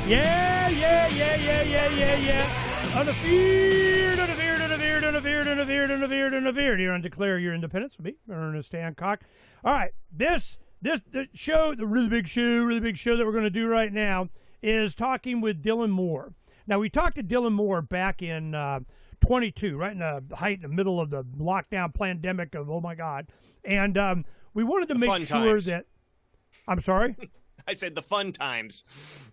Yeah. Unafeared. You're on Declare Your Independence with me, Ernest Hancock. All right, this show, the really big show that we're going to do right now is talking with Dylan Moore. Now, we talked to Dylan Moore back in 22, right in the middle of the lockdown pandemic of, oh my God. And we wanted to make sure that, I'm sorry? I said the fun times.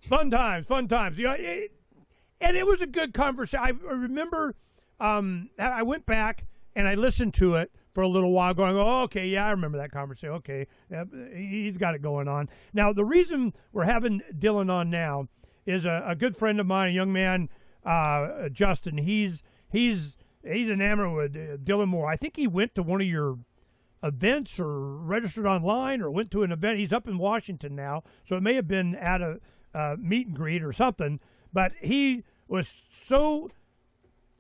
Fun times. And it was a good conversation. I remember I went back and I listened to it for a little while going, oh, okay, yeah, I remember that conversation. Okay, yeah, he's got it going on. Now, the reason we're having Dylan on now is a good friend of mine, a young man, Justin. He's enamored with Dylan Moore. I think he went to one of your events or registered online or went to an event. He's up in Washington now, so it may have been at a meet and greet or something, but he was so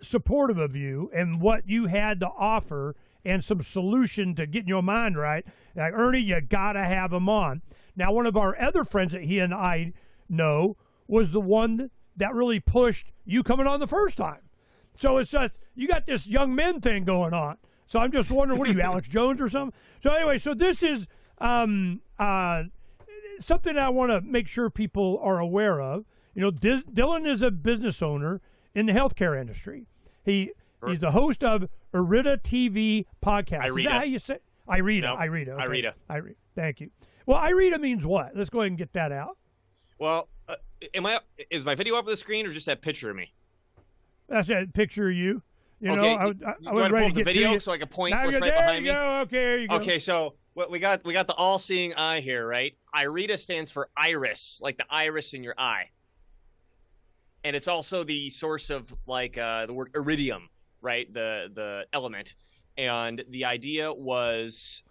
supportive of you and what you had to offer and some solution to getting your mind right. Like, Ernie, you got to have him on. Now, one of our other friends that he and I know was the one that really pushed you coming on the first time. So it's just, you got this young men thing going on. So I'm just wondering, what are you, Alex Jones or something? So anyway, so this is something I want to make sure people are aware of. You know, Dylan is a business owner in the healthcare industry. He's the host of Irida TV podcast. Irida. Is that how you say? Irida. No, Irida. Okay. Irida. Thank you. Well, Irida means what? Let's go ahead and get that out. Well, is my video up on the screen or just that picture of me? That's that picture of you. You okay, know, I was ready to the get video to you. so I can point Now, what's right there behind you me. go. Okay, there you go. Okay, so we got the all-seeing eye here, right? Irida stands for iris, like the iris in your eye, and it's also the source of like the word iridium, right? The element. And the idea was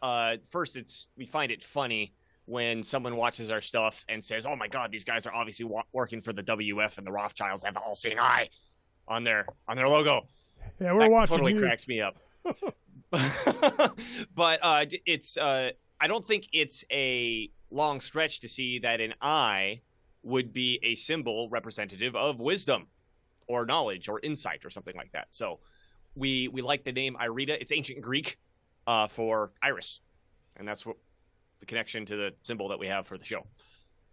first, we find it funny when someone watches our stuff and says, "Oh my God, these guys are obviously working for the WF and the Rothschilds have the all-seeing eye on their logo." Yeah, we're that watching. Totally you. cracks me up. But it's I don't think it's a long stretch to see that an eye would be a symbol representative of wisdom or knowledge or insight or something like that. So we like the name Irida. It's ancient Greek for iris, and that's what the connection to the symbol that we have for the show.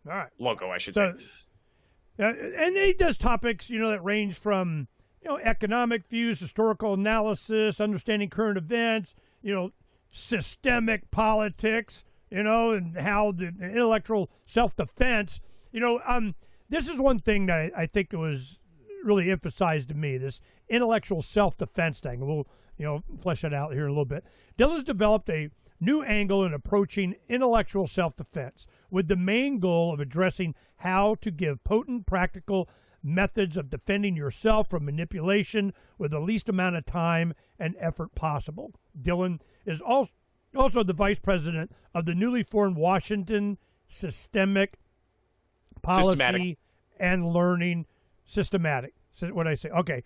All right, logo, I should say. And he does topics, that range from economic views, historical analysis, understanding current events, systemic politics, and how the intellectual self-defense. This is one thing that I think it was really emphasized to me, this intellectual self-defense thing. We'll, flesh it out here a little bit. Dylan's developed a new angle in approaching intellectual self-defense with the main goal of addressing how to give potent, practical methods of defending yourself from manipulation with the least amount of time and effort possible. Dylan is also the vice president of the newly formed Washington Systemic Policy and Learning Systematic. What did I say? Okay.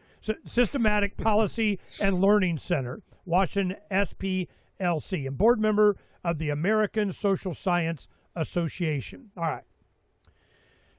Systematic Policy and Learning Center, Washington SPLC, and board member of the American Social Science Association. All right.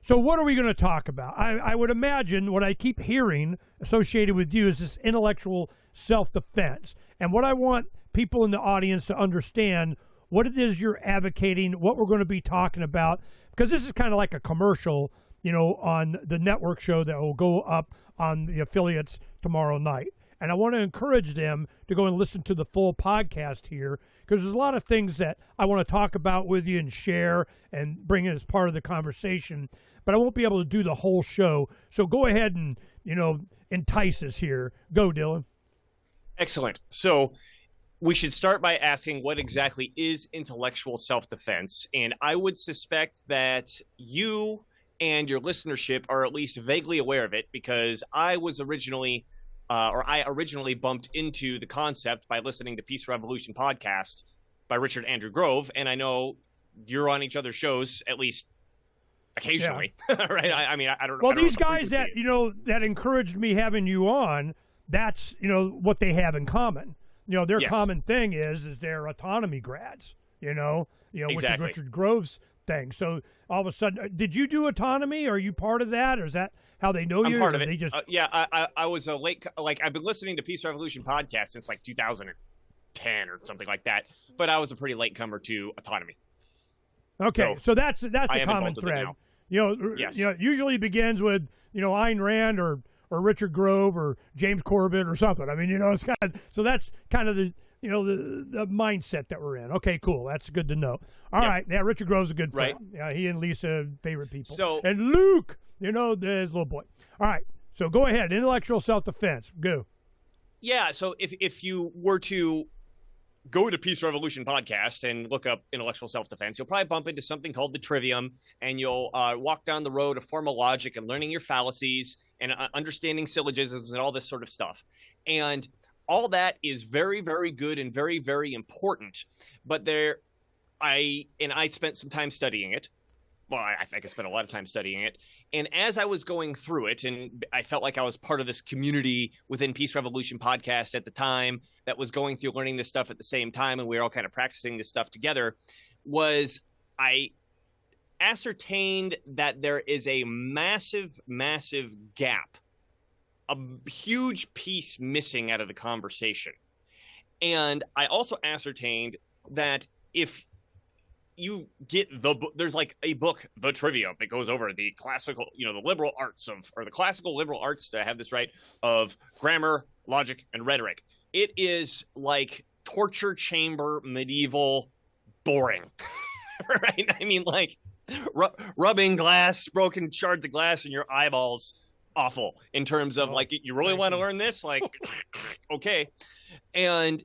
So what are we going to talk about? I would imagine what I keep hearing associated with you is this intellectual self-defense. And what I want people in the audience to understand, what it is you're advocating, what we're going to be talking about, because this is kind of like a commercial, on the network show that will go up on the affiliates tomorrow night. And I want to encourage them to go and listen to the full podcast here, because there's a lot of things that I want to talk about with you and share and bring in as part of the conversation. But I won't be able to do the whole show. So go ahead and, entice us here. Go, Dylan. Excellent. So we should start by asking, what exactly is intellectual self-defense? And I would suspect that you and your listenership are at least vaguely aware of it, because I originally bumped into the concept by listening to Peace Revolution podcast by Richard Andrew Grove. And I know you're on each other's shows, at least occasionally, yeah. Right? I mean, I don't know. Well, these guys that, that encouraged me having you on, that's, what they have in common. Their yes. common thing is they're autonomy grads, Exactly. which is Richard Grove's thing. So all of a sudden, did you do autonomy? Are you part of that, or is that how they know you? I'm part of it. They just... I was a late, like, I've been listening to Peace Revolution podcast since like 2010 or something like that, but I was a pretty late comer to autonomy. Okay, so that's the common involved with it thread. now. Yes. It usually begins with Ayn Rand or Richard Grove or James Corbett or something. I mean, it's kind of, so that's kind of the the mindset that we're in. Okay, cool. That's good to know. All right, yeah, Richard Grove's a good friend. Right. Yeah, he and Lisa favorite people. So, and Luke, his little boy. All right, so go ahead. Intellectual self-defense. Go. Yeah. So if you were to go to Peace Revolution podcast and look up intellectual self-defense, you'll probably bump into something called the trivium, and you'll walk down the road of formal logic and learning your fallacies and understanding syllogisms and all this sort of stuff. And all that is very, very good and very, very important. But I spent some time studying it. Well, I think I spent a lot of time studying it. And as I was going through it, and I felt like I was part of this community within Peace Revolution podcast at the time that was going through learning this stuff at the same time, and we were all kind of practicing this stuff together, was I ascertained that there is a massive, massive gap, a huge piece missing out of the conversation. And I also ascertained that if you get there's like a book, The Trivium, that goes over the classical, the liberal arts the classical liberal arts, to have this right, of grammar, logic, and rhetoric. It is like torture chamber, medieval, boring, right? I mean, like rubbing glass, broken shards of glass in your eyeballs, awful in terms of like, you really want to learn this? Like, okay. And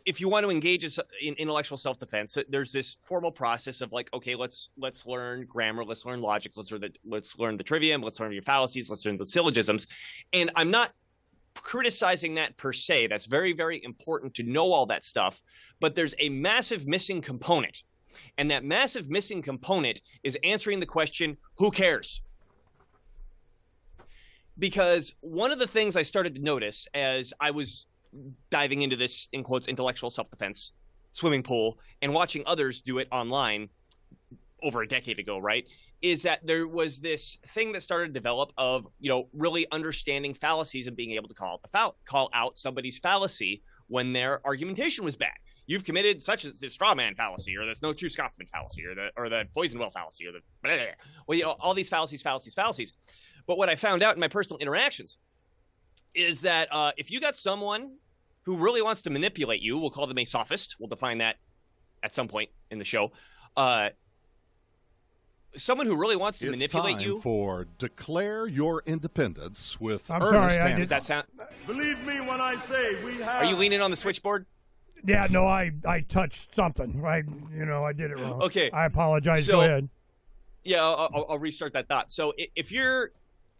if you want to engage in intellectual self-defense, there's this formal process of like, okay, let's learn grammar, let's learn logic, let's learn the trivium, let's learn your fallacies, let's learn the syllogisms. And I'm not criticizing that per se. That's very, very important to know all that stuff. But there's a massive missing component. And that massive missing component is answering the question, who cares? Because one of the things I started to notice as I was diving into this, in quotes, intellectual self-defense swimming pool and watching others do it online over a decade ago, right, is that there was this thing that started to develop of, really understanding fallacies and being able to call out somebody's fallacy when their argumentation was bad. You've committed such as the straw man fallacy, or there's no true Scotsman fallacy, or the poison well fallacy, or all these fallacies. But what I found out in my personal interactions is that if you got someone who really wants to manipulate you, we'll call them a sophist. We'll define that at some point in the show. Someone who really wants to manipulate you. It's time for Declare Your Independence with I'm Ernest. sorry, Does that sound? Believe me when I say we have. Are you leaning on the switchboard? Yeah, no, I touched something. I did it wrong. Okay. I apologize. So, Go ahead. Yeah, I'll restart that thought. So if you're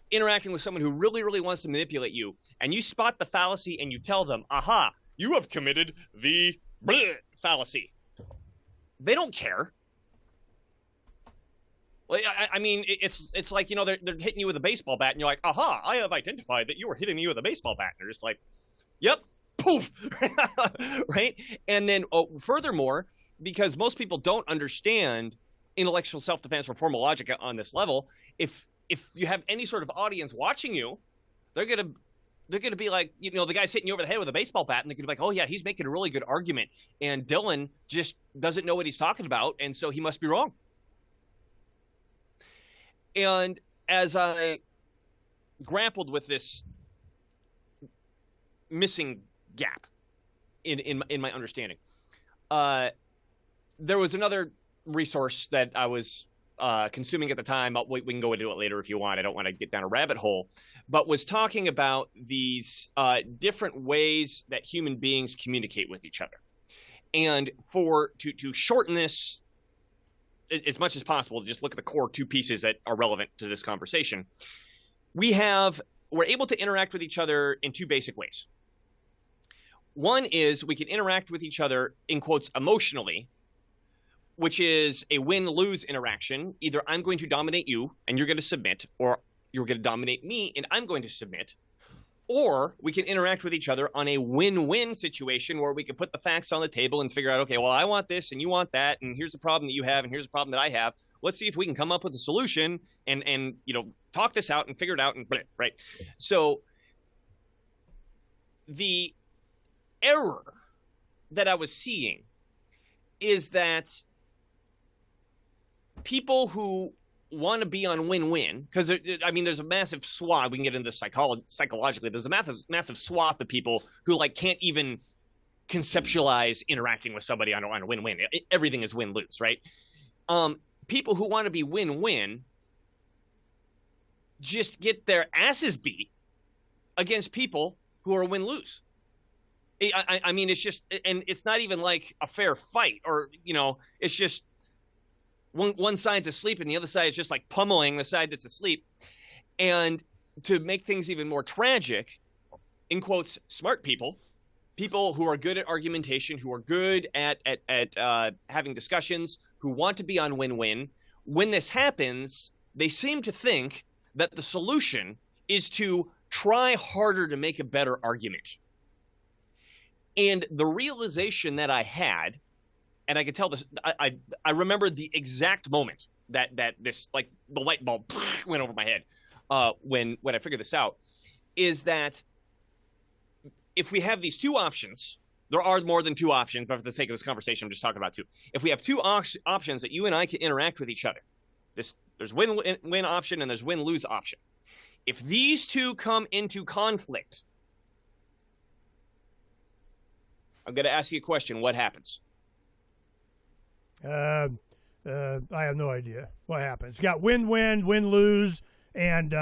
interacting with someone who really, really wants to manipulate you, and you spot the fallacy and you tell them, aha, you have committed the fallacy, they don't care. Well, I mean, it's like, they're hitting you with a baseball bat, and you're like, aha, I have identified that you were hitting me with a baseball bat. And they're just like, yep, poof, right? And then furthermore, because most people don't understand intellectual self-defense or formal logic on this level, if you have any sort of audience watching you, they're gonna be like, the guy's hitting you over the head with a baseball bat, and they're gonna be like, oh yeah, he's making a really good argument, and Dylan just doesn't know what he's talking about, and so he must be wrong. And as I grappled with this missing gap in my understanding, there was another resource that I was consuming at the time. We can go into it later if you want. I don't want to get down a rabbit hole, but was talking about these different ways that human beings communicate with each other. And to shorten this as much as possible, to just look at the core two pieces that are relevant to this conversation, we're able to interact with each other in two basic ways. One is we can interact with each other, in quotes, emotionally, which is a win-lose interaction. Either I'm going to dominate you and you're going to submit, or you're going to dominate me and I'm going to submit. Or we can interact with each other on a win-win situation where we can put the facts on the table and figure out, okay, well, I want this and you want that, and here's the problem that you have and here's the problem that I have. Let's see if we can come up with a solution and talk this out and figure it out and right. So the error that I was seeing is that people who want to be on win-win, because there's a massive swath. We can get into this psychologically. There's a massive swath of people who can't even conceptualize interacting with somebody on a win-win. Everything is win-lose, right? People who want to be win-win just get their asses beat against people who are win-lose. I mean, it's just, and it's not even like a fair fight, or it's just one side's asleep and the other side is just pummeling the side that's asleep. And to make things even more tragic, in quotes, smart people who are good at argumentation, who are good at having discussions, who want to be on win-win, when this happens, they seem to think that the solution is to try harder to make a better argument. And the realization that I had, and I could tell this, I remember the exact moment that this, the light bulb went over my head when I figured this out, is that if we have these two options, there are more than two options, but for the sake of this conversation, I'm just talking about two. If we have two options that you and I can interact with each other, there's win-win option and there's win-lose option. If these two come into conflict, I'm going to ask you a question. What happens? I have no idea what happens. You got win-win, win-lose, and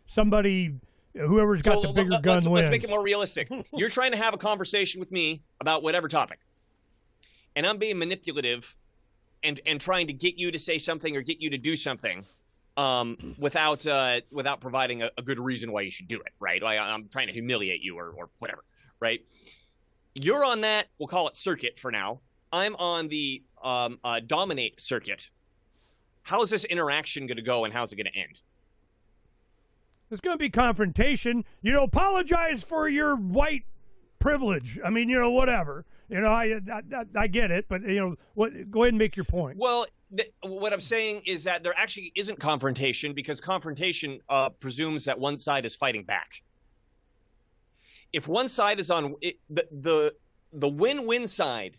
somebody, whoever's got the bigger gun wins. Let's make it more realistic. You're trying to have a conversation with me about whatever topic, and I'm being manipulative and trying to get you to say something or get you to do something without providing a good reason why you should do it, right? I'm trying to humiliate you or whatever, right? You're on that, we'll call it circuit for now. I'm on the dominate circuit. How is this interaction going to go, and how's it going to end? There's going to be confrontation. Apologize for your white privilege. I mean, whatever. I get it, but go ahead and make your point. Well, what I'm saying is that there actually isn't confrontation, because confrontation presumes that one side is fighting back. If one side is on the win-win side,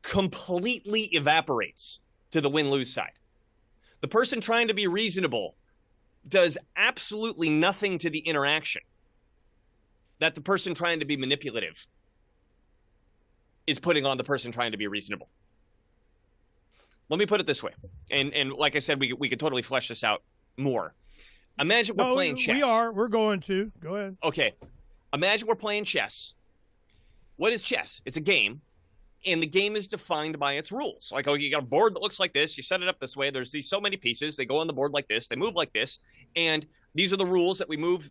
completely evaporates to the win-lose side. The person trying to be reasonable does absolutely nothing to the interaction that the person trying to be manipulative is putting on the person trying to be reasonable. Let me put it this way, and like I said, we could totally flesh this out more. Imagine we're playing chess. We're going to. Go ahead. Okay. Imagine we're playing chess. What is chess? It's a game. And the game is defined by its rules. You got a board that looks like this. You set it up this way. There's these so many pieces. They go on the board like this. They move like this. And these are the rules that we move.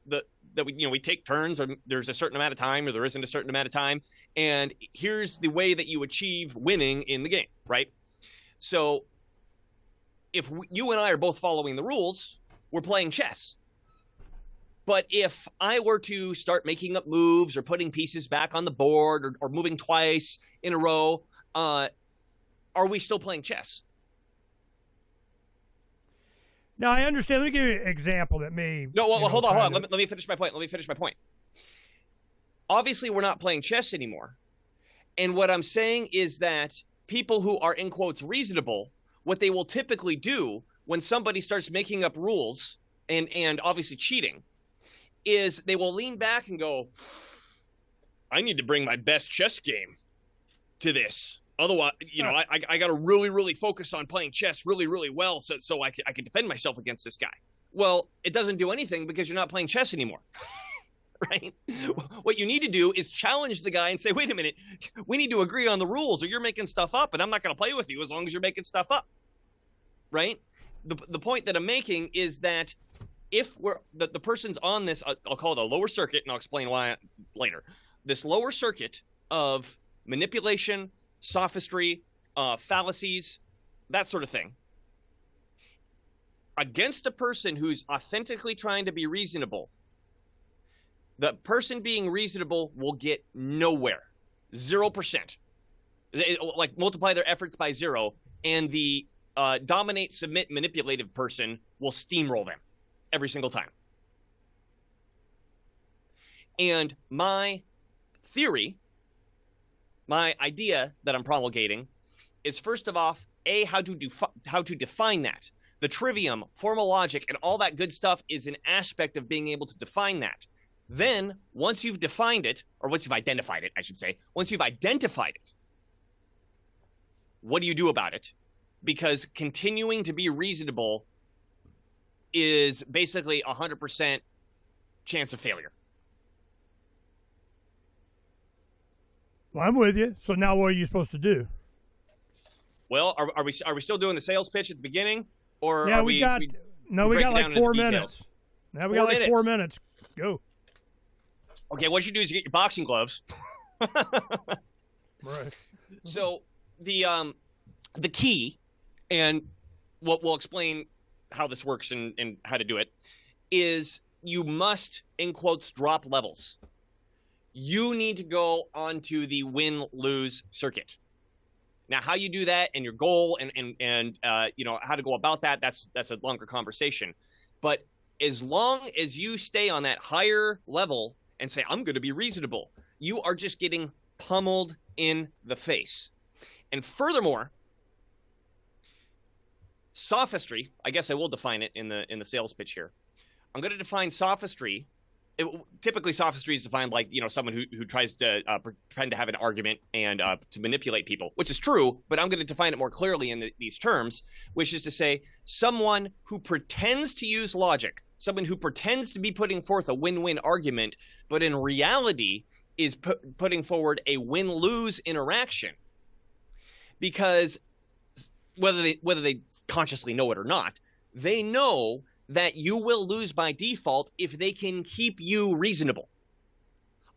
We take turns. Or there's a certain amount of time, or there isn't a certain amount of time. And here's the way that you achieve winning in the game, right? So if you and I are both following the rules, we're playing chess. But if I were to start making up moves or putting pieces back on the board or moving twice in a row, are we still playing chess? Now, I understand. Let me give you an example that may... No, well, hold on. Let me finish my point. Obviously, we're not playing chess anymore. And what I'm saying is that people who are, in quotes, reasonable, what they will typically do when somebody starts making up rules and obviously cheating, is they will lean back and go, I need to bring my best chess game to this. Otherwise, I got to really, really focus on playing chess really, really well so I can defend myself against this guy. Well, it doesn't do anything because you're not playing chess anymore, right? What you need to do is challenge the guy and say, wait a minute, we need to agree on the rules or you're making stuff up and I'm not going to play with you as long as you're making stuff up, right? The point that I'm making is that if the person's on this, I'll call it a lower circuit, and I'll explain why later. This lower circuit of manipulation, sophistry, fallacies, that sort of thing, against a person who's authentically trying to be reasonable, The person being reasonable will get nowhere. 0%. Like multiply their efforts by 0, and the dominate, submit, manipulative person will steamroll them every single time. And my theory, my idea that I'm promulgating is, first of all, how to define that. The trivium, formal logic, and all that good stuff is an aspect of being able to define that. Then, once you've defined it, or once you've identified it, I should say, once you've identified it, what do you do about it? Because continuing to be reasonable is basically 100% chance of failure. Well, I'm with you. So now what are you supposed to do? Well, are we still doing the sales pitch at the beginning? Or yeah, are we got like 4 minutes. Now we got like 4 minutes. Go. Okay, what you do is you get your boxing gloves. Right. So the key, and we'll explain how this works and how to do it, is you must, in quotes, drop levels. You need to go onto the win-lose circuit. Now, how you do that and your goal and how to go about that, that's a longer conversation. But as long as you stay on that higher level and say, I'm going to be reasonable, you are just getting pummeled in the face. And furthermore, sophistry, I guess I will define it in the sales pitch here. I'm going to define sophistry. Typically, sophistry is defined like, someone who tries to pretend to have an argument and to manipulate people, which is true, but I'm going to define it more clearly in these terms, which is to say someone who pretends to use logic, someone who pretends to be putting forth a win-win argument, but in reality is putting forward a win-lose interaction. Because whether they consciously know it or not, they know that you will lose by default if they can keep you reasonable.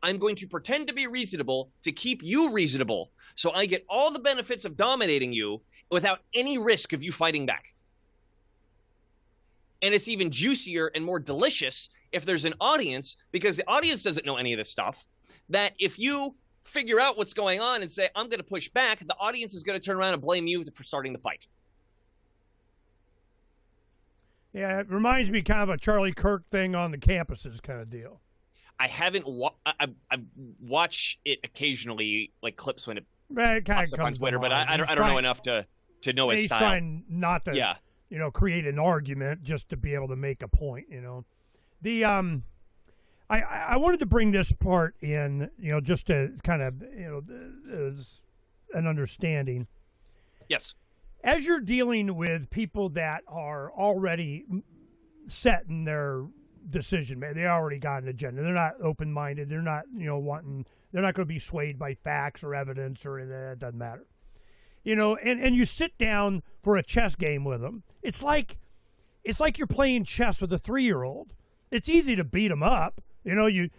I'm going to pretend to be reasonable to keep you reasonable, so I get all the benefits of dominating you without any risk of you fighting back. And it's even juicier and more delicious if there's an audience, because the audience doesn't know any of this stuff, that if you figure out what's going on and say, I'm going to push back, the audience is going to turn around and blame you for starting the fight. Yeah, it reminds me kind of a Charlie Kirk thing on the campuses kind of deal. I haven't I watch it occasionally, like clips when it pops up on Twitter, but I don't know enough to know his style. He's trying not to, create an argument, just to be able to make a point. The I wanted to bring this part in, just to kind of as an understanding. Yes. As you're dealing with people that are already set in their decision, they already got an agenda. They're not open-minded. They're not, they're not going to be swayed by facts or evidence or anything. It doesn't matter. And you sit down for a chess game with them. It's like you're playing chess with a 3-year-old. It's easy to beat them up. You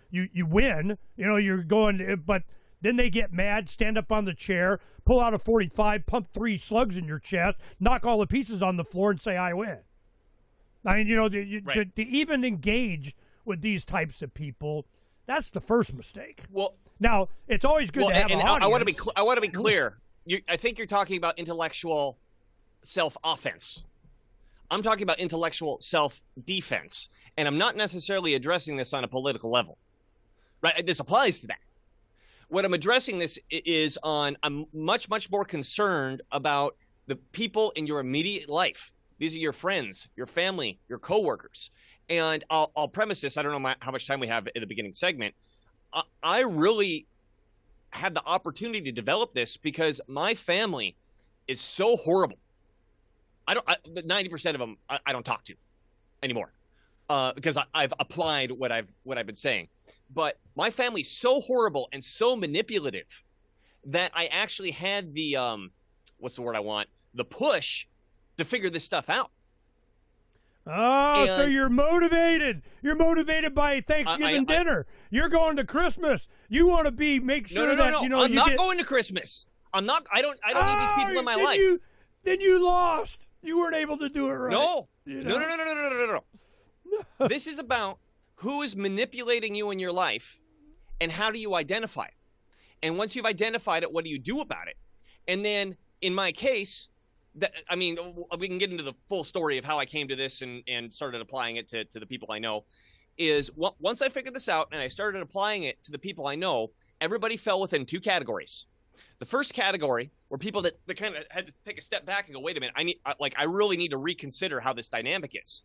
win. You're going, but then they get mad, stand up on the chair, pull out a .45, pump 3 slugs in your chest, knock all the pieces on the floor, and say, I win. I mean, right. to even engage with these types of people, that's the first mistake. Well, now, it's always good to have an audience. I want to be clear. I think you're talking about intellectual self-offense. I'm talking about intellectual self-defense, and I'm not necessarily addressing this on a political level. Right? This applies to that. What I'm addressing this is on, I'm much, much more concerned about the people in your immediate life. These are your friends, your family, your coworkers. And I'll premise this. I don't know how much time we have in the beginning segment. I really had the opportunity to develop this because my family is so horrible. 90% of them I don't talk to anymore. Because I've applied what I've been saying. But my family's so horrible and so manipulative that I actually had the what's the word I want? The push to figure this stuff out. Oh, so you're motivated. You're motivated by Thanksgiving dinner. You're going to Christmas. You want to make sure no. I'm not going to Christmas. I don't need these people in my life. Then you lost. You weren't able to do it right. No. No. This is about who is manipulating you in your life, and how do you identify it? And once you've identified it, what do you do about it? And then in my case, we can get into the full story of how I came to this and started applying it to the people I know. Once I figured this out and I started applying it to the people I know, everybody fell within two categories. The first category were people that kind of had to take a step back and go, wait a minute, I really need to reconsider how this dynamic is.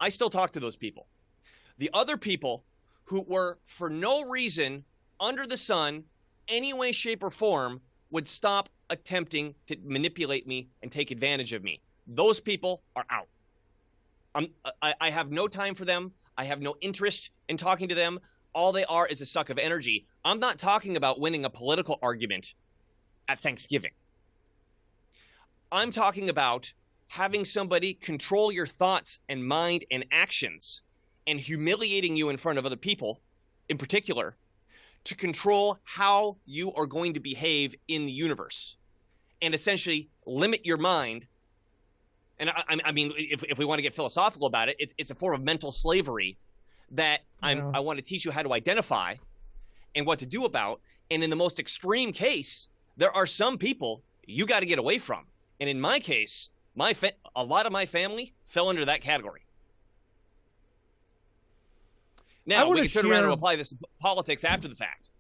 I still talk to those people. The other people who were, for no reason under the sun, any way, shape, or form, would stop attempting to manipulate me and take advantage of me. Those people are out. I have no time for them. I have no interest in talking to them. All they are is a suck of energy. I'm not talking about winning a political argument at Thanksgiving. I'm talking about having somebody control your thoughts and mind and actions and humiliating you in front of other people, in particular, to control how you are going to behave in the universe and essentially limit your mind. And I mean, if we want to get philosophical about it, it's a form of mental slavery that I want to teach you how to identify and what to do about. And in the most extreme case, there are some people you got to get away from. And in my case, a lot of my family fell under that category. Now, we can turn around and apply this to politics after the fact.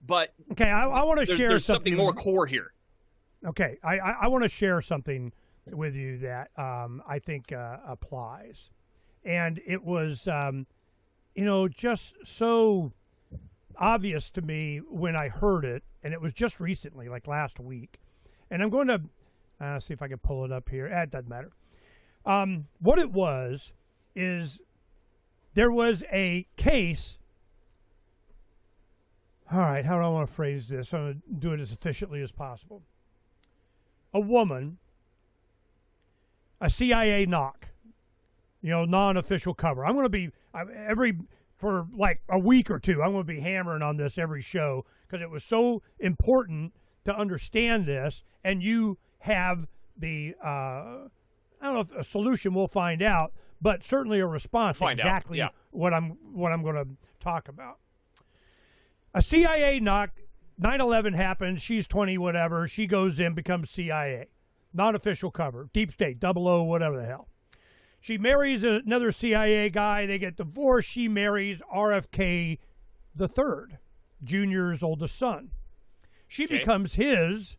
But okay, I want to share there's something more core here. Okay, I want to share something with you that I think applies. And it was, just so obvious to me when I heard it, and it was just recently, like last week. And I'm going to see if I can pull it up here. It doesn't matter. What it was is there was a case. All right, how do I want to phrase this? I'm going to do it as efficiently as possible. A woman, a CIA knock, non-official cover. I'm going to be for like a week or two, I'm going to be hammering on this every show because it was so important to understand this, and you have the, I don't know if a solution, we'll find out, but certainly a response to exactly what I'm going to talk about. A CIA knock, 9/11 happens, she's 20, whatever, she goes in, becomes CIA. Non-official cover, deep state, 00, whatever the hell. She marries another CIA guy, they get divorced, she marries RFK III, Jr.'s oldest son. She becomes his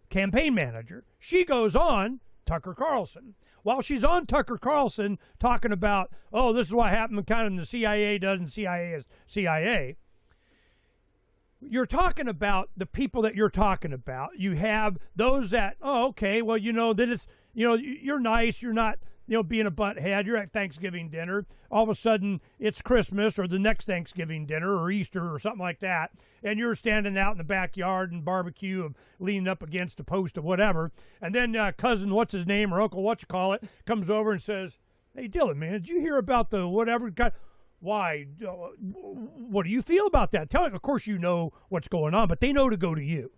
campaign manager. She goes on Tucker Carlson. While she's on Tucker Carlson talking about, this is what happened, kind of the CIA does and CIA is CIA, you're talking about the people that you're talking about. You have those that, then it's, you're nice, you're not, being a butthead, you're at Thanksgiving dinner, all of a sudden it's Christmas or the next Thanksgiving dinner or Easter or something like that, and you're standing out in the backyard and barbecue of leaning up against a post of whatever, and then cousin what's his name or uncle whatchamacallit comes over and says, hey Dylan, man, did you hear about the whatever guy? Why? What do you feel about that? Tell me. Of course you know what's going on, but they know to go to you.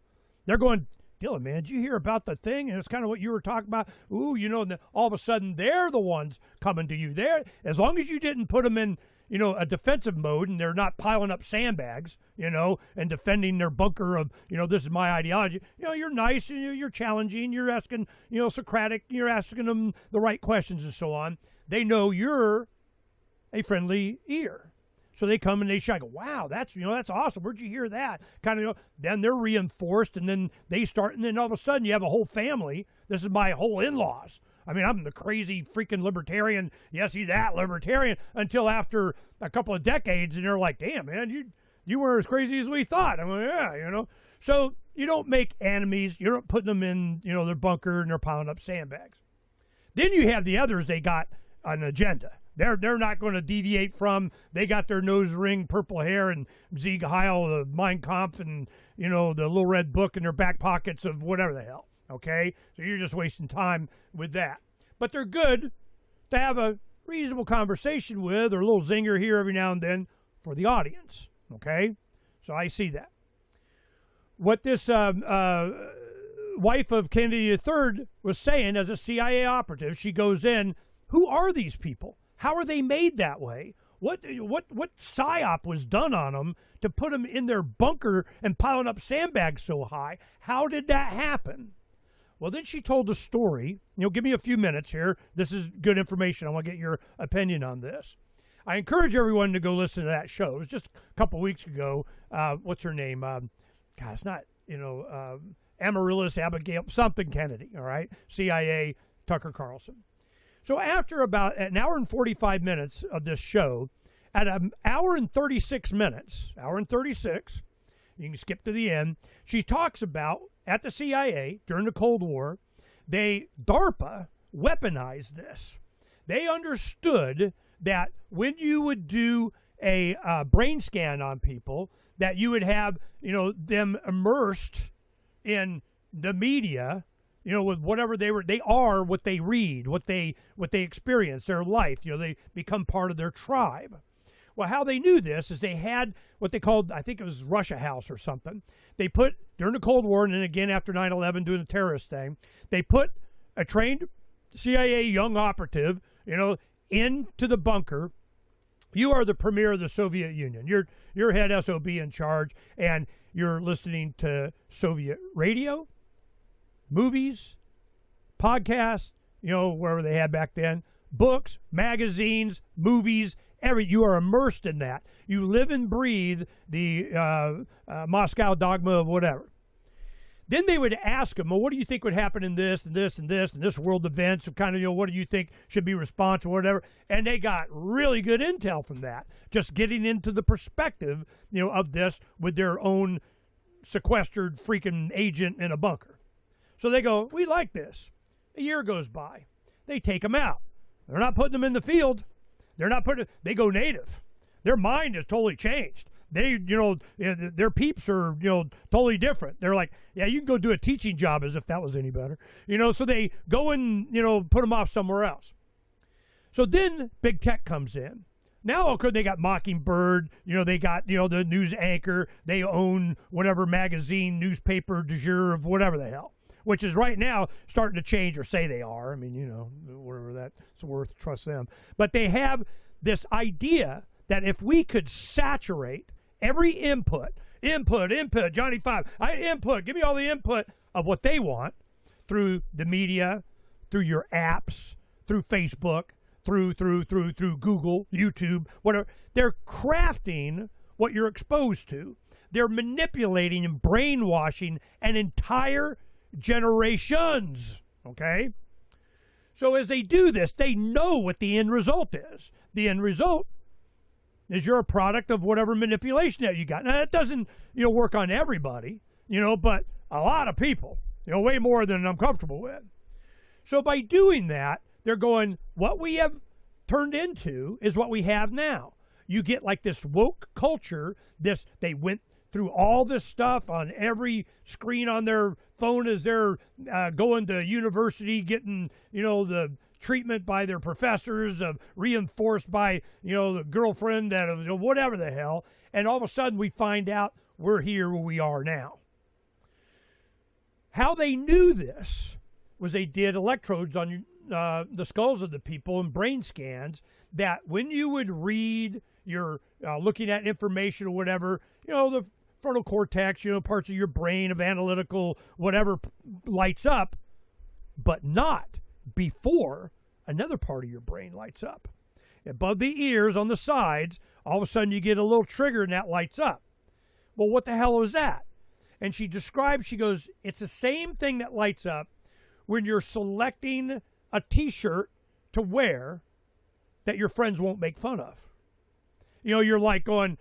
They're going, Dylan, man, did you hear about the thing? And it's kind of what you were talking about. Ooh, and all of a sudden they're the ones coming to you. As long as you didn't put them in, a defensive mode and they're not piling up sandbags, and defending their bunker of, this is my ideology. You're nice, you're challenging, you're asking, Socratic, you're asking them the right questions and so on. They know you're a friendly ear. So they come and they shout, wow, that's awesome. Where'd you hear that? Kind of, then they're reinforced, and then they start, and then all of a sudden you have a whole family. This is my whole in-laws. I mean, I'm the crazy freaking libertarian. Yes, he's that libertarian until after a couple of decades, and they're like, damn, man, you weren't as crazy as we thought. I'm like, yeah, So you don't make enemies. You're not putting them in, their bunker and they're piling up sandbags. Then you have the others. They got an agenda. They're not going to deviate from. They got their nose ring, purple hair, and Sieg Heil, the Mein Kampf, and the little red book in their back pockets of whatever the hell. Okay, so you're just wasting time with that. But they're good to have a reasonable conversation with, or a little zinger here every now and then for the audience. Okay, so I see that. What this wife of Kennedy III was saying as a CIA operative, she goes in. Who are these people? How are they made that way? What psyop was done on them to put them in their bunker and piling up sandbags so high? How did that happen? Well, then she told the story. Give me a few minutes here. This is good information. I want to get your opinion on this. I encourage everyone to go listen to that show. It was just a couple weeks ago. What's her name? God, it's not, Amaryllis Abigail, something Kennedy, all right? CIA, Tucker Carlson. So after about an hour and 45 minutes of this show, at an hour and 36 minutes, you can skip to the end, she talks about at the CIA during the Cold War, DARPA weaponized this. They understood that when you would do a brain scan on people, that you would have, them immersed in the media, with whatever they are what they read, what they experience, their life. They become part of their tribe. Well, how they knew this is they had what they called, I think it was Russia House or something. They put, during the Cold War and then again after 9/11 doing the terrorist thing, they put a trained CIA young operative, into the bunker. You are the premier of the Soviet Union. You're head SOB in charge, and you're listening to Soviet radio, movies, podcasts, wherever they had back then, books, magazines, movies, you are immersed in that. You live and breathe the Moscow dogma of whatever. Then they would ask them, well, what do you think would happen in this and this and this and this world events? Kind of, what do you think should be responsible, whatever? And they got really good intel from that, just getting into the perspective, of this with their own sequestered freaking agent in a bunker. So they go, we like this. A year goes by. They take them out. They're not putting them in the field. They go native. Their mind is totally changed. They, their peeps are, totally different. They're like, yeah, you can go do a teaching job, as if that was any better. So they go and, put them off somewhere else. So then big tech comes in. Now, okay, they got Mockingbird, they got, the news anchor. They own whatever magazine, newspaper, du jour of whatever the hell, which is right now starting to change, or say they are. I mean, whatever that's worth, trust them. But they have this idea that if we could saturate every input, Johnny Five, give me all the input of what they want through the media, through your apps, through Facebook, through Google, YouTube, whatever. They're crafting what you're exposed to. They're manipulating and brainwashing an entire generations, okay? So as they do this, they know what the end result is. The end result is you're a product of whatever manipulation that you got. Now, that doesn't, work on everybody, but a lot of people, way more than I'm comfortable with. So by doing that, they're going, what we have turned into is what we have now. You get like this woke culture, they went through all this stuff on every screen on their phone as they're going to university, getting, the treatment by their professors, reinforced by, the girlfriend that, whatever the hell. And all of a sudden we find out we're here where we are now. How they knew this was they did electrodes on the skulls of the people and brain scans, that when you would read, you're looking at information or whatever, the frontal cortex, parts of your brain of analytical whatever lights up, but not before another part of your brain lights up. Above the ears on the sides, all of a sudden you get a little trigger and that lights up. Well, what the hell is that? And she goes, it's the same thing that lights up when you're selecting a t-shirt to wear that your friends won't make fun of. You're like going,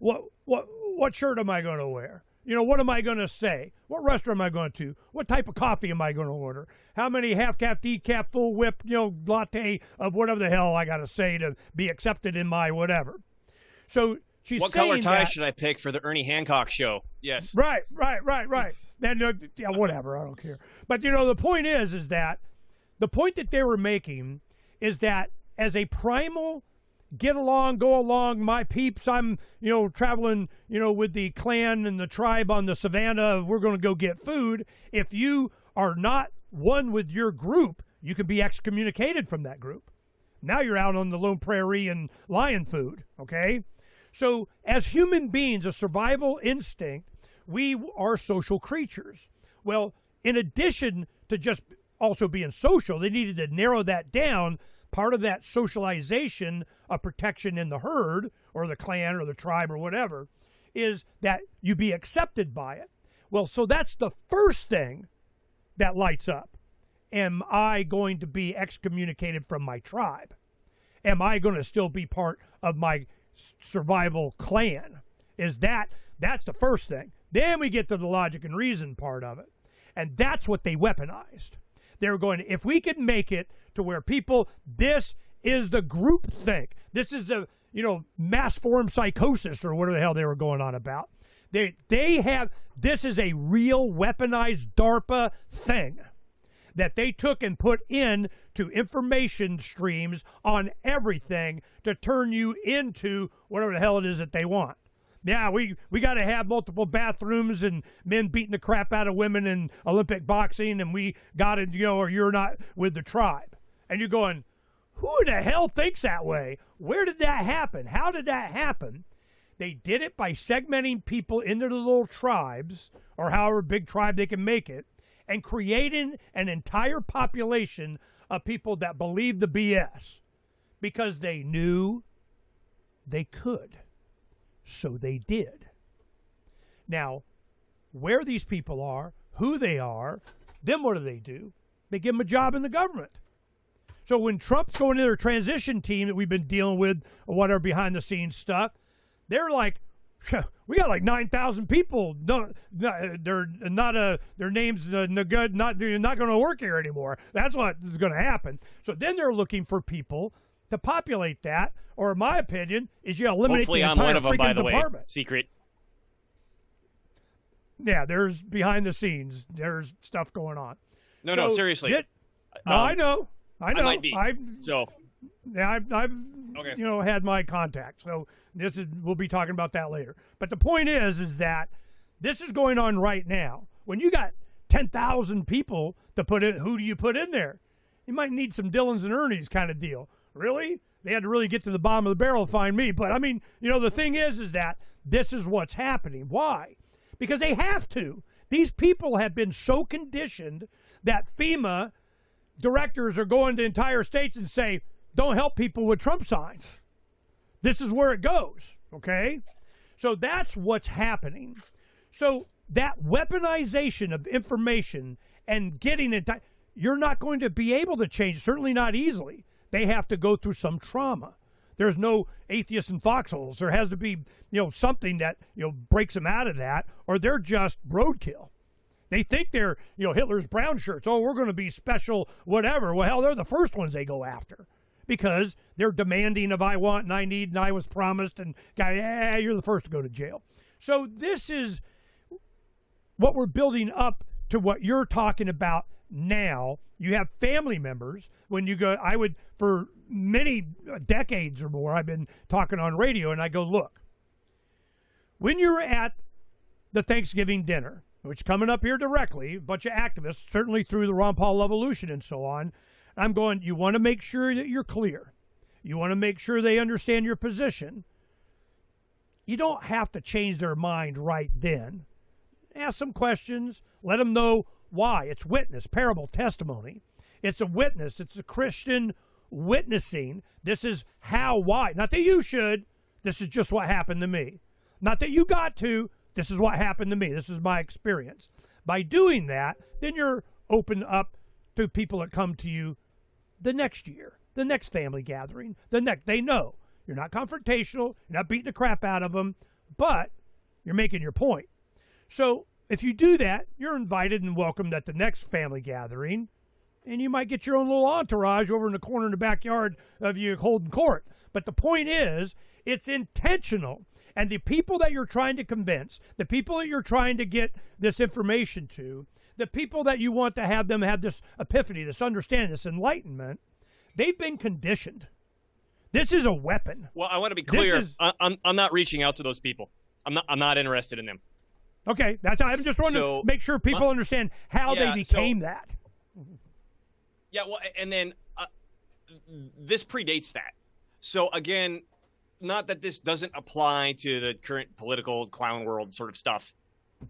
what shirt am I going to wear? What am I going to say? What restaurant am I going to? What type of coffee am I going to order? How many half-cap, decaf, full whip, latte of whatever the hell I got to say to be accepted in my whatever. So she's what saying color tie that, should I pick for the Ernie Hancock show? Yes. Right. And, yeah, whatever, I don't care. But, the point is that the point that they were making is that as a primal get along, go along, my peeps, I'm, traveling, with the clan and the tribe on the savannah, we're going to go get food. If you are not one with your group, you can be excommunicated from that group. Now you're out on the lone prairie and lion food, okay? So as human beings, a survival instinct, we are social creatures. Well, in addition to just also being social, they needed to narrow that down. Part of that socialization of protection in the herd or the clan or the tribe or whatever is that you be accepted by it. Well, so that's the first thing that lights up. Am I going to be excommunicated from my tribe? Am I going to still be part of my survival clan? That's the first thing. Then we get to the logic and reason part of it. And that's what they weaponized. They were going, if we could make it to where people, this is the group think. This is the, mass form psychosis or whatever the hell they were going on about. This is a real weaponized DARPA thing that they took and put in to information streams on everything to turn you into whatever the hell it is that they want. Yeah, we got to have multiple bathrooms and men beating the crap out of women in Olympic boxing, and we got to, or you're not with the tribe. And you're going, who the hell thinks that way? Where did that happen? How did that happen? They did it by segmenting people into the little tribes, or however big tribe they can make it, and creating an entire population of people that believed the BS because they knew they could. So they did. Now, where these people are, who they are, then what do? They give them a job in the government. So when Trump's going to their transition team that we've been dealing with, or whatever behind the scenes stuff, they're like, we got like 9,000 people. No, they're not their names good. They're not going to work here anymore. That's what is going to happen. So then they're looking for people to populate that, or in my opinion, is you eliminate Hopefully the I'm entire one of them, by the department. way. Secret. Yeah, there's behind the scenes. There's stuff going on. No, seriously. I know. I might be. I've okay. Had my contact. So we'll be talking about that later. But the point is that this is going on right now. When you got 10,000 people to put in, who do you put in there? You might need some Dylans and Ernies kind of deal. Really? They had to really get to the bottom of the barrel to find me. But, I mean, the thing is that this is what's happening. Why? Because they have to. These people have been so conditioned that FEMA directors are going to entire states and say, don't help people with Trump signs. This is where it goes, okay? So that's what's happening. So that weaponization of information and getting it, you're not going to be able to change, certainly not easily. They have to go through some trauma. There's no atheists in foxholes. There has to be, something that, breaks them out of that, or they're just roadkill. They think they're, Hitler's brown shirts. Oh, we're going to be special, whatever. Well, hell, they're the first ones they go after because they're demanding of I want and I need and I was promised and, you're the first to go to jail. So this is what we're building up to what you're talking about now. You have family members. When you go, for many decades or more, I've been talking on radio, and I go, look, when you're at the Thanksgiving dinner, which coming up here directly, a bunch of activists, certainly through the Ron Paul Revolution and so on, I'm going, you want to make sure that you're clear. You want to make sure they understand your position. You don't have to change their mind right then. Ask some questions. Let them know why. It's witness, parable, testimony. It's a witness. It's a Christian witnessing. This is how, why. Not that you should. This is just what happened to me. Not that you got to. This is what happened to me. This is my experience. By doing that, then you're open up to people that come to you the next year, the next family gathering, they know. You're not confrontational. You're not beating the crap out of them, but you're making your point. So if you do that, you're invited and welcomed at the next family gathering, and you might get your own little entourage over in the corner in the backyard of you holding court. But the point is, it's intentional. And the people that you're trying to convince, the people that you're trying to get this information to, the people that you want to have them have this epiphany, this understanding, this enlightenment, they've been conditioned. This is a weapon. Well, I want to be clear. I'm not reaching out to those people. I'm not interested in them. Okay, I'm just wanting to make sure people understand how they became that. Yeah, well, and then this predates that. So again, not that this doesn't apply to the current political clown world sort of stuff,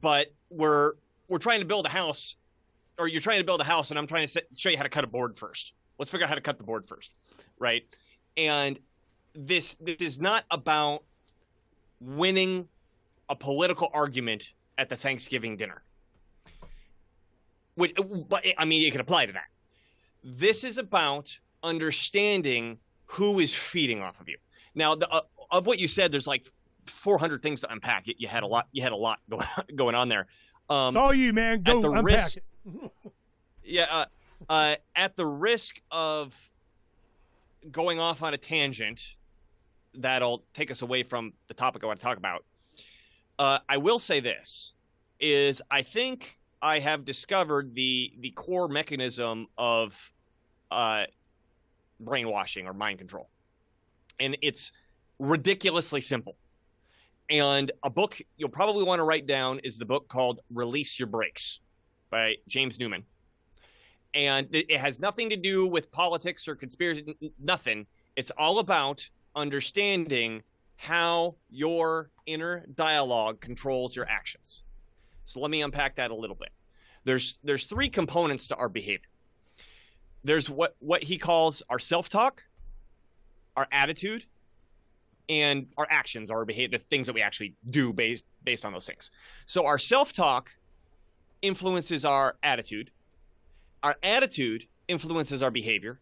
but we're trying to build a house, or you're trying to build a house, and I'm trying to show you how to cut a board first. Let's figure out how to cut the board first, right? And this is not about winning a political argument at the Thanksgiving dinner. But I mean, it can apply to that. This is about understanding who is feeding off of you. Now, of what you said, there's like 400 things to unpack. You had a lot. You had a lot going on there. It's all you, man. Go unpack it. Yeah. At the risk of going off on a tangent, that'll take us away from the topic I want to talk about. I will say this: is I think I have discovered the core mechanism of brainwashing or mind control. And it's ridiculously simple. And a book you'll probably want to write down is the book called Release Your Brakes by James Newman. And it has nothing to do with politics or conspiracy, nothing. It's all about understanding how your inner dialogue controls your actions. So let me unpack that a little bit. There's three components to our behavior. There's what he calls our self-talk, our attitude, and our actions, our behavior, the things that we actually do based on those things. So our self-talk influences our attitude influences our behavior,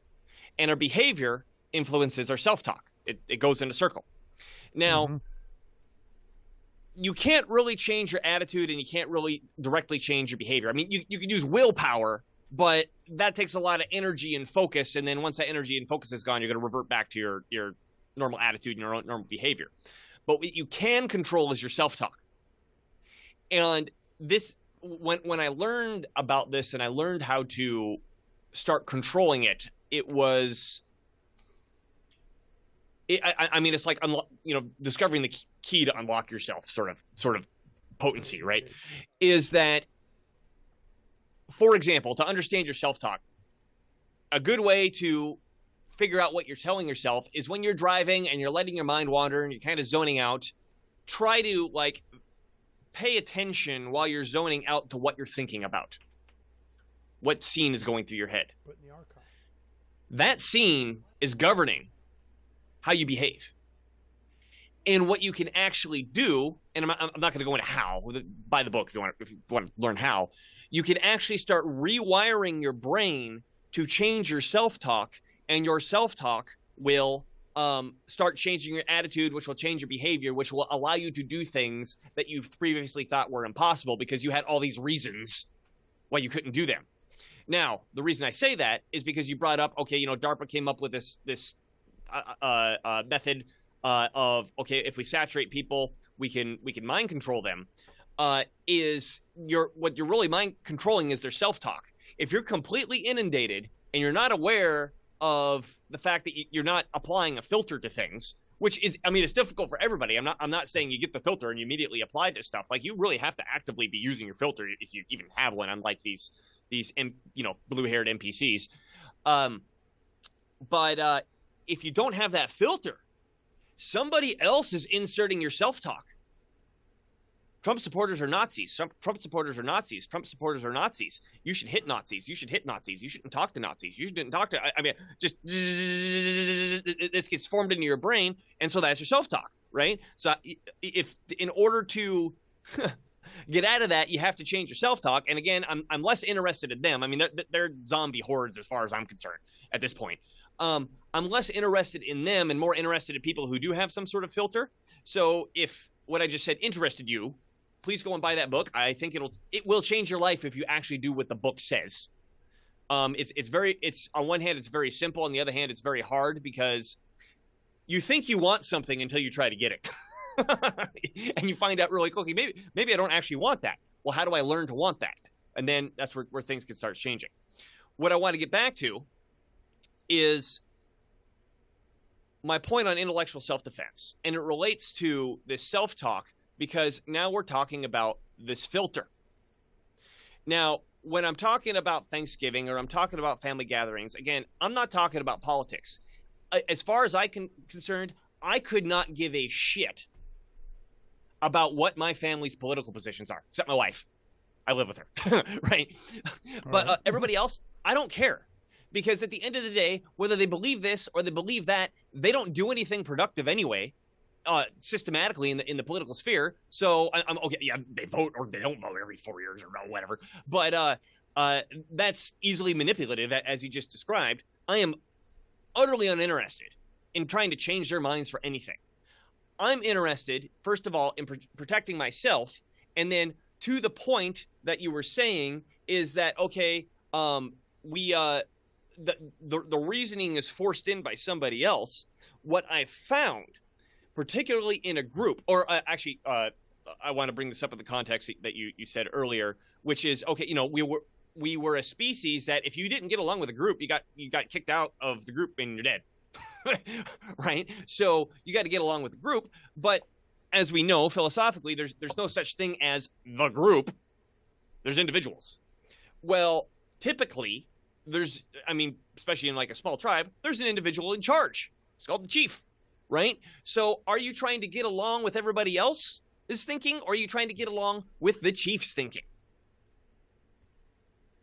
and our behavior influences our self-talk. It goes in a circle. Now, you can't really change your attitude, and you can't really directly change your behavior. I mean, you can use willpower, but that takes a lot of energy and focus, and then once that energy and focus is gone, you're going to revert back to your normal attitude and your normal behavior. But what you can control is your self-talk. And this, when I learned about this and I learned how to start controlling it, it was... I mean, it's like discovering the key to unlock yourself, sort of potency, right? Is that, for example, to understand your self-talk, a good way to figure out what you're telling yourself is when you're driving and you're letting your mind wander and you're kind of zoning out. Try to pay attention while you're zoning out to what you're thinking about. What scene is going through your head? Put in the archive. That scene is governing how you behave. And what you can actually do, and I'm not going to go into how, buy the book if you want to learn how, you can actually start rewiring your brain to change your self-talk, and your self-talk will start changing your attitude, which will change your behavior, which will allow you to do things that you previously thought were impossible because you had all these reasons why you couldn't do them. Now, the reason I say that is because you brought up, DARPA came up with this method of, if we saturate people, we can mind control them. What you're really mind controlling is their self-talk. If you're completely inundated and you're not aware of the fact that you're not applying a filter to things, which is, I mean, it's difficult for everybody. I'm not saying you get the filter and you immediately apply to stuff. Like, you really have to actively be using your filter if you even have one, unlike these blue-haired NPCs. But if you don't have that filter, somebody else is inserting your self-talk. Trump supporters are Nazis. Trump supporters are Nazis. Trump supporters are Nazis. You should hit Nazis. You should hit Nazis. You shouldn't talk to Nazis. You shouldn't talk to... I mean, just... This gets formed into your brain, and so that's your self-talk, right? So if in order to get out of that, you have to change your self-talk. And again, I'm less interested in them. I mean, they're zombie hordes as far as I'm concerned at this point. I'm less interested in them and more interested in people who do have some sort of filter. So if what I just said interested you, please go and buy that book. I think it will change your life if you actually do what the book says. It's on one hand, it's very simple. On the other hand, it's very hard because you think you want something until you try to get it. And you find out really quickly, maybe I don't actually want that. Well, how do I learn to want that? And then that's where things can start changing. What I want to get back to is my point on intellectual self-defense. And it relates to this self-talk because now we're talking about this filter. Now, when I'm talking about Thanksgiving or I'm talking about family gatherings, again, I'm not talking about politics. As far as I'm concerned, I could not give a shit about what my family's political positions are, except my wife. I live with her, right? But everybody else, I don't care. Because at the end of the day, whether they believe this or they believe that, they don't do anything productive anyway, systematically in the political sphere. So I'm okay. Yeah, they vote or they don't vote every 4 years or whatever. But that's easily manipulative, as you just described. I am utterly uninterested in trying to change their minds for anything. I'm interested, first of all, in protecting myself, and then to the point that you were saying is that okay, the reasoning is forced in by somebody else. What I've found, particularly in a group, or actually, I want to bring this up in the context that you said earlier, which is okay. We were a species that if you didn't get along with a group, you got kicked out of the group and you're dead, right? So you got to get along with the group. But as we know, philosophically, there's no such thing as the group. There's individuals. Well, typically, especially in like a small tribe, there's an individual in charge. It's called the chief, right? So are you trying to get along with everybody else's thinking, or are you trying to get along with the chief's thinking?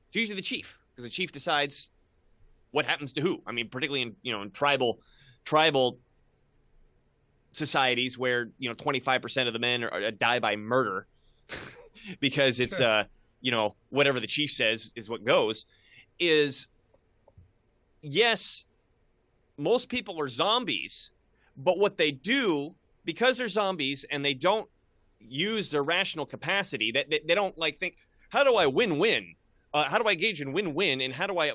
It's usually the chief, because the chief decides what happens to who. I mean, particularly in tribal societies where 25% of the men die by murder because it's whatever the chief says is what goes. Is yes, most people are zombies, but what they do, because they're zombies and they don't use their rational capacity, that they don't think, how do I win-win? How do I gauge in win-win, and how do I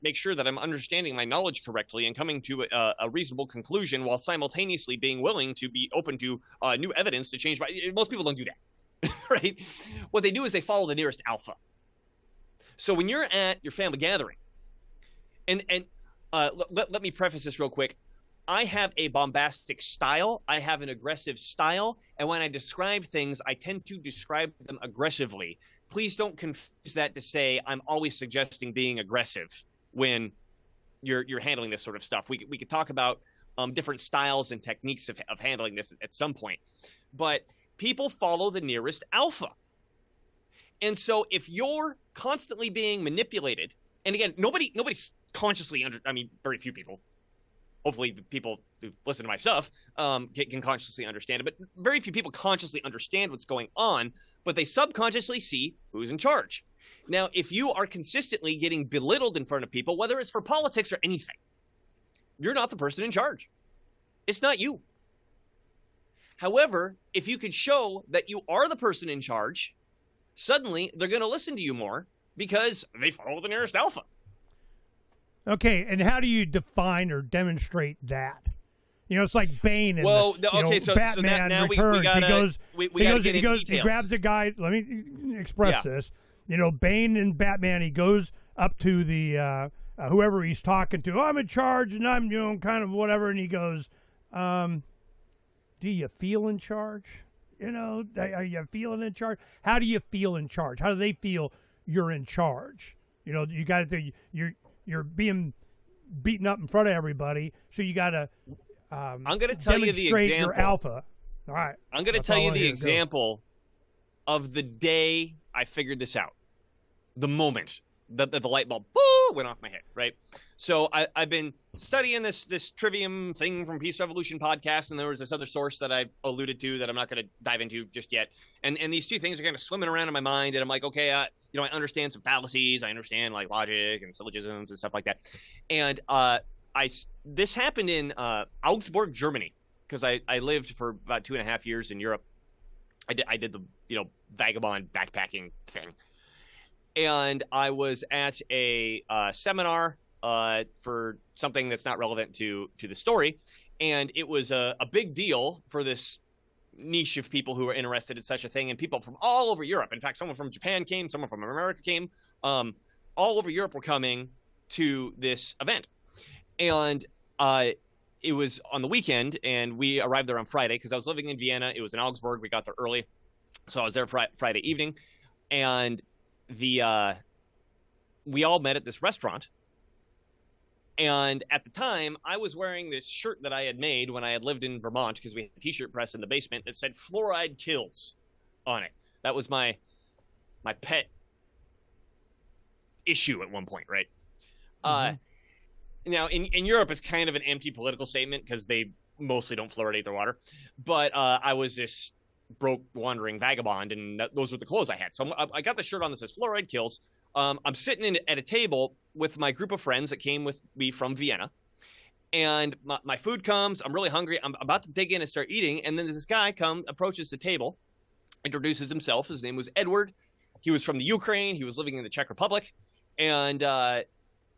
make sure that I'm understanding my knowledge correctly and coming to a reasonable conclusion while simultaneously being willing to be open to new evidence to change most people don't do that, right? What they do is they follow the nearest alpha. So when you're at your family gathering, and let me preface this real quick. I have a bombastic style. I have an aggressive style. And when I describe things, I tend to describe them aggressively. Please don't confuse that to say I'm always suggesting being aggressive when you're handling this sort of stuff. We could talk about different styles and techniques of handling this at some point. But people follow the nearest alpha. And so if you're constantly being manipulated, and again, nobody's consciously very few people, hopefully the people who listen to my stuff can consciously understand it, but very few people consciously understand what's going on, but they subconsciously see who's in charge. Now, if you are consistently getting belittled in front of people, whether it's for politics or anything, you're not the person in charge. It's not you. However, if you can show that you are the person in charge, suddenly they're going to listen to you more because they follow the nearest alpha. Okay, and how do you define or demonstrate that? It's like Bane in Batman now Returns. we gotta get into details. He grabs the guy. Let me express this. Bane in Batman, he goes up to the whoever he's talking to. I'm in charge, and I'm kind of whatever. And he goes, "Do you feel in charge? Are you feeling in charge? How do you feel in charge? How do they feel you're in charge? You got to you're being beaten up in front of everybody, so you got to I'm going to tell you the example. Your alpha. All right. I'm going to tell you the example of the day I figured this out. The moment that the light bulb went off my head, right? So I've been studying this Trivium thing from Peace Revolution podcast, and there was this other source that I've alluded to that I'm not going to dive into just yet. And these two things are kind of swimming around in my mind, and I'm like, okay, I understand some fallacies, I understand like logic and syllogisms and stuff like that. And this happened in Augsburg, Germany, because I lived for about 2.5 years in Europe. I did the vagabond backpacking thing. And I was at a seminar for something that's not relevant to the story. And it was a big deal for this niche of people who are interested in such a thing, and people from all over Europe. In fact, someone from Japan came, someone from America came. All over Europe were coming to this event. And it was on the weekend, and we arrived there on Friday because I was living in Vienna. It was in Augsburg. We got there early. So I was there Friday evening. And we all met at this restaurant. And at the time, I was wearing this shirt that I had made when I had lived in Vermont, because we had a t-shirt press in the basement that said "Fluoride Kills" on it. That was my pet issue at one point, right? Now, in Europe, it's kind of an empty political statement because they mostly don't fluoridate their water. But I was this broke, wandering vagabond, and those were the clothes I had. So I got the shirt on that says "Fluoride Kills." I'm sitting at a table with my group of friends that came with me from Vienna. And my food comes. I'm really hungry. I'm about to dig in and start eating. And then this guy approaches the table, introduces himself. His name was Edward. He was from the Ukraine. He was living in the Czech Republic. And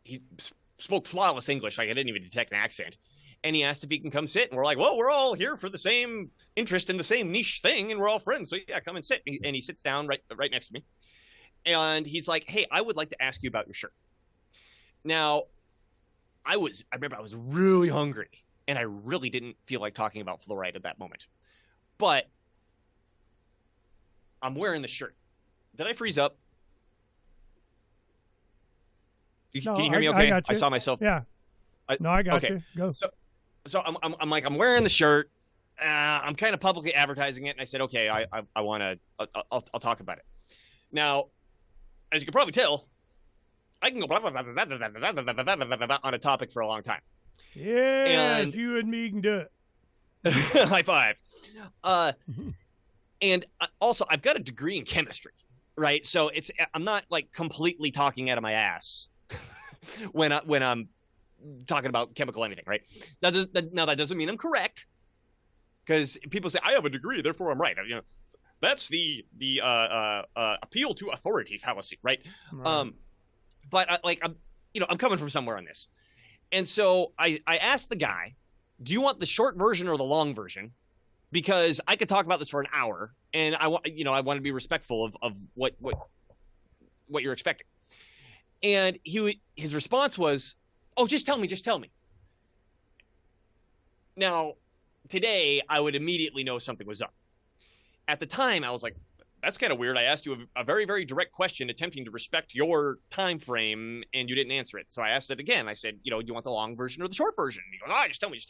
he spoke flawless English. Like, I didn't even detect an accent. And he asked if he can come sit. And we're like, well, we're all here for the same interest in the same niche thing. And we're all friends. So yeah, come and sit. And he sits down right next to me. And he's like, hey, I would like to ask you about your shirt. Now, I remember I was really hungry, and I really didn't feel like talking about fluoride at that moment. But I'm wearing the shirt. Did I freeze up? No, can you hear me okay? I got you. I saw myself. Yeah. I got you. Go. So I'm like, I'm wearing the shirt. I'm kind of publicly advertising it, and I said, okay, I want to, I'll talk about it. Now, as you can probably tell, I can go blah, blah, blah, blah, blah, blah, blah, blah, blah, blah, blah, blah, on a topic for a long time. Yes, you and me can do it. High five. And also, I've got a degree in chemistry, right? So I'm not like completely talking out of my ass when I'm talking about chemical anything, right? Now that doesn't mean I'm correct, because people say I have a degree, therefore I'm right. You know, that's the appeal to authority fallacy, right? But I'm coming from somewhere on this, and so I asked the guy, "Do you want the short version or the long version?" Because I could talk about this for an hour, and I want to be respectful of what you're expecting. And his response was, "Oh, just tell me." Now, today I would immediately know something was up. At the time, I was like, that's kind of weird. I asked you a very, very direct question attempting to respect your time frame, and you didn't answer it. So I asked it again. I said, do you want the long version or the short version? And he goes, just tell me.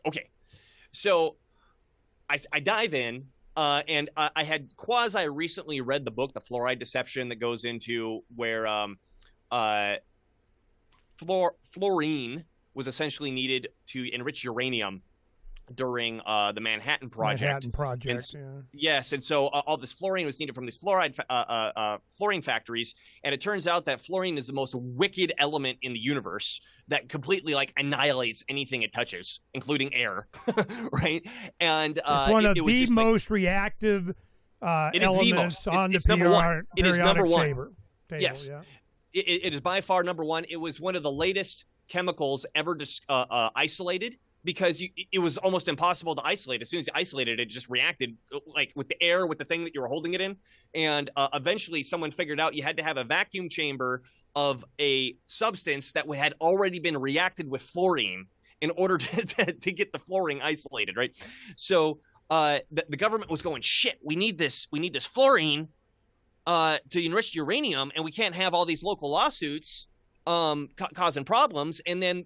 Okay. So I dive in, and I had quasi-recently read the book, The Fluoride Deception, that goes into where fluorine was essentially needed to enrich uranium during the Manhattan Project. Yes, and so all this fluorine was needed from these fluorine factories, and it turns out that fluorine is the most wicked element in the universe that completely annihilates anything it touches, including air, right? And it's one of the most reactive elements on the periodic table. It is number one. Yes, yeah. It is by far number one. It was one of the latest chemicals ever isolated, because it was almost impossible to isolate. As soon as you isolated it, it just reacted with the air, with the thing that you were holding it in. And eventually someone figured out you had to have a vacuum chamber of a substance that had already been reacted with fluorine in order to get the fluorine isolated, right? So the government was going, shit, we need this fluorine to enrich uranium, and we can't have all these local lawsuits causing problems. And then,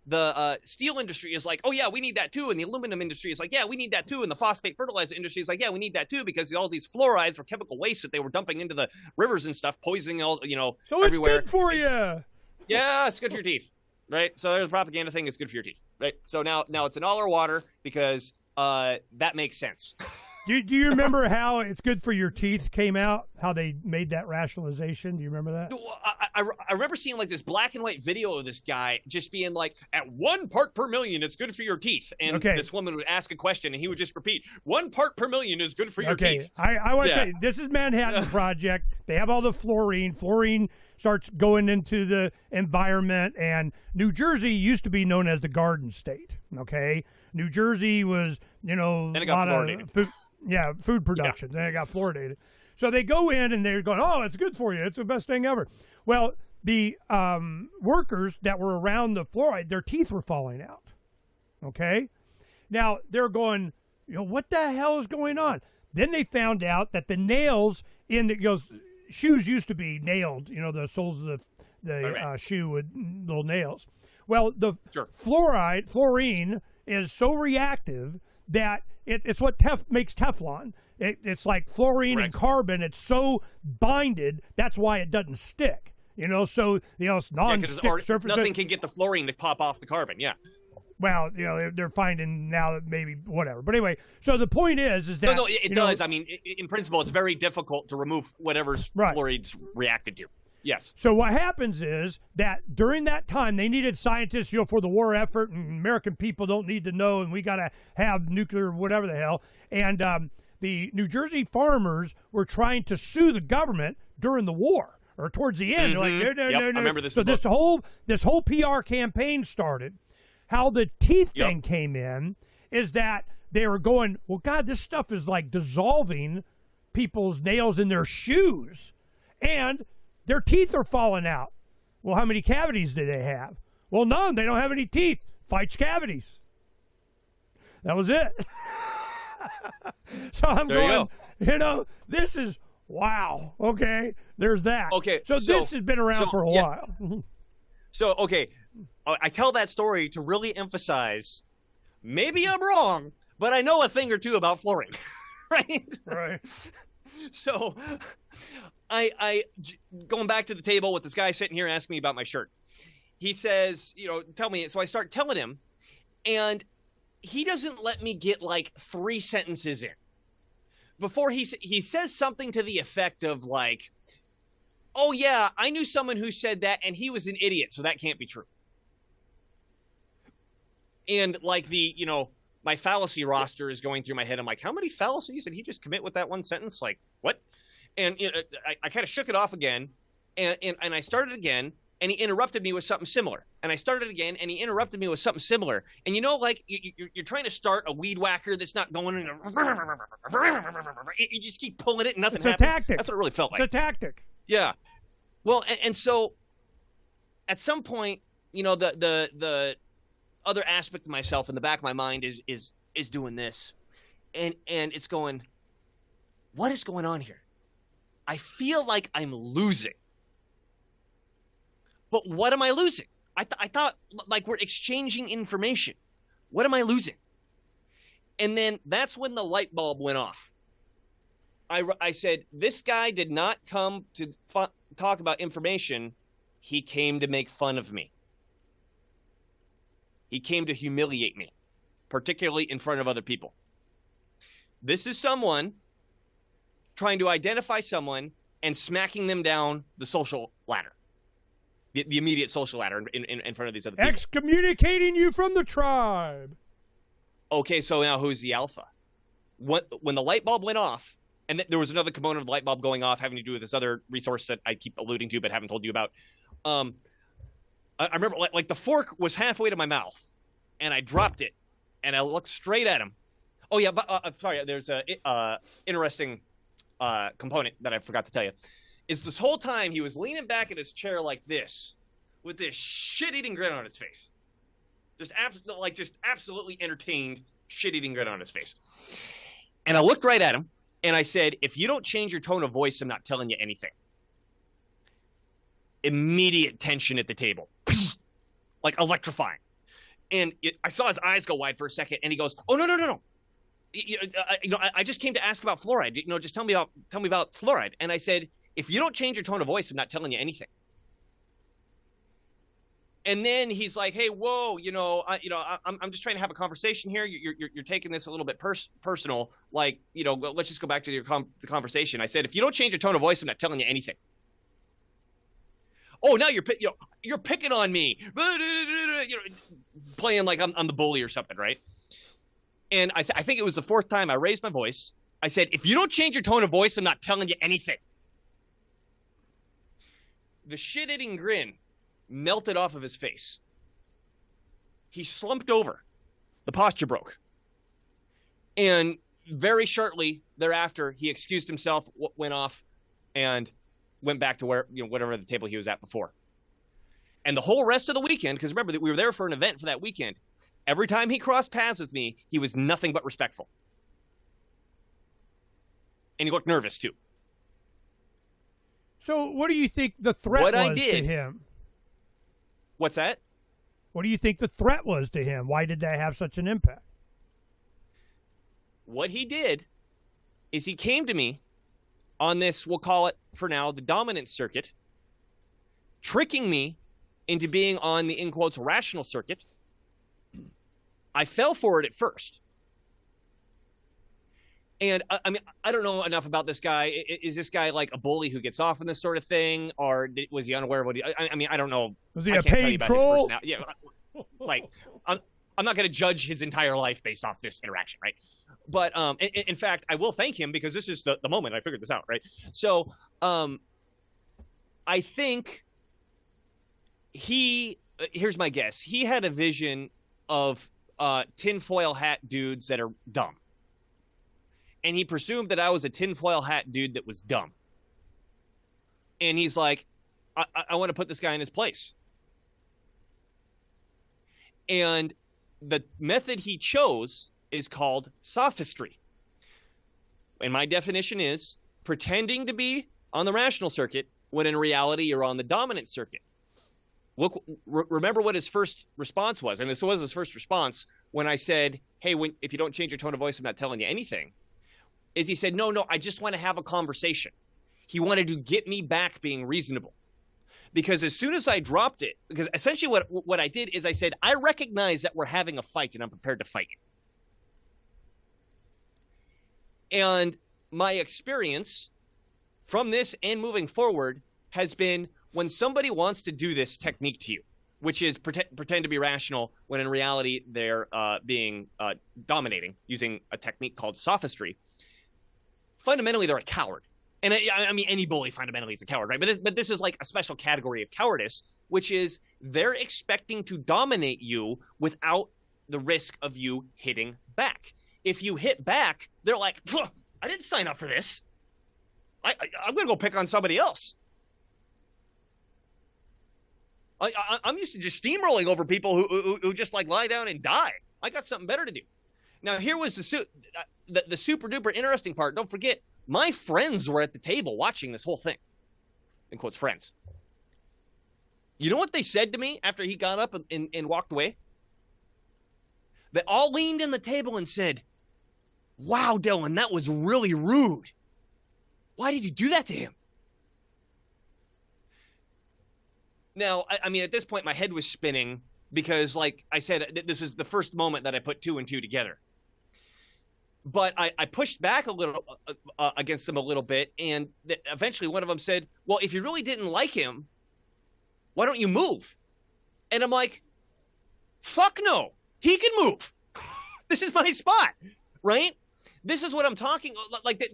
the steel industry is like, oh, yeah, we need that too. And the aluminum industry is like, yeah, we need that too. And the phosphate fertilizer industry is like, yeah, we need that too, because all these fluorides were chemical waste that they were dumping into the rivers and stuff, poisoning all, so everywhere. It's good for you. Yeah, it's good for your teeth, right? So there's a propaganda thing. It's good for your teeth, right? So now it's in all our water because that makes sense. Do you remember how it's good for your teeth came out? How they made that rationalization? Do you remember that? I remember seeing this black and white video of this guy just being like, at 1 part per million, it's good for your teeth. And this woman would ask a question, and he would just repeat, 1 part per million is good for your teeth. I want to say, this is Manhattan Project. They have all the fluorine. Fluorine starts going into the environment, and New Jersey used to be known as the Garden State. Okay, New Jersey was, then it got fluoridated. Food production. Then it got fluoridated. So they go in and they're going, oh, it's good for you. It's the best thing ever. Well, the workers that were around the fluoride, their teeth were falling out. Okay? Now, they're going, what the hell is going on? Then they found out that the nails shoes used to be nailed. The soles of the Right. shoe with little nails. Well, the Sure. fluorine is so reactive that it's what makes Teflon. It's like fluorine and Correct. carbon. It's so binded. That's why it doesn't stick. So it's non-stick surface. Nothing can get the fluorine to pop off the carbon. Yeah. Well, they're finding now that maybe whatever. But anyway, so the point is that No, it does. I mean, in principle, it's very difficult to remove whatever's Right. fluoride's reacted to. Yes. So what happens is that during that time, they needed scientists, for the war effort, and American people don't need to know, and we got to have nuclear whatever the hell. And the New Jersey farmers were trying to sue the government during the war or towards the end. They're like, no. I remember this. So in the book. this whole PR campaign started. How the teeth Yep. thing came in is that they were going, well, God, this stuff is like dissolving people's nails in their shoes, and their teeth are falling out. Well, how many cavities do they have? Well, none. They don't have any teeth. Fights cavities. That was it. So I'm There you going, this is wow. Okay, there's that. Okay, So so- this has been around so, for a yeah. while. So, okay, I tell that story to really emphasize, maybe I'm wrong, but I know a thing or two about fluorine, right? Right. So, going back to the table with this guy sitting here asking me about my shirt. He says, tell me. So I start telling him, and he doesn't let me get like 3 sentences in before he says something to the effect of like, oh yeah, I knew someone who said that and he was an idiot, so that can't be true. And like my fallacy roster is going through my head. I'm like, how many fallacies did he just commit with that one sentence? Like, what? And I kind of shook it off again, and I started again, and he interrupted me with something similar. And I started again, and he interrupted me with something similar. And like you're trying to start a weed whacker that's not going in. You just keep pulling it, and nothing It's a happens. tactic. That's what it really felt like. It's a tactic. Yeah. Well, and so at some point, the other aspect of myself in the back of my mind is doing this, and it's going, what is going on here? I feel like I'm losing. But what am I losing? I thought like we're exchanging information. What am I losing? And then that's when the light bulb went off. I said, this guy did not come to talk about information. He came to make fun of me. He came to humiliate me, particularly in front of other people. This is someone trying to identify someone and smacking them down the social ladder, the immediate social ladder in front of these other people. Excommunicating you from the tribe. Okay, so now who's the alpha? When the light bulb went off, and there was another component of the light bulb going off having to do with this other resource that I keep alluding to but haven't told you about. I remember like the fork was halfway to my mouth, and I dropped it, and I looked straight at him. Oh yeah, but sorry. There's a interesting component that I forgot to tell you. Is this whole time he was leaning back in his chair like this, with this shit-eating grin on his face, just absolutely entertained shit-eating grin on his face. And I looked right at him, and I said, "If you don't change your tone of voice, I'm not telling you anything." Immediate tension at the table, like electrifying. And I saw his eyes go wide for a second, and he goes, "Oh no! I just came to ask about fluoride. Just tell me about fluoride." And I said, "If you don't change your tone of voice, I'm not telling you anything." And then he's like, "Hey, whoa, I'm just trying to have a conversation here. You're taking this a little bit personal. Like, let's just go back to the conversation." I said, "If you don't change your tone of voice, I'm not telling you anything." Oh, now you're picking on me, playing like I'm the bully or something, right? And I think it was the 4th time I raised my voice. I said, "If you don't change your tone of voice, I'm not telling you anything." The shit-eating grin melted off of his face. He slumped over. The posture broke. And very shortly thereafter, he excused himself, went off, and went back to whatever the table he was at before. And the whole rest of the weekend, because remember that we were there for an event for that weekend, every time he crossed paths with me, he was nothing but respectful. And he looked nervous too. So what do you think the threat What I was did- to him? What's that? What do you think the threat was to him? Why did that have such an impact? What he did is he came to me on this, we'll call it for now, the dominant circuit, tricking me into being on the, in quotes, rational circuit. I fell for it at first. And I mean, I don't know enough about this guy. Is this guy like a bully who gets off in this sort of thing? Or was he unaware of what I mean, I don't know. Was he I a can't tell you paid about troll? his personality. Yeah, like, I'm not going to judge his entire life based off this interaction, right? But in fact, I will thank him because this is the moment I figured this out, right? So I think here's my guess. He had a vision of tinfoil hat dudes that are dumb. And he presumed that I was a tinfoil hat dude that was dumb. And he's like, I want to put this guy in his place. And the method he chose is called sophistry. And my definition is pretending to be on the rational circuit when in reality you're on the dominant circuit. Look, remember what his first response was. And this was his first response when I said, hey, if you don't change your tone of voice, I'm not telling you anything. Is he said, no, I just want to have a conversation. He wanted to get me back being reasonable. Because as soon as I dropped it, because essentially what I did is I said, I recognize that we're having a fight and I'm prepared to fight you. And my experience from this and moving forward has been when somebody wants to do this technique to you, which is pretend to be rational when in reality they're being dominating using a technique called sophistry. Fundamentally, they're a coward. And I mean, any bully fundamentally is a coward, right? But this is like a special category of cowardice, which is they're expecting to dominate you without the risk of you hitting back. If you hit back, they're like, I didn't sign up for this. I'm going to go pick on somebody else. I'm used to just steamrolling over people who just like lie down and die. I got something better to do. Now, here was the super duper interesting part. Don't forget, my friends were at the table watching this whole thing. In quotes, friends. You know what they said to me after he got up and walked away? They all leaned in the table and said, wow, Dylan, that was really rude. Why did you do that to him? Now, I mean, at this point, my head was spinning because, like I said, this was the first moment that I put two and two together. But I pushed back a little against them a little bit, and eventually one of them said, well, if you really didn't like him, why don't you move? And I'm like, fuck no. He can move. This is my spot, right? This is what I'm talking like.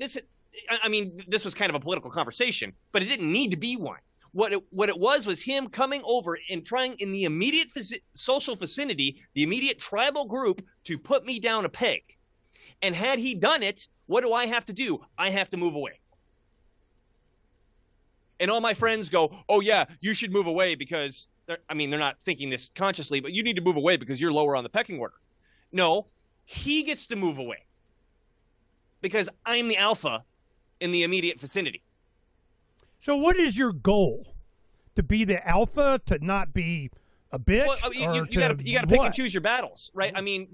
I mean, this was kind of a political conversation, but it didn't need to be one. What it was him coming over and trying in the immediate social vicinity, the immediate tribal group, to put me down a peg. And had he done it, what do I have to do? I have to move away. And all my friends go, oh, yeah, you should move away because, they're not thinking this consciously, but you need to move away because you're lower on the pecking order. No, he gets to move away because I'm the alpha in the immediate vicinity. So what is your goal? To be the alpha? To not be a bitch? Well, I mean, you got to pick and choose your battles, right? I mean,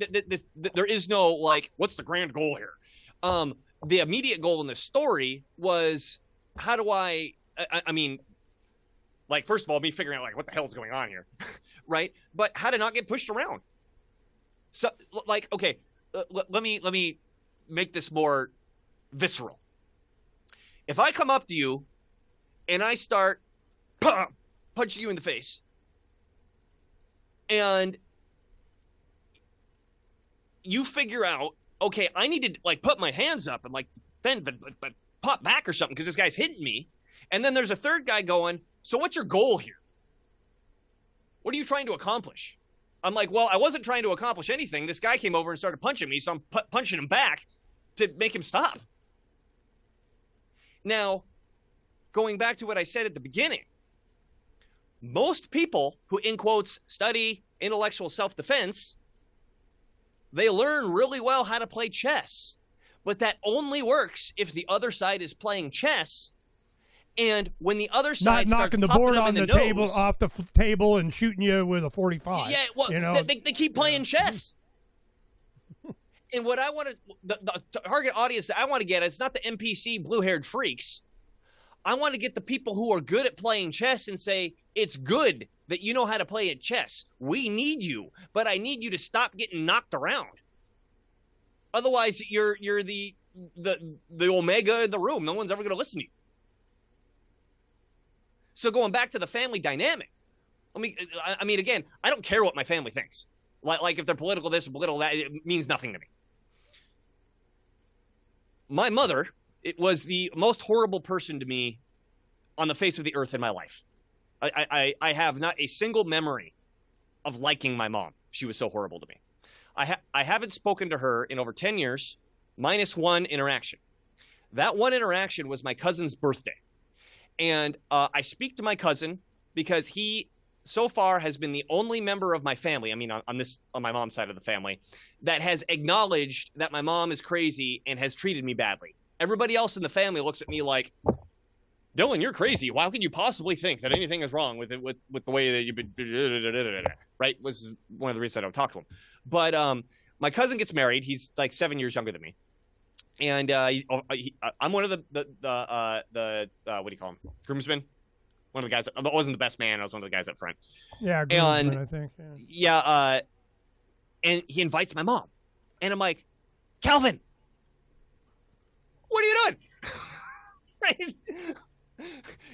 there is no, like, what's the grand goal here? The immediate goal in the story was, how do I mean, like, first of all, me figuring out, like, what the hell is going on here, right? But how to not get pushed around. So, like, okay, let me make this more visceral. If I come up to you and I start punching you in the face, and you figure out, okay, I need to like put my hands up and like defend, but pop back or something because this guy's hitting me. And then there's a third guy going, so what's your goal here? What are you trying to accomplish? I'm like, well, I wasn't trying to accomplish anything. This guy came over and started punching me, so I'm punching him back to make him stop. Now, going back to what I said at the beginning, most people who, in quotes, study intellectual self-defense, they learn really well how to play chess. But that only works if the other side is playing chess And when the other Not side starts knocking the popping board them on in the nose, table off the table and shooting you with a 45. Yeah, well, you know? they keep playing chess. And what I want to, the target audience that I want to get is not the NPC blue-haired freaks. I want to get the people who are good at playing chess and say, it's good that you know how to play at chess. We need you, but I need you to stop getting knocked around. Otherwise, you're the omega in the room. No one's ever going to listen to you. So going back to the family dynamic, I mean, again, I don't care what my family thinks. Like if they're political this or political that, it means nothing to me. My mother, it was the most horrible person to me on the face of the earth in my life. I have not a single memory of liking my mom. She was so horrible to me. I haven't spoken to her in over 10 years, minus one interaction. That one interaction was my cousin's birthday. And I speak to my cousin because he so far has been the only member of my family, I mean, on my mom's side of the family, that has acknowledged that my mom is crazy and has treated me badly. Everybody else in the family looks at me like, Dylan, you're crazy. How could you possibly think that anything is wrong with the way that you've been, right? Was one of the reasons I don't talk to him. But my cousin gets married. He's like 7 years younger than me. And I'm one of the what do you call him? Groomsmen? One of the guys. I wasn't the best man. I was one of the guys up front. Yeah, groomsmen, I think. Yeah. And he invites my mom. And I'm like, Calvin, what are you doing? Right?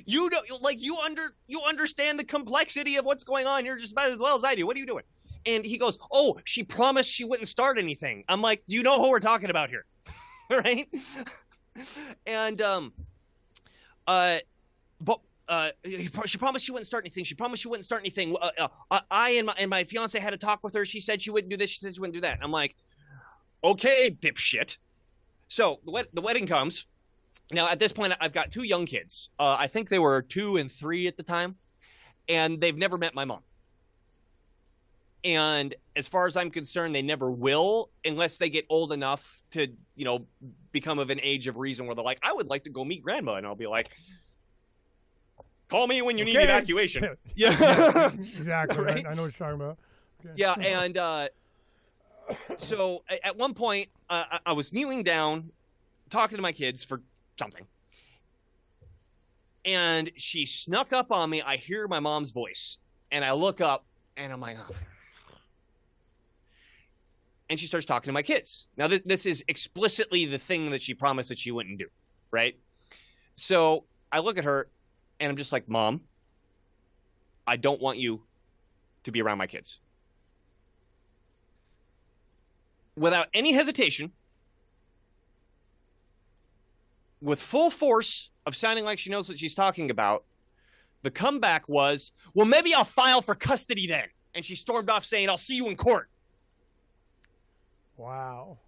You don't you understand the complexity of what's going on. You're just about as well as I do. What are you doing? And he goes, oh, she promised she wouldn't start anything. I'm like, do you know who we're talking about here? Right? And she promised she wouldn't start anything. She promised she wouldn't start anything. I and my fiance had a talk with her. She said she wouldn't do this. She said she wouldn't do that. And I'm like, okay, dipshit. So the wedding comes. Now, at this point, I've got two young kids. I think they were 2 and 3 at the time, and they've never met my mom. And as far as I'm concerned, they never will unless they get old enough to, become of an age of reason where they're like, I would like to go meet grandma. And I'll be like, call me when you need evacuation. Yeah, exactly. Right? I know what you're talking about. Okay. Yeah, and so at one point, I was kneeling down, talking to my kids for something. And she snuck up on me. I hear my mom's voice. And I look up, and I'm like, oh. And she starts talking to my kids. Now, this is explicitly the thing that she promised that she wouldn't do, right? So I look at her, and I'm just like, Mom, I don't want you to be around my kids. Without any hesitation, with full force of sounding like she knows what she's talking about, the comeback was, well, maybe I'll file for custody then. And she stormed off saying, I'll see you in court. Wow.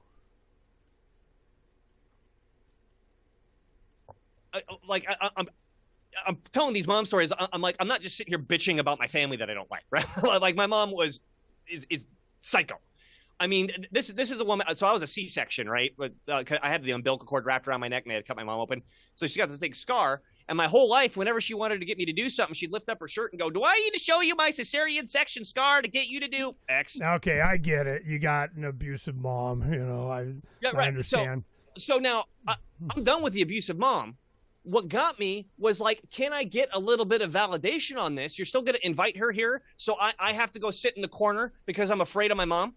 I'm telling these mom stories. I'm like, I'm not just sitting here bitching about my family that I don't like, right? Like my mom is psycho. I mean, this is a woman. So I was a C-section, right? But I had the umbilical cord wrapped around my neck, and I had to cut my mom open. So she got this big scar. And my whole life, whenever she wanted to get me to do something, she'd lift up her shirt and go, do I need to show you my cesarean section scar to get you to do X? Okay, I get it. You got an abusive mom. I understand. So now I'm done with the abusive mom. What got me was like, can I get a little bit of validation on this? You're still going to invite her here, so I have to go sit in the corner because I'm afraid of my mom?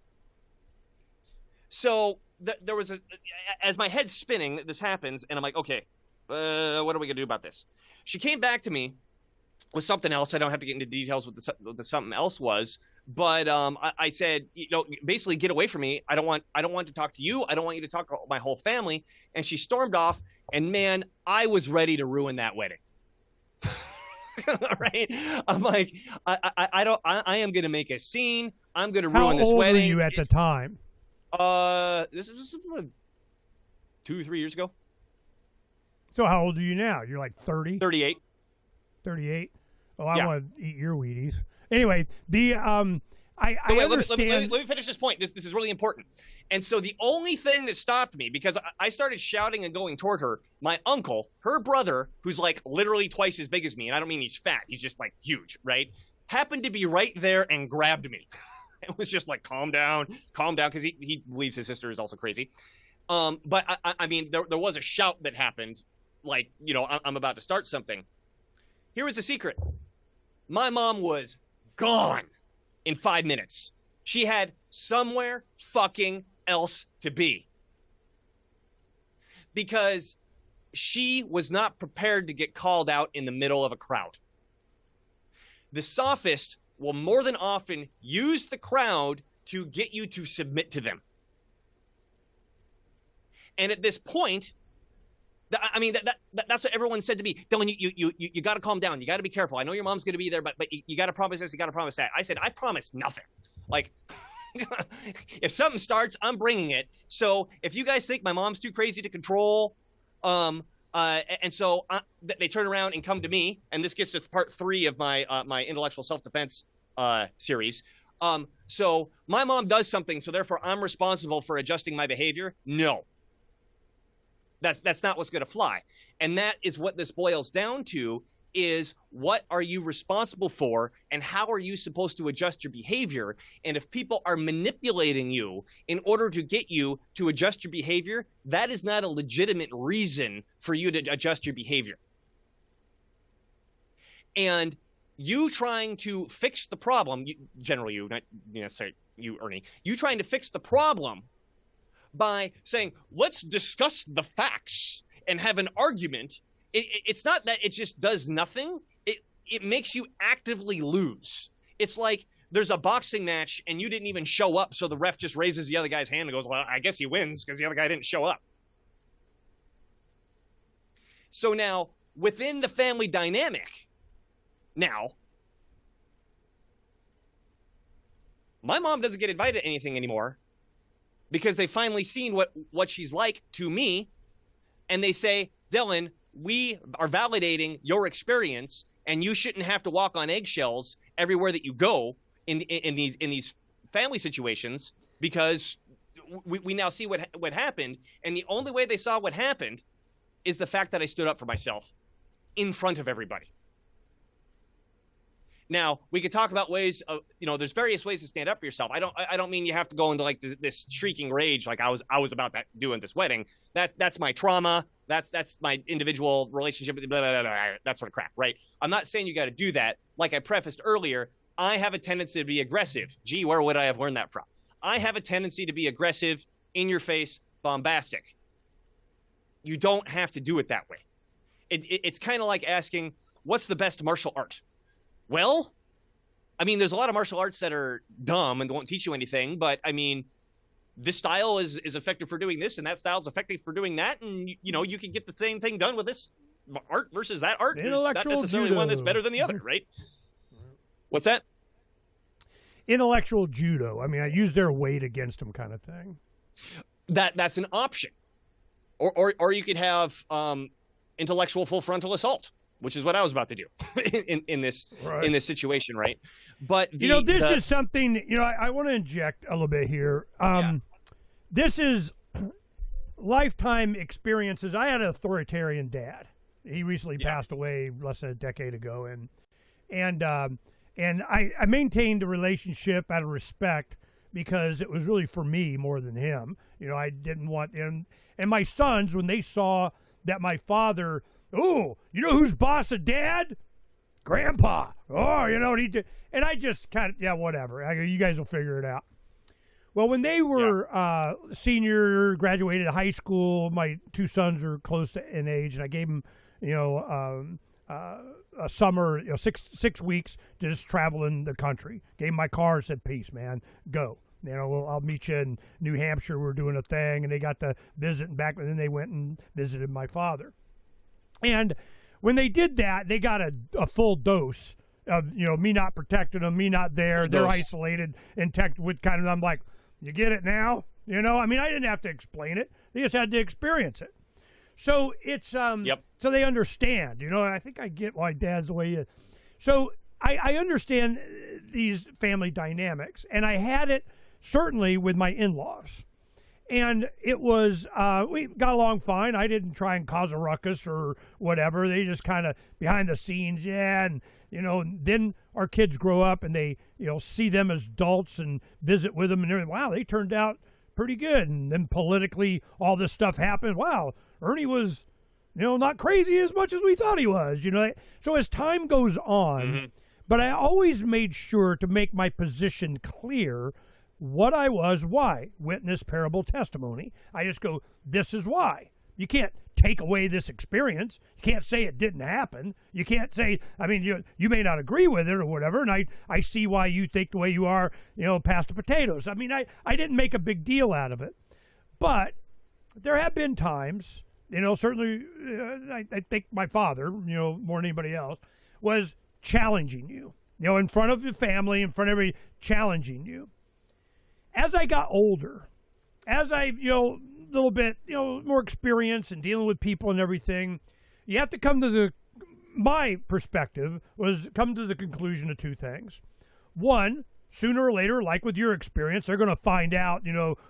So there was as my head's spinning, this happens, and I'm like, okay, what are we going to do about this? She came back to me with something else. I don't have to get into details what the something else was, but I said, basically get away from me. I don't want to talk to you. I don't want you to talk to my whole family. And she stormed off, and man, I was ready to ruin that wedding. Right? I'm like, I am going to make a scene. I'm going to ruin this wedding. How old were you at the time? This is 2-3 years ago. So how old are you now? You're like 30? 38. 38? Oh, I want to eat your Wheaties. Anyway, the I understand. Let me finish this point. This is really important. And so the only thing that stopped me, because I started shouting and going toward her, my uncle, her brother, who's like literally twice as big as me, and I don't mean he's fat, he's just like huge, right? Happened to be right there and grabbed me. It was just like, calm down, because he believes his sister is also crazy. But I mean, there was a shout that happened, like, you know, I'm about to start something. Here was the secret. My mom was gone in 5 minutes. She had somewhere fucking else to be. Because she was not prepared to get called out in the middle of a crowd. The sophist will more than often use the crowd to get you to submit to them. And at this point, I mean, that's what everyone said to me. Dylan, you got to calm down. You got to be careful. I know your mom's going to be there, but you got to promise this. You got to promise that. I said, I promise nothing. Like, if something starts, I'm bringing it. So if you guys think my mom's too crazy to control, and so they turn around and come to me, and this gets to part 3 of my my intellectual self-defense series. So my mom does something, so therefore I'm responsible for adjusting my behavior. No. That's not what's going to fly. And that is what this boils down to, is what are you responsible for and how are you supposed to adjust your behavior? And if people are manipulating you in order to get you to adjust your behavior, that is not a legitimate reason for you to adjust your behavior. And you trying to fix the problem, generally you, not necessarily you, Ernie, you trying to fix the problem by saying, let's discuss the facts and have an argument. It's not that it just does nothing. It makes you actively lose. It's like there's a boxing match and you didn't even show up, so the ref just raises the other guy's hand and goes, well, I guess he wins because the other guy didn't show up. So now, within the family dynamic, now, my mom doesn't get invited to anything anymore because they've finally seen what she's like to me, and they say, Dylan, we are validating your experience, and you shouldn't have to walk on eggshells everywhere that you go in these family situations, because we now see what happened, and the only way they saw what happened is the fact that I stood up for myself in front of everybody. Now, we could talk about ways of, there's various ways to stand up for yourself. I don't mean you have to go into like this shrieking rage like I was about that doing this wedding. That's my trauma. That's my individual relationship, blah, blah, blah, blah, that sort of crap, right? I'm not saying you got to do that. Like I prefaced earlier, I have a tendency to be aggressive. Gee, where would I have learned that from? I have a tendency to be aggressive, in your face, bombastic. You don't have to do it that way. It's kind of like asking, what's the best martial art? Well, I mean, there's a lot of martial arts that are dumb and won't teach you anything, but I mean, this style is effective for doing this, and that style is effective for doing that, and you can get the same thing done with this art versus that art. There's not necessarily one that's better than the other, right? What's that? Intellectual judo. I mean, I use their weight against them, kind of thing. That's an option, or you could have intellectual full frontal assault, which is what I was about to do in this situation, right? But this is something I want to inject a little bit here. This is lifetime experiences. I had an authoritarian dad. He recently passed away less than a decade ago, and I maintained a relationship out of respect because it was really for me more than him. I didn't want him. And my sons, when they saw that my father, who's boss of dad? Grandpa. And I just kind of, whatever. You guys will figure it out. Well, when they were senior, graduated high school, my two sons are close to in age, and I gave them, a summer, 6 weeks to just travel in the country. Gave them my car, said, peace, man, go. I'll meet you in New Hampshire. We're doing a thing, and they got to visit back, and then they went and visited my father. And when they did that, they got a full dose of, me not protecting them, me not there. They're isolated and with kind of, I'm like, you get it now? I mean, I didn't have to explain it. They just had to experience it. So it's, so they understand, and I think I get why dad's the way he is. So I understand these family dynamics, and I had it certainly with my in-laws. And it was, we got along fine. I didn't try and cause a ruckus or whatever. They just kind of behind the scenes, yeah. And, then our kids grow up and they, see them as adults and visit with them and everything. Wow, they turned out pretty good. And then politically, all this stuff happened. Wow, Ernie was, not crazy as much as we thought he was, So as time goes on, but I always made sure to make my position clear. What I was, why? Witness, parable, testimony. I just go, this is why. You can't take away this experience. You can't say it didn't happen. You can't say, you may not agree with it or whatever, and I see why you think the way you are, past the potatoes. I didn't make a big deal out of it. But there have been times, certainly I think my father, more than anybody else, was challenging you, in front of your family, in front of everybody, challenging you. As I got older, as I, a little bit, more experience in dealing with people and everything, you have to come to my perspective was come to the conclusion of two things. One, sooner or later, like with your experience, they're going to find out,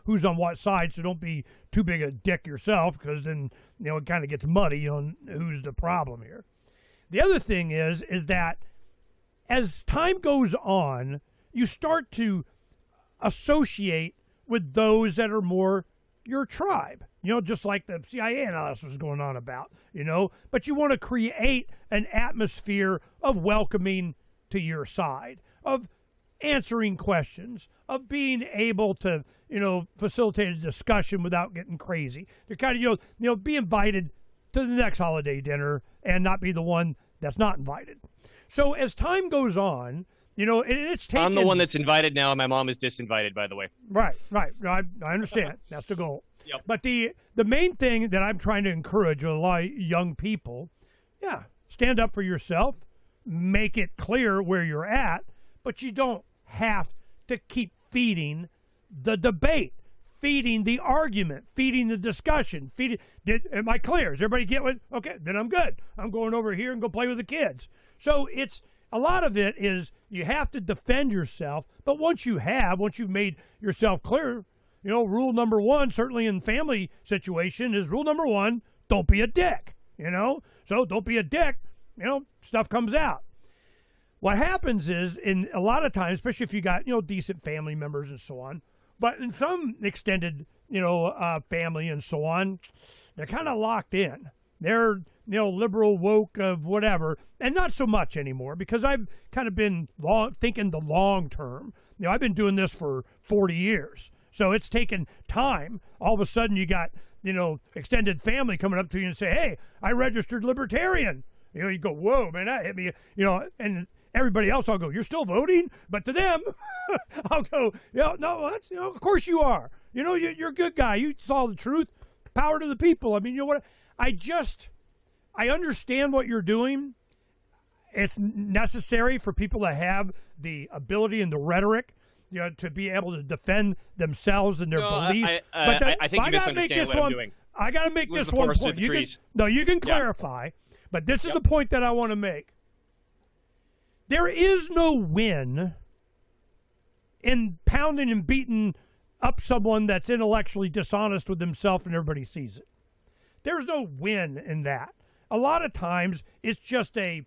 who's on what side, so don't be too big a dick yourself, because then, it kind of gets muddy on who's the problem here. The other thing is that as time goes on, you start to associate with those that are more your tribe, just like the CIA analysis was going on about, but you want to create an atmosphere of welcoming to your side, of answering questions, of being able to, facilitate a discussion without getting crazy, to kind of, be invited to the next holiday dinner and not be the one that's not invited. So as time goes on, it's taken... I'm the one that's invited now, and my mom is disinvited, by the way. Right. I understand. That's the goal. Yep. But the main thing that I'm trying to encourage with a lot of young people, stand up for yourself, make it clear where you're at, but you don't have to keep feeding the debate, feeding the argument, feeding the discussion. Am I clear? Does everybody get what? Okay, then I'm good. I'm going over here and go play with the kids. So a lot of it is you have to defend yourself, but once you've made yourself clear, rule number one, certainly in family situation, is rule number one, don't be a dick, So don't be a dick, stuff comes out. What happens is, in a lot of times, especially if you got, decent family members and so on, but in some extended, family and so on, they're kind of locked in. They're, liberal, woke, of whatever, and not so much anymore, because I've kind of been thinking the long term. I've been doing this for 40 years, so it's taken time. All of a sudden, you got, extended family coming up to you and say, hey, I registered libertarian. You go, whoa, man, that hit me, and everybody else, I'll go, you're still voting? But to them, I'll go, no, that's, of course you are. You're a good guy. You saw the truth. Power to the people. What? I understand what you're doing. It's necessary for people to have the ability and the rhetoric, to be able to defend themselves and their beliefs. I think you misunderstand what I'm doing. I got to make this one point. You can clarify, but this is the point that I want to make. There is no win in pounding and beating up someone that's intellectually dishonest with himself and everybody sees it. There's no win in that. A lot of times it's just a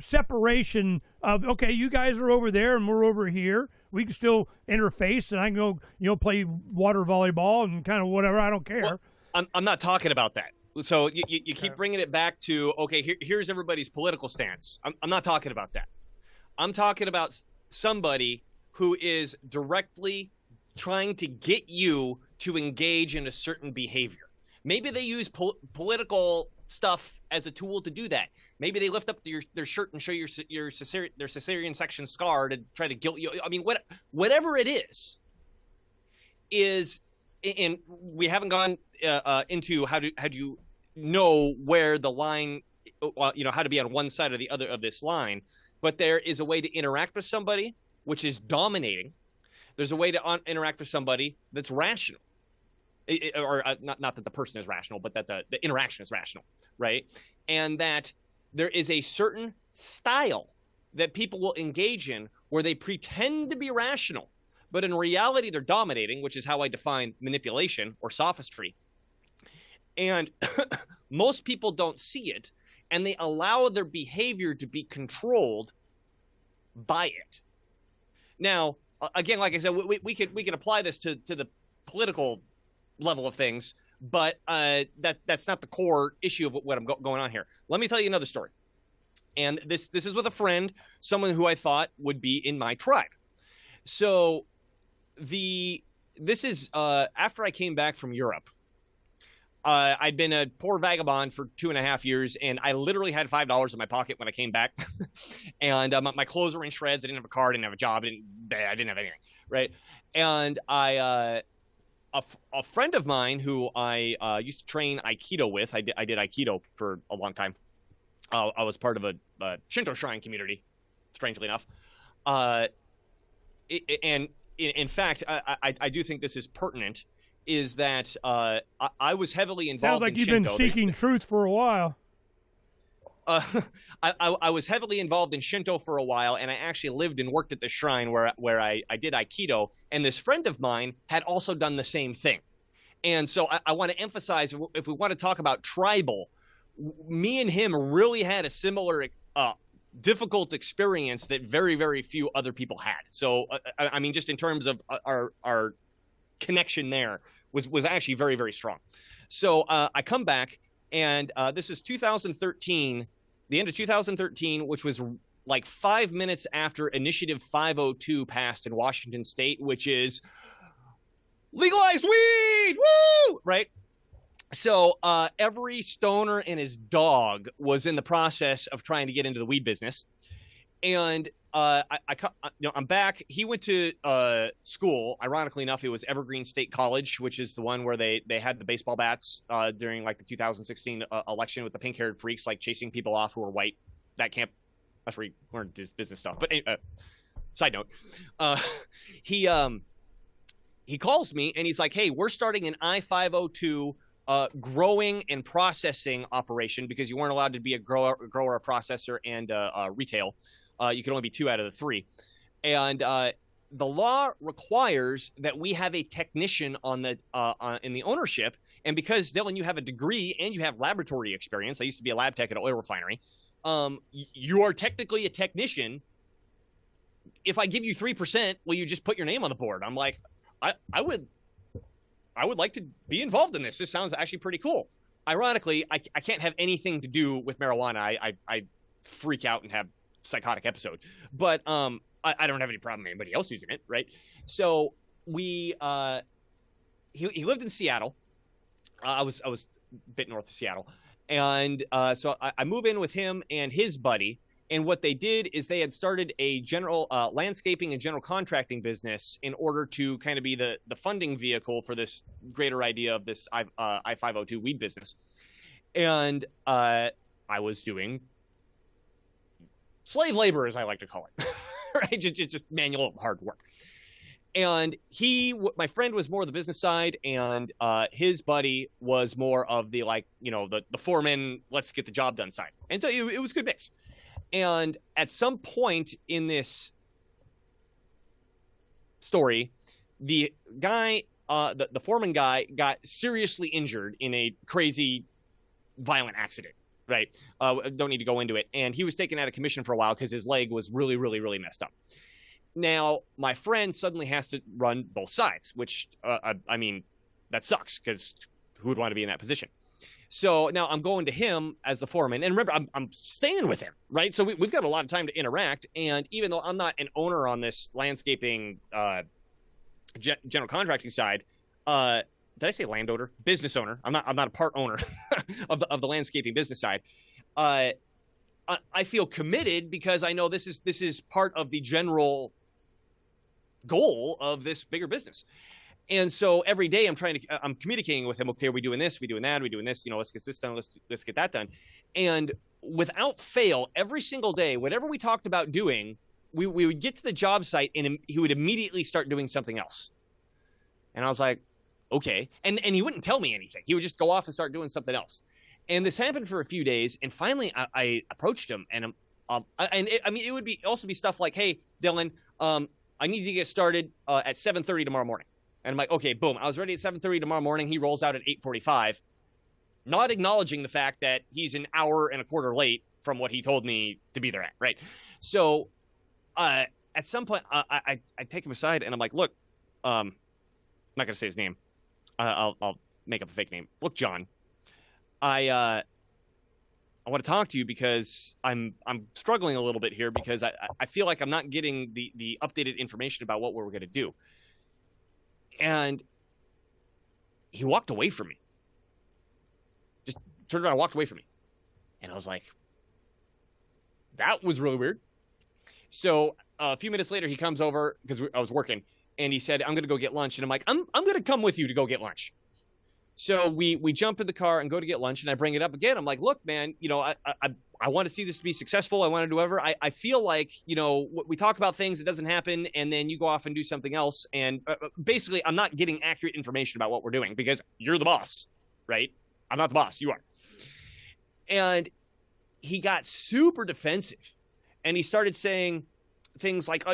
separation of, okay, you guys are over there and we're over here. We can still interface, and I can go, play water volleyball and kind of whatever. I don't care. Well, I'm not talking about that. So you keep bringing it back to, okay, here's everybody's political stance. I'm not talking about that. I'm talking about somebody who is directly trying to get you to engage in a certain behavior. Maybe they use political stuff as a tool to do that. Maybe they lift up their shirt and show their cesarean section scar to try to guilt you. Whatever it is, and we haven't gone into how do you know where the line, how to be on one side or the other of this line. But there is a way to interact with somebody which is dominating. There's a way to interact with somebody that's rational. Not that the person is rational, but that the interaction is rational, right? And that there is a certain style that people will engage in where they pretend to be rational, but in reality they're dominating, which is how I define manipulation or sophistry. And most people don't see it, and they allow their behavior to be controlled by it. Now, again, like I said, we could apply this to the political level of things, but that's not the core issue of what I'm going on here. Let me tell you another story. And this is with a friend, someone who I thought would be in my tribe. So this is after I came back from Europe. I'd been a poor vagabond for 2.5 years, and I literally had $5 in my pocket when I came back. And my clothes were in shreds. I didn't have a car. I didn't have a job. I didn't have anything, right? And a friend of mine who I used to train Aikido with, I did Aikido for a long time. I was part of a Shinto shrine community, strangely enough. And in fact, I do think this is pertinent, is that I was heavily involved in Shinto. Sounds like you've been seeking truth for a while. I was heavily involved in Shinto for a while, and I actually lived and worked at the shrine where I did Aikido, and this friend of mine had also done the same thing. And so I want to emphasize, if we want to talk about tribal, me and him really had a similar difficult experience that very, very few other people had. So, I mean, just in terms of our connection there was actually very, very strong. So I come back, and this is 2013, the end of 2013, which was like 5 minutes after Initiative 502 passed in Washington State, which is legalized weed, woo! Right? So every stoner and his dog was in the process of trying to get into the weed business. And I'm back. He went to school. Ironically enough, it was Evergreen State College, which is the one where they had the baseball bats during like the 2016 election with the pink-haired freaks like chasing people off who were white. That camp, that's where he learned his business stuff. But side note, he calls me and he's like, "Hey, we're starting an I-502 growing and processing operation, because you weren't allowed to be a grower, a processor, and retail. You can only be 2 out of the 3. And the law requires that we have a technician on the in the ownership. And because, Dylan, you have a degree and you have laboratory experience — I used to be a lab tech at an oil refinery — you are technically a technician. If I give you 3%, will you just put your name on the board?" I'm like, I would like to be involved in this. This sounds actually pretty cool. Ironically, I can't have anything to do with marijuana. I freak out and have psychotic episode. But I don't have any problem with anybody else using it, right? So he lived in Seattle. I was a bit north of Seattle. And so I move in with him and his buddy. And what they did is they had started a general landscaping and general contracting business in order to kind of be the funding vehicle for this greater idea of this I-502 weed business. And I was doing slave labor, as I like to call it, right? Just manual hard work. And my friend was more of the business side, and his buddy was more of the, like, you know, the foreman, let's get the job done side. And so it was a good mix. And at some point in this story, the guy, the foreman guy, got seriously injured in a crazy, violent accident, right? Don't need to go into it. And he was taken out of commission for a while because his leg was really, really, really messed up. Now, my friend suddenly has to run both sides, which, I mean, that sucks, because who would want to be in that position? So now I'm going to him as the foreman. And remember, I'm staying with him, right? So we've got a lot of time to interact. And even though I'm not an owner on this landscaping, general contracting side, did I say landowner? Business owner. I'm not a part owner of the landscaping business side. I feel committed because I know this is part of the general goal of this bigger business. And so every day I'm communicating with him. Okay, are we doing this? Are we doing that? Are we doing this? You know, let's get this done. Let's get that done. And without fail, every single day, whatever we talked about doing, we would get to the job site and he would immediately start doing something else. And I was like, okay. And he wouldn't tell me anything. He would just go off and start doing something else. And this happened for a few days. And finally I approached him and It would be also be stuff like, hey, Dylan, I need to get started at 7:30 tomorrow morning. And I'm like, okay, boom. I was ready at 7:30 tomorrow morning. He rolls out at 8:45, not acknowledging the fact that he's an hour and a quarter late from what he told me to be there at, right? So at some point, I take him aside and I'm like, look, I'm not going to say his name. I'll make up a fake name. Look, John, I want to talk to you because I'm struggling a little bit here because I feel like I'm not getting the updated information about what we're going to do. And he walked away from me. Just turned around and walked away from me. And I was like, that was really weird. So a few minutes later, he comes over because I was working and he said, I'm going to go get lunch. And I'm like, I'm going to come with you to go get lunch. So we jump in the car and go to get lunch, and I bring it up again. I'm like, look, man, I want to see this to be successful. I want to do whatever. I feel like, we talk about things, it doesn't happen, and then you go off and do something else. And basically, I'm not getting accurate information about what we're doing because you're the boss, right? I'm not the boss. You are. And he got super defensive, and he started saying things like,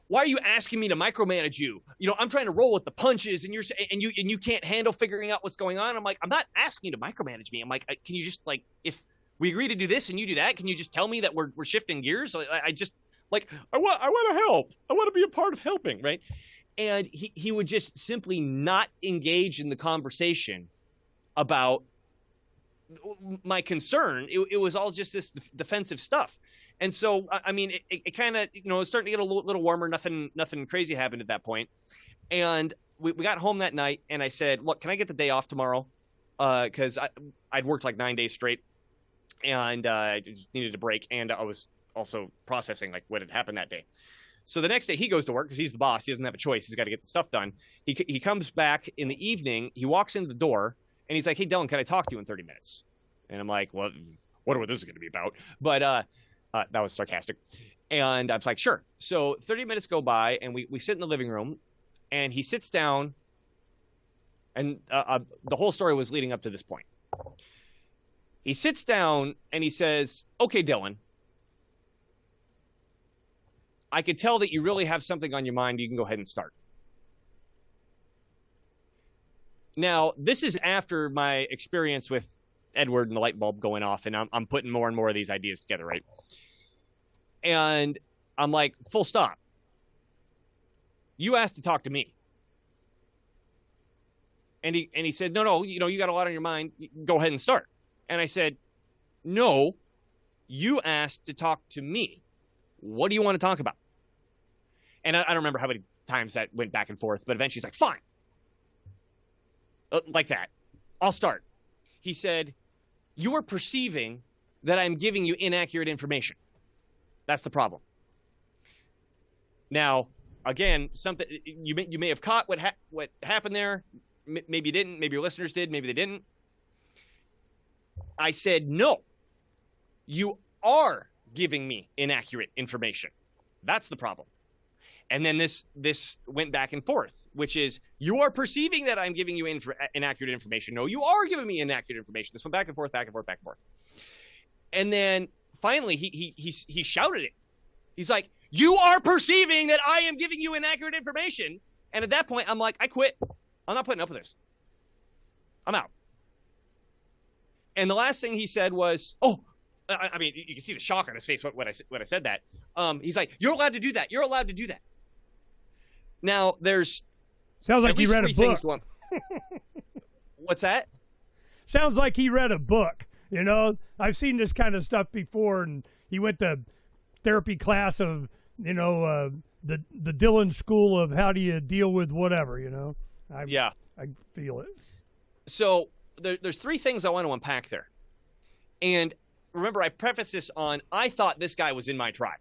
why are you asking me to micromanage you? I'm trying to roll with the punches and you can't handle figuring out what's going on. I'm like, I'm not asking you to micromanage me. I'm like, can you just if we agree to do this and you do that, can you just tell me that we're shifting gears? I want to help. I want to be a part of helping. Right. And he would just simply not engage in the conversation about my concern. It was all just this defensive stuff. And so, it kind of, was starting to get a little warmer. Nothing crazy happened at that point. And we got home that night, and I said, look, can I get the day off tomorrow? Because I'd worked like 9 days straight, and I just needed a break. And I was also processing like what had happened that day. So the next day he goes to work because he's the boss. He doesn't have a choice. He's got to get the stuff done. He comes back in the evening. He walks in the door, and he's like, hey, Dylan, can I talk to you in 30 minutes? And I'm like, well, wonder what this is going to be about. But that was sarcastic. And I was like, sure. So 30 minutes go by, and we sit in the living room, and he sits down, and the whole story was leading up to this point. He sits down, and he says, okay, Dylan, I could tell that you really have something on your mind. You can go ahead and start. Now, this is after my experience with Edward and the light bulb going off, and I'm putting more and more of these ideas together, right? And I'm like, full stop. You asked to talk to me. And he said, no, you got a lot on your mind. Go ahead and start. And I said, no, you asked to talk to me. What do you want to talk about? And I don't remember how many times that went back and forth, but eventually he's like, fine. Like that. I'll start. He said, you are perceiving that I'm giving you inaccurate information. That's the problem. Now, again, something you may have caught what happened there. Maybe you didn't. Maybe your listeners did. Maybe they didn't. I said, no, you are giving me inaccurate information. That's the problem. And then this went back and forth, which is, you are perceiving that I'm giving you inaccurate information. No, you are giving me inaccurate information. This went back and forth, back and forth, back and forth. And then finally, he shouted it. He's like, you are perceiving that I am giving you inaccurate information. And at that point, I'm like, I quit. I'm not putting up with this. I'm out. And the last thing he said was, oh, I mean, you can see the shock on his face when I said that. He's like, you're allowed to do that. You're allowed to do that. Now, there's sounds like he read a book. What's that? Sounds like he read a book. I've seen this kind of stuff before, and he went to therapy class of, the Dylan school of how do you deal with whatever, I feel it. So there's three things I want to unpack there. And remember, I prefaced this on, I thought this guy was in my tribe.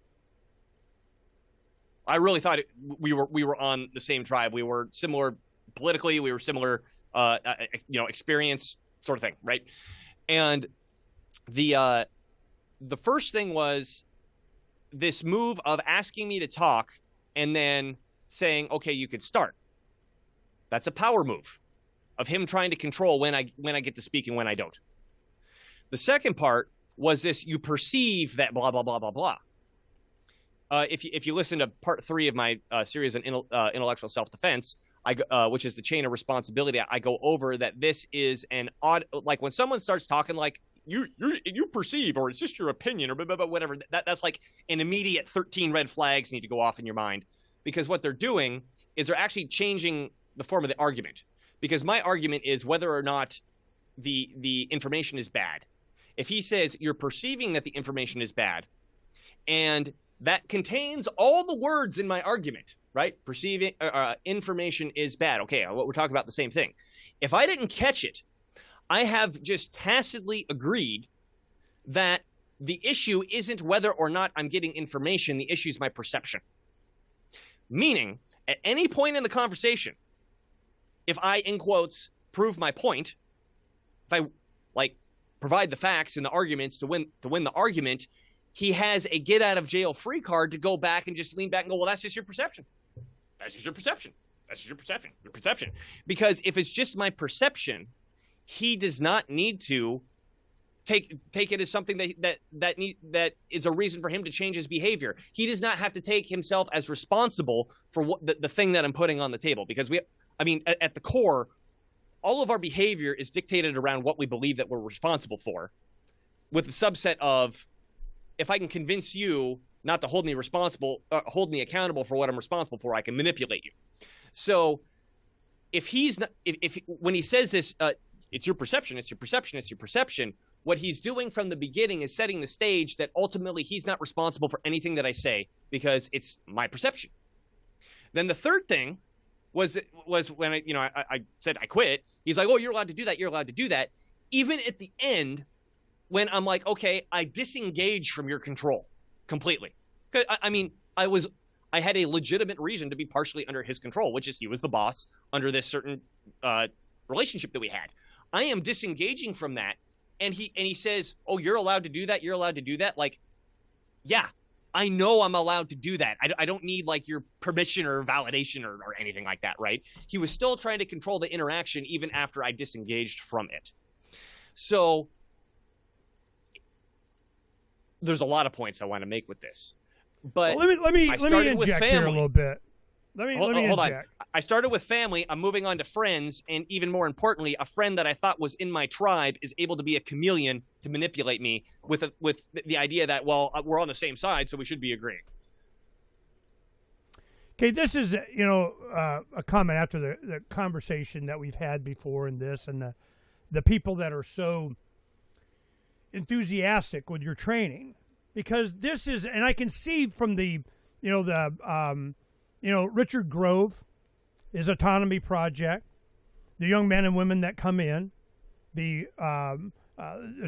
I really thought we were on the same tribe. We were similar politically. We were similar, experience sort of thing, right? And the first thing was this move of asking me to talk and then saying, okay, you could start. That's a power move of him trying to control when I get to speak and when I don't. The second part was this, you perceive that blah, blah, blah, blah, blah. If you listen to part 3 of my series on intellectual self-defense, which is the chain of responsibility, I go over that this is an odd, like when someone starts talking like you perceive, or it's just your opinion, or blah, blah, blah, whatever, that's like an immediate 13 red flags need to go off in your mind, because what they're doing is they're actually changing the form of the argument. Because my argument is whether or not the information is bad. If he says you're perceiving that the information is bad, and that contains all the words in my argument, right? Perceiving information is bad. Okay, we're talking about the same thing. If I didn't catch it, I have just tacitly agreed that the issue isn't whether or not I'm getting information. The issue is my perception. Meaning, at any point in the conversation, if I, in quotes, prove my point, if I provide the facts and the arguments to win the argument, he has a get out of jail free card to go back and just lean back and go, well, that's just your perception. That's just your perception. That's just your perception. Your perception. Because if it's just my perception, he does not need to take it as something that is a reason for him to change his behavior. He does not have to take himself as responsible for what the thing that I'm putting on the table. Because at the core, all of our behavior is dictated around what we believe that we're responsible for, with the subset of, if I can convince you not to hold me accountable for what I'm responsible for, I can manipulate you. So if when he says this, it's your perception, it's your perception, it's your perception, what he's doing from the beginning is setting the stage that ultimately he's not responsible for anything that I say because it's my perception. Then the third thing was when I said I quit. He's like, oh, you're allowed to do that. You're allowed to do that. Even at the end, when I'm like, okay, I disengage from your control completely. I had a legitimate reason to be partially under his control, which is he was the boss under this certain relationship that we had. I am disengaging from that. And he says, oh, you're allowed to do that. You're allowed to do that. Like, yeah, I know I'm allowed to do that. I don't need like your permission or validation or anything like that, right? He was still trying to control the interaction even after I disengaged from it. So there's a lot of points I want to make with this. But well, let me inject here a little bit. Let me hold on. inject. I started with family. I'm moving on to friends. And even more importantly, a friend that I thought was in my tribe is able to be a chameleon to manipulate me with the idea that, well, we're on the same side, so we should be agreeing. Okay, this is, a comment after the conversation that we've had before in this, and the people that are so enthusiastic with your training. Because this is, and I can see from the Richard Grove, his autonomy project, the young men and women that come in, the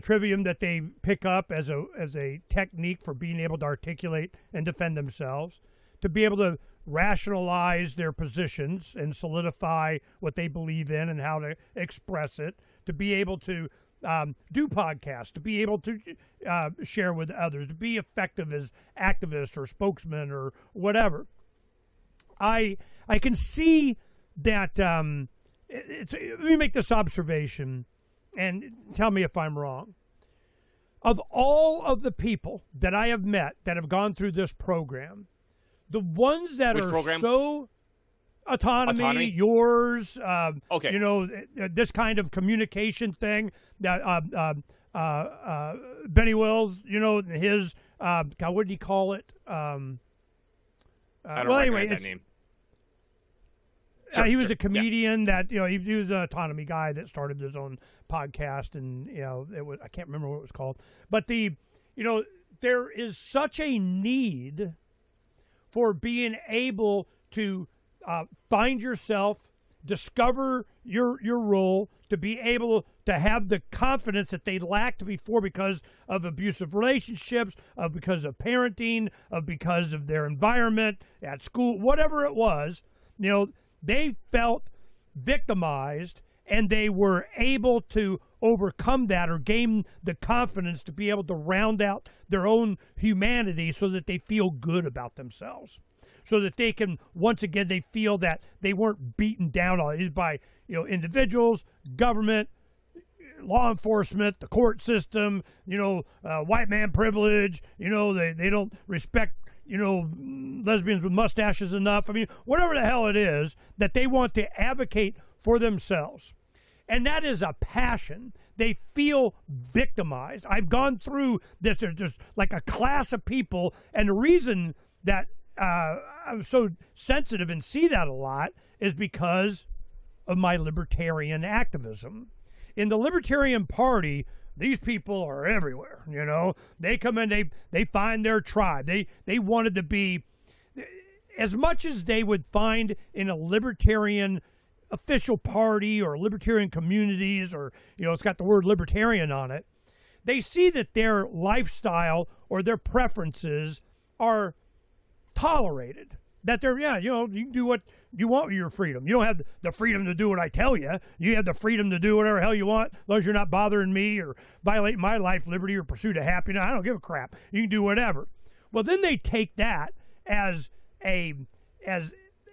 trivium that they pick up as a technique for being able to articulate and defend themselves, to be able to rationalize their positions and solidify what they believe in and how to express it, to be able to do podcasts, to be able to share with others, to be effective as activists or spokesmen or whatever. I can see that. Let me make this observation, and tell me if I'm wrong. Of all of the people that I have met that have gone through this program, the ones that Which are program? so autonomy, yours, okay, this kind of communication thing that Benny Wills, his God, what did he call it? I don't recognize that name. He was a comedian that he was an autonomy guy that started his own podcast, and I can't remember what it was called. But there is such a need for being able to find yourself, discover your role, to be able to have the confidence that they lacked before because of abusive relationships, because of parenting, because of their environment at school, whatever it was. They felt victimized, and they were able to overcome that or gain the confidence to be able to round out their own humanity so that they feel good about themselves, so that they can, once again, they feel that they weren't beaten down on by individuals, government, law enforcement, the court system, white man privilege, they don't respect, lesbians with mustaches enough. I mean, whatever the hell it is that they want to advocate for themselves. And that is a passion. They feel victimized. I've gone through this. There's just like a class of people. And the reason that I'm so sensitive and see that a lot is because of my libertarian activism. In the Libertarian Party, these people are everywhere, They come in, they find their tribe. They wanted to be, as much as they would find in a libertarian official party or libertarian communities, or, it's got the word libertarian on it, they see that their lifestyle or their preferences are tolerated. That they're, you can do what you want with your freedom. You don't have the freedom to do what I tell you. You have the freedom to do whatever the hell you want, as long as you're not bothering me or violating my life, liberty, or pursuit of happiness. I don't give a crap. You can do whatever. Well, then they take that as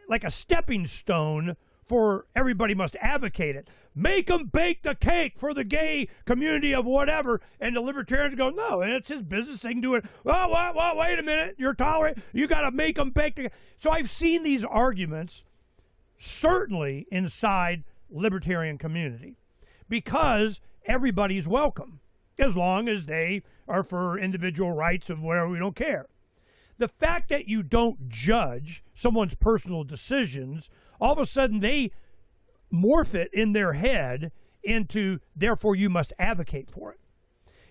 like a stepping stone for everybody must advocate it. Make them bake the cake for the gay community of whatever. And the libertarians go, no, and it's his business. They can do it. Well, wait a minute. You're tolerant. You got to make them bake the cake. So I've seen these arguments certainly inside libertarian community because everybody's welcome as long as they are for individual rights of whatever. We don't care. The fact that you don't judge someone's personal decisions, all of a sudden they morph it in their head into, therefore you must advocate for it.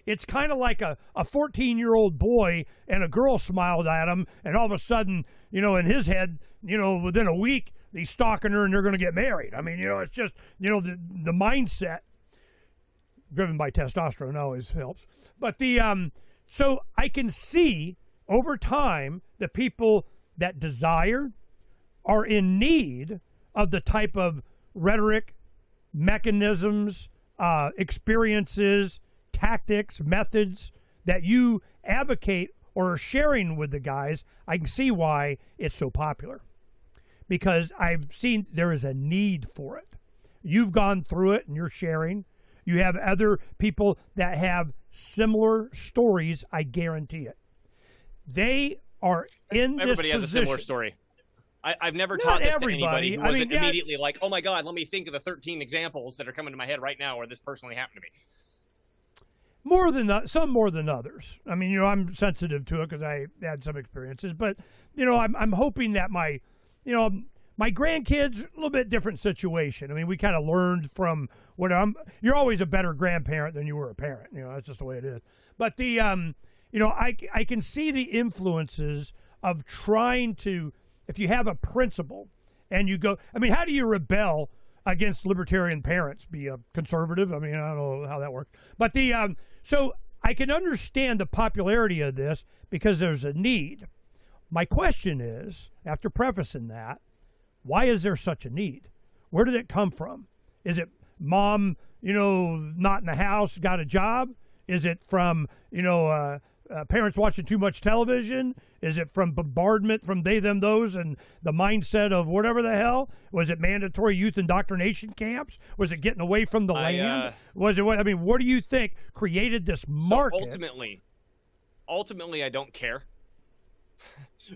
It's kind of like a 14-year-old boy and a girl smiled at him, and all of a sudden, in his head, within a week, he's stalking her and they're going to get married. I mean, it's just, the mindset driven by testosterone always helps. But so I can see over time, the people that desire are in need of the type of rhetoric, mechanisms, experiences, tactics, methods that you advocate or are sharing with the guys. I can see why it's so popular, because I've seen there is a need for it. You've gone through it and you're sharing. You have other people that have similar stories, I guarantee it. They are in Everybody this has position. A similar story. I've never taught this to anybody who wasn't immediately like, oh my God, let me think of the 13 examples that are coming to my head right now where this personally happened to me. Some more than others. I mean, I'm sensitive to it because I had some experiences, but I'm hoping that my grandkids, a little bit different situation. I mean, we kind of learned from you're always a better grandparent than you were a parent. That's just the way it is. But I can see the influences of trying to, if you have a principle and you go, I mean, how do you rebel against libertarian parents? Be a conservative? I mean, I don't know how that works. But so I can understand the popularity of this because there's a need. My question is, after prefacing that, why is there such a need? Where did it come from? Is it mom, not in the house, got a job? Is it from, parents watching too much television? Is it from bombardment from they, them, those, and the mindset of whatever the hell? Was it mandatory youth indoctrination camps? Was it getting away from the land? Was it what? I mean, what do you think created this market? So ultimately, I don't care.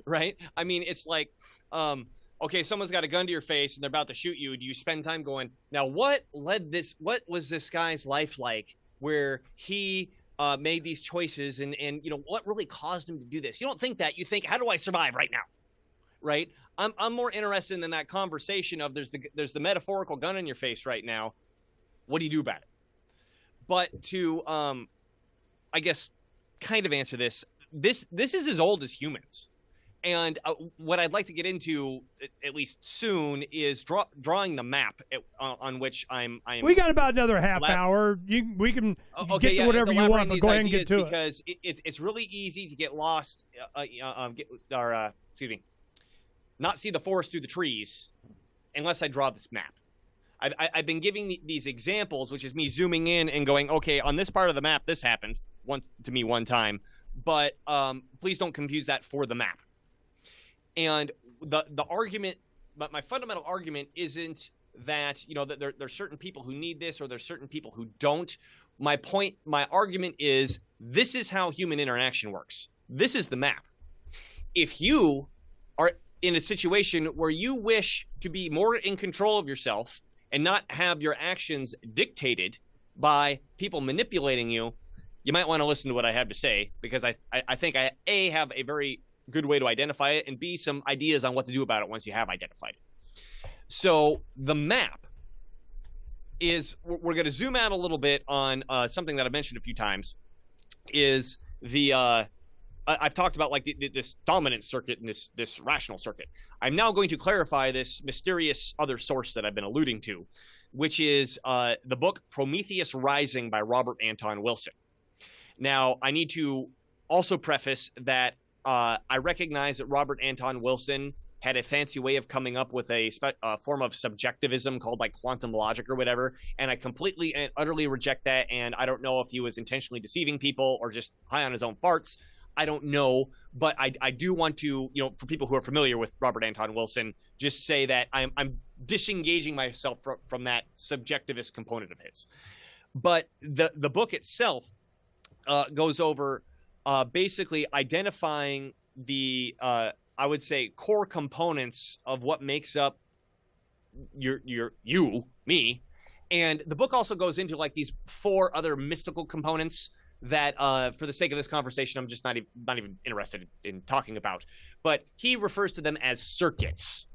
Right? I mean, it's like, okay, someone's got a gun to your face and they're about to shoot you. Do you spend time going, now what was this guy's life like where he made these choices and what really caused him to do this? You don't think that. You think, how do I survive right now? Right? I'm more interested in that conversation of there's the metaphorical gun in your face right now. What do you do about it? But to, I guess, kind of answer this is as old as humans. And what I'd like to get into, at least soon, is drawing the map on which I'm. We got about another half hour. We can get to whatever you want, but go ahead and get to it. Because it's really easy to get lost, not see the forest through the trees, unless I draw this map. I've been giving these examples, which is me zooming in and going, okay, on this part of the map, this happened to me one time, but please don't confuse that for the map. And the argument, but my fundamental argument isn't that, that there's certain people who need this or there's certain people who don't. My argument is this is how human interaction works. This is the map. If you are in a situation where you wish to be more in control of yourself and not have your actions dictated by people manipulating you, you might want to listen to what I have to say, because I think I, A, have a very good way to identify it, and B, some ideas on what to do about it once you have identified it. So the map is, we're going to zoom out a little bit on something that I've mentioned a few times, is the I've talked about like this dominant circuit and this rational circuit. I'm now going to clarify this mysterious other source that I've been alluding to, which is the book Prometheus Rising by Robert Anton Wilson. Now, I need to also preface that I recognize that Robert Anton Wilson had a fancy way of coming up with a form of subjectivism called like quantum logic or whatever, and I completely and utterly reject that, and I don't know if he was intentionally deceiving people or just high on his own farts. I don't know, but I do want to, for people who are familiar with Robert Anton Wilson, just say that I'm disengaging myself from that subjectivist component of his. But the book itself goes over basically identifying the I would say core components of what makes up me. And the book also goes into like these 4 other mystical components that for the sake of this conversation, I'm just not even interested in talking about. But he refers to them as circuits.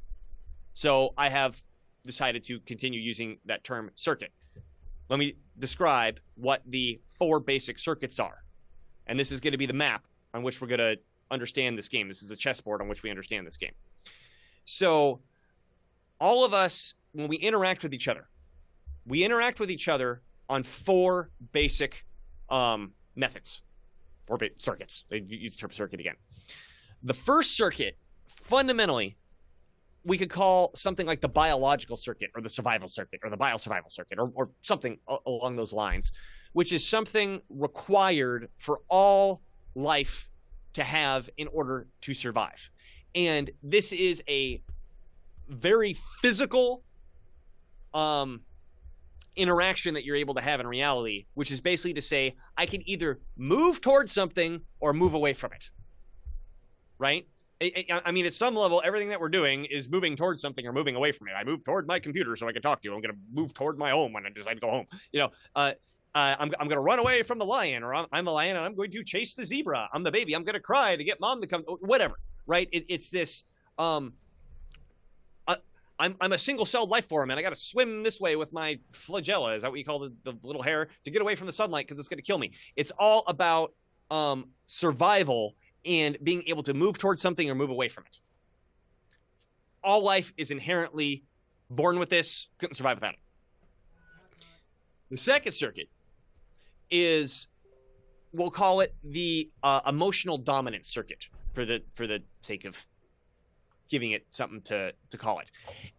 So I have decided to continue using that term circuit. Let me describe what the 4 basic circuits are. And this is going to be the map on which we're going to understand this game. This is a chessboard on which we understand this game. So all of us, when we interact with each other on 4 basic methods, 4 circuits. They use the term circuit again. The first circuit, fundamentally, we could call something like the biological circuit or the survival circuit or the biosurvival circuit or something along those lines, which is something required for all life to have in order to survive. And this is a very physical interaction that you're able to have in reality, which is basically to say, I can either move towards something or move away from it, right? I mean, at some level, everything that we're doing is moving towards something or moving away from it. I move toward my computer so I can talk to you. I'm going to move toward my home when I decide to go home. I'm going to run away from the lion, or I'm the lion and I'm going to chase the zebra. I'm the baby. I'm going to cry to get mom to come, whatever, right? It's this, I'm a single-celled life form, and I got to swim this way with my flagella, is that what you call the little hair, to get away from the sunlight because it's going to kill me. It's all about survival and being able to move towards something or move away from it. All life is inherently born with this, couldn't survive without it. The second circuit is, we'll call it the emotional dominance circuit for the sake of giving it something to call it.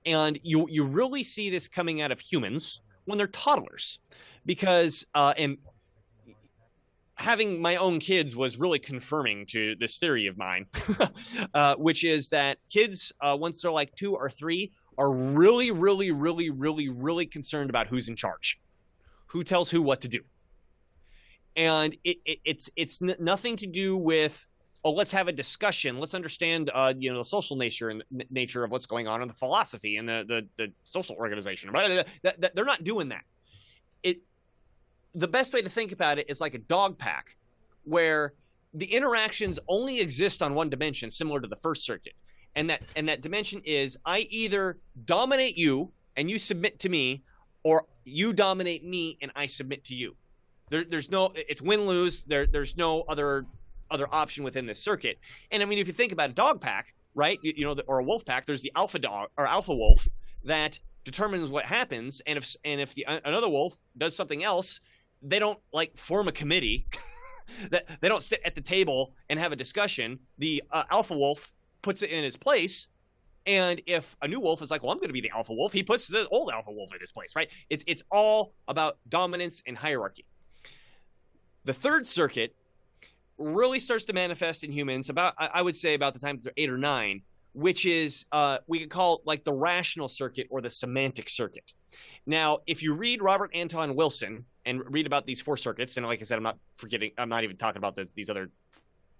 And you really see this coming out of humans when they're toddlers, because and having my own kids was really confirming to this theory of mine, which is that kids, once they're like 2 or 3, are really, really, really, really, really concerned about who's in charge, who tells who what to do. And it's nothing to do with, oh, let's have a discussion. Let's understand, the social nature and nature of what's going on in the philosophy and the social organization. They're not doing that. The best way to think about it is like a dog pack, where the interactions only exist on one dimension, similar to the first circuit. And that dimension is, I either dominate you and you submit to me, or you dominate me and I submit to you. There's no, it's win-lose. There's no other option within this circuit. And I mean, if you think about a dog pack, right, or a wolf pack, there's the alpha dog or alpha wolf that determines what happens. And if another wolf does something else, they don't like form a committee. That they don't sit at the table and have a discussion. The alpha wolf puts it in its place. And if a new wolf is like, well, I'm going to be the alpha wolf, he puts the old alpha wolf in his place, right? It's all about dominance and hierarchy. The third circuit really starts to manifest in humans I would say about the time they're 8 or 9, which is we could call like the rational circuit or the semantic circuit. Now, if you read Robert Anton Wilson and read about these 4 circuits, and like I said, I'm not even talking about these other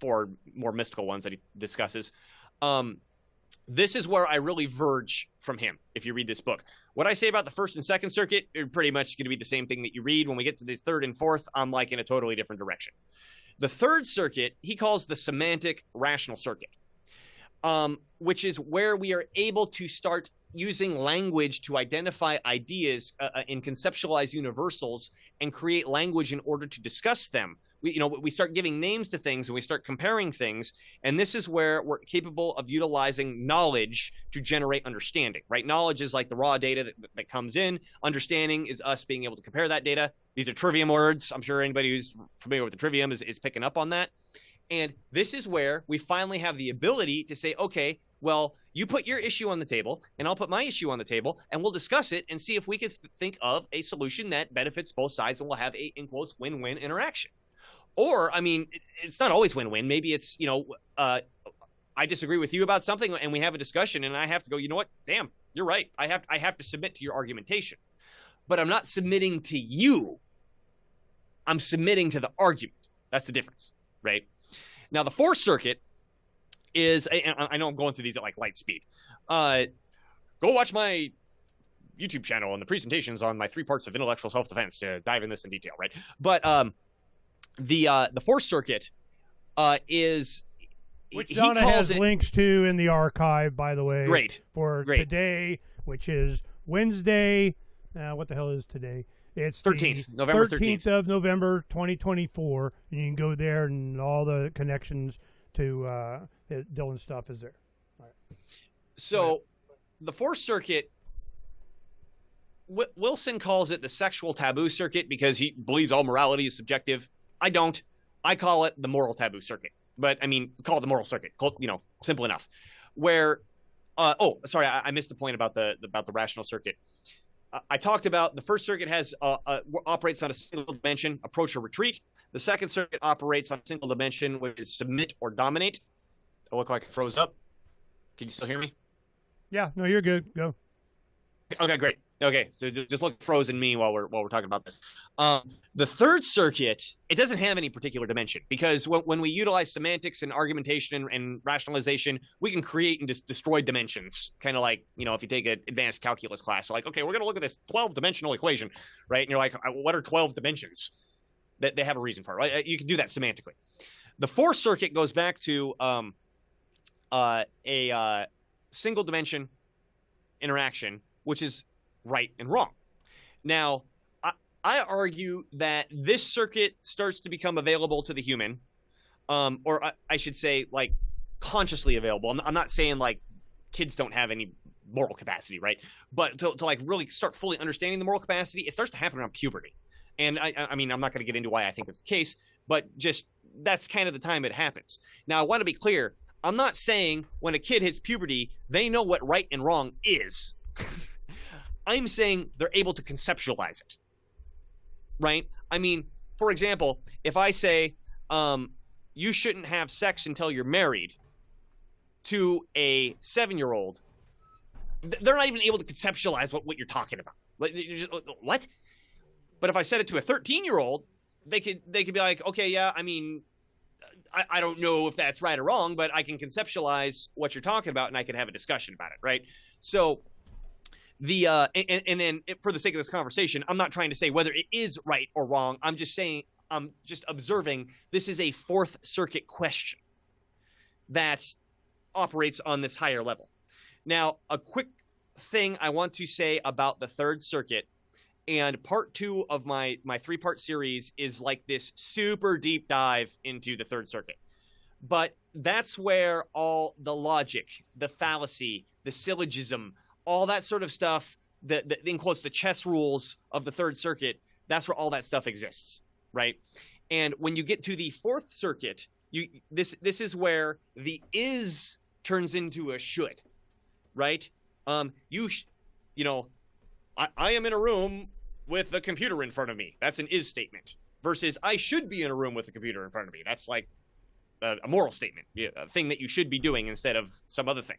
4 more mystical ones that he discusses. This is where I really verge from him. If you read this book, what I say about the first and second circuit are pretty much going to be the same thing that you read. When we get to the third and fourth, I'm like in a totally different direction. The third circuit, he calls the semantic rational circuit, which is where we are able to start using language to identify ideas and conceptualize universals and create language in order to discuss them. We start giving names to things and we start comparing things. And this is where we're capable of utilizing knowledge to generate understanding, right? Knowledge is like the raw data that comes in. Understanding is us being able to compare that data. These are trivium words. I'm sure anybody who's familiar with the trivium is picking up on that. And this is where we finally have the ability to say, okay, well, you put your issue on the table and I'll put my issue on the table and we'll discuss it and see if we can think of a solution that benefits both sides and we'll have a, in quotes, win-win interaction. Or, I mean, it's not always win-win. Maybe it's, I disagree with you about something and we have a discussion and I have to go, you know what? Damn, you're right. I have to submit to your argumentation. But I'm not submitting to you. I'm submitting to the argument. That's the difference, right? Now, the fourth circuit is, I know I'm going through these at like light speed. Go watch my YouTube channel and the presentations on my 3 parts of intellectual self-defense to dive in this in detail, right? But the fourth circuit is, which Donna has links to in the archive, by the way. Great. Today, which is Wednesday. What the hell is today? It's 13th, November 13th of November, 2024. And you can go there and all the connections to Dylan's stuff is there. All right. So the fourth circuit, Wilson calls it the sexual taboo circuit because he believes all morality is subjective. I don't. I call it the moral taboo circuit. But, I mean, call it the moral circuit. Simple enough. Where, sorry, I missed the point about the rational circuit. I talked about the first circuit operates on a single dimension, approach or retreat. The second circuit operates on a single dimension, which is submit or dominate. I look like I froze up. Can you still hear me? Yeah, no, you're good. Go. Okay, great. Okay, so just look frozen me while we're talking about this. The third circuit, it doesn't have any particular dimension because when we utilize semantics and argumentation and rationalization, we can create and just destroy dimensions. Kind of like, if you take an advanced calculus class, you're like, okay, we're going to look at this 12-dimensional equation, right? And you're like, what are 12 dimensions? That they have a reason for it, right? You can do that semantically. The fourth circuit goes back to a single dimension interaction, which is right and wrong. Now, I argue that this circuit starts to become available to the human, or I should say, like, consciously available. I'm not saying, like, kids don't have any moral capacity, right? But to like, really start fully understanding the moral capacity, it starts to happen around puberty. And, I mean, I'm not going to get into why I think it's the case, but just that's kind of the time it happens. Now, I want to be clear. I'm not saying when a kid hits puberty, they know what right and wrong is. I'm saying they're able to conceptualize it, right? I mean, for example, if I say you shouldn't have sex until you're married to a 7-year-old, they're not even able to conceptualize what you're talking about. What? But if I said it to a 13-year-old, they could be like, okay, yeah, I mean, I don't know if that's right or wrong, but I can conceptualize what you're talking about and I can have a discussion about it, right? So and then for the sake of this conversation, I'm not trying to say whether it is right or wrong. I'm just saying, I'm just observing this is a fourth circuit question that operates on this higher level. Now, a quick thing I want to say about the third circuit, and part 2 of my 3-part series is like this super deep dive into the third circuit. But that's where all the logic, the fallacy, the syllogism, all that sort of stuff, the in quotes, the chess rules of the third circuit, that's where all that stuff exists, right? And when you get to the fourth circuit, this is where the is turns into a should, right? I am in a room with a computer in front of me. That's an is statement. Versus I should be in a room with a computer in front of me. That's like a moral statement, a thing that you should be doing instead of some other thing.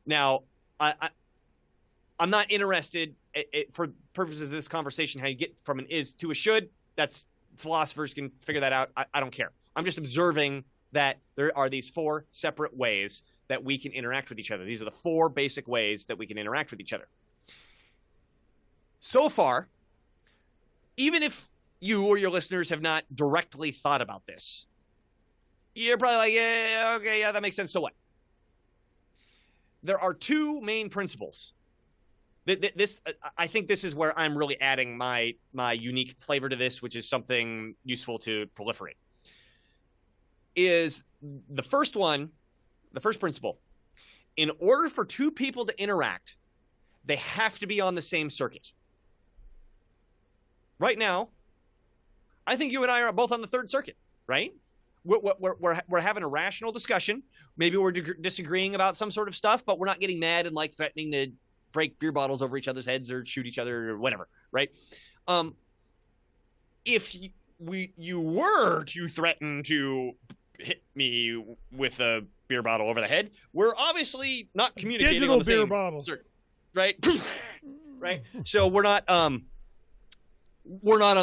Now, I'm not interested for purposes of this conversation how you get from an is to a should. That's philosophers can figure that out. I don't care. I'm just observing that there are these 4 separate ways that we can interact with each other. These are the 4 basic ways that we can interact with each other. So far, even if you or your listeners have not directly thought about this, you're probably like, yeah, okay, yeah, that makes sense. So what? There are 2 main principles. I think this is where I'm really adding my unique flavor to this, which is something useful to proliferate. Is the first one, the first principle. In order for 2 people to interact, they have to be on the same circuit. Right now, I think you and I are both on the 3rd circuit, right? We're having a rational discussion. Maybe we're disagreeing about some sort of stuff, but we're not getting mad and like threatening to break beer bottles over each other's heads or shoot each other or whatever, right? If you were to threaten to hit me with a beer bottle over the head, we're obviously not communicating Digital on the beer same bottle, circuit, right? Right. So we're not on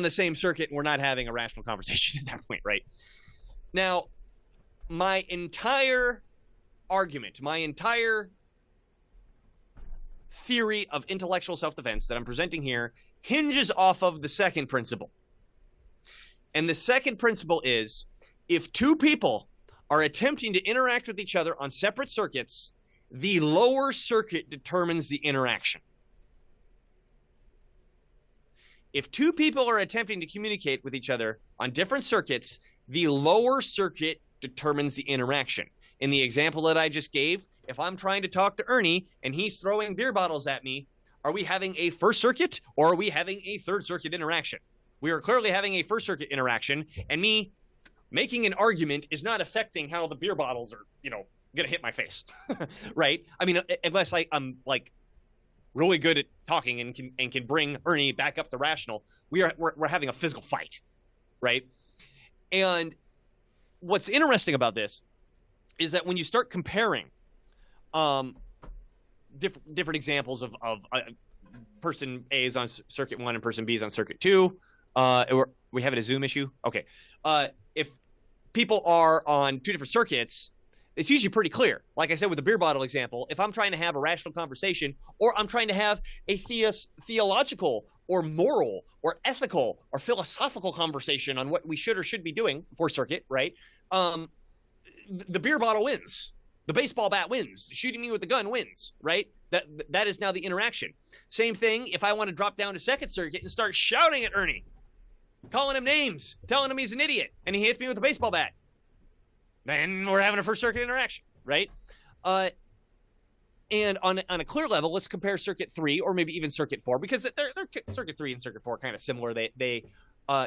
the same circuit, and we're not having a rational conversation at that point, right? Now, my entire argument, my entire theory of intellectual self-defense that I'm presenting here hinges off of the second principle. And the second principle is, if 2 people are attempting to interact with each other on separate circuits, the lower circuit determines the interaction. If 2 people are attempting to communicate with each other on different circuits, the lower circuit determines the interaction. In the example that I just gave, if I'm trying to talk to Ernie and he's throwing beer bottles at me, are we having a first circuit or are we having a third circuit interaction? We are clearly having a first circuit interaction, and me making an argument is not affecting how the beer bottles are, going to hit my face, right? I mean, unless I'm like really good at talking and can bring Ernie back up to rational, we're having a physical fight, right? And what's interesting about this is that when you start comparing different examples of person A is on circuit 1 and person B is on circuit 2, we have it a Zoom issue. Okay. If people are on 2 different circuits, it's usually pretty clear. Like I said with the beer bottle example, if I'm trying to have a rational conversation or I'm trying to have a theological or moral or ethical or philosophical conversation on what we should or should be doing for circuit, right? The beer bottle wins. The baseball bat wins. Shooting me with the gun wins, right? That is now the interaction. Same thing if I want to drop down to second circuit and start shouting at Ernie, calling him names, telling him he's an idiot, and he hits me with a baseball bat. Then we're having a first circuit interaction, right? And on a clear level, let's compare circuit 3 or maybe even circuit 4, because they're circuit 3 and circuit 4 are kind of similar.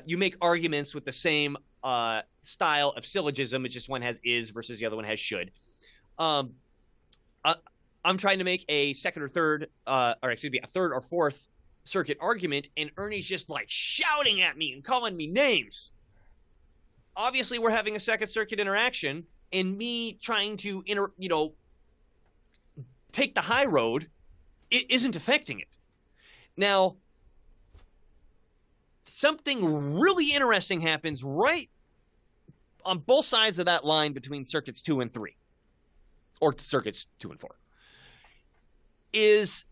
You make arguments with the same style of syllogism. It's just one has is versus the other one has should. I'm trying to make a second or third, a third or fourth circuit argument, and Ernie's just like shouting at me and calling me names. Obviously, we're having a second circuit interaction, and me trying to take the high road, it isn't affecting it. Now, something really interesting happens right on both sides of that line between circuits 2 and 3, or circuits 2 and 4, is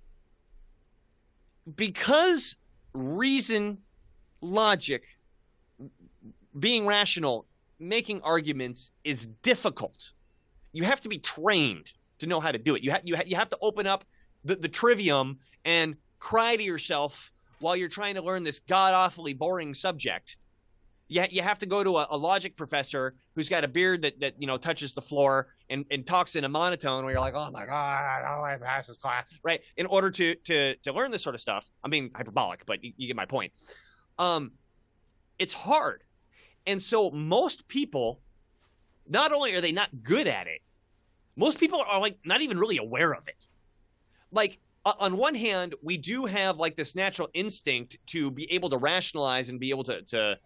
because reason, logic, being rational, making arguments is difficult. You have to be trained to know how to do it. You have to open up the trivium and cry to yourself while you're trying to learn this god-awfully boring subject. You have to go to a logic professor who's got a beard that touches the floor and talks in a monotone where you're like, oh my God, how do I pass this class? Right? In order to learn this sort of stuff. I'm being hyperbolic, but you get my point. It's hard. And so most people, not only are they not good at it, most people are like not even really aware of it. Like, on one hand, we do have like this natural instinct to be able to rationalize and be able to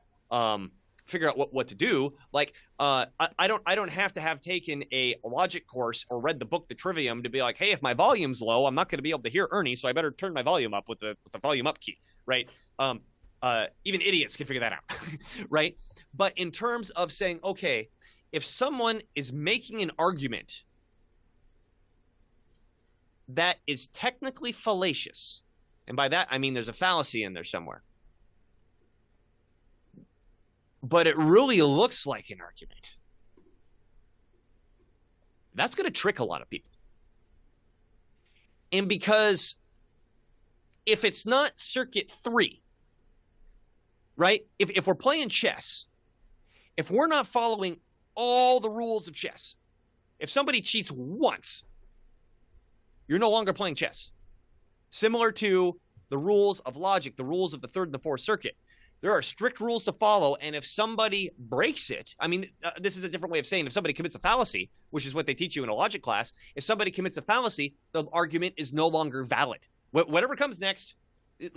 figure out what to do. Like, I don't have to have taken a logic course or read the book The Trivium to be like, hey, if my volume's low, I'm not going to be able to hear Ernie, so I better turn my volume up with the volume up key, right? Even idiots can figure that out, right? But in terms of saying, okay, if someone is making an argument that is technically fallacious, and by that I mean there's a fallacy in there somewhere, but it really looks like an argument, that's going to trick a lot of people. And because if it's not circuit 3, right? If we're playing chess, if we're not following all the rules of chess, if somebody cheats once, you're no longer playing chess. Similar to the rules of logic, the rules of the third and the fourth circuit. There are strict rules to follow, and if somebody breaks it, I mean, this is a different way of saying if somebody commits a fallacy, which is what they teach you in a logic class, if somebody commits a fallacy, the argument is no longer valid. Whatever comes next, it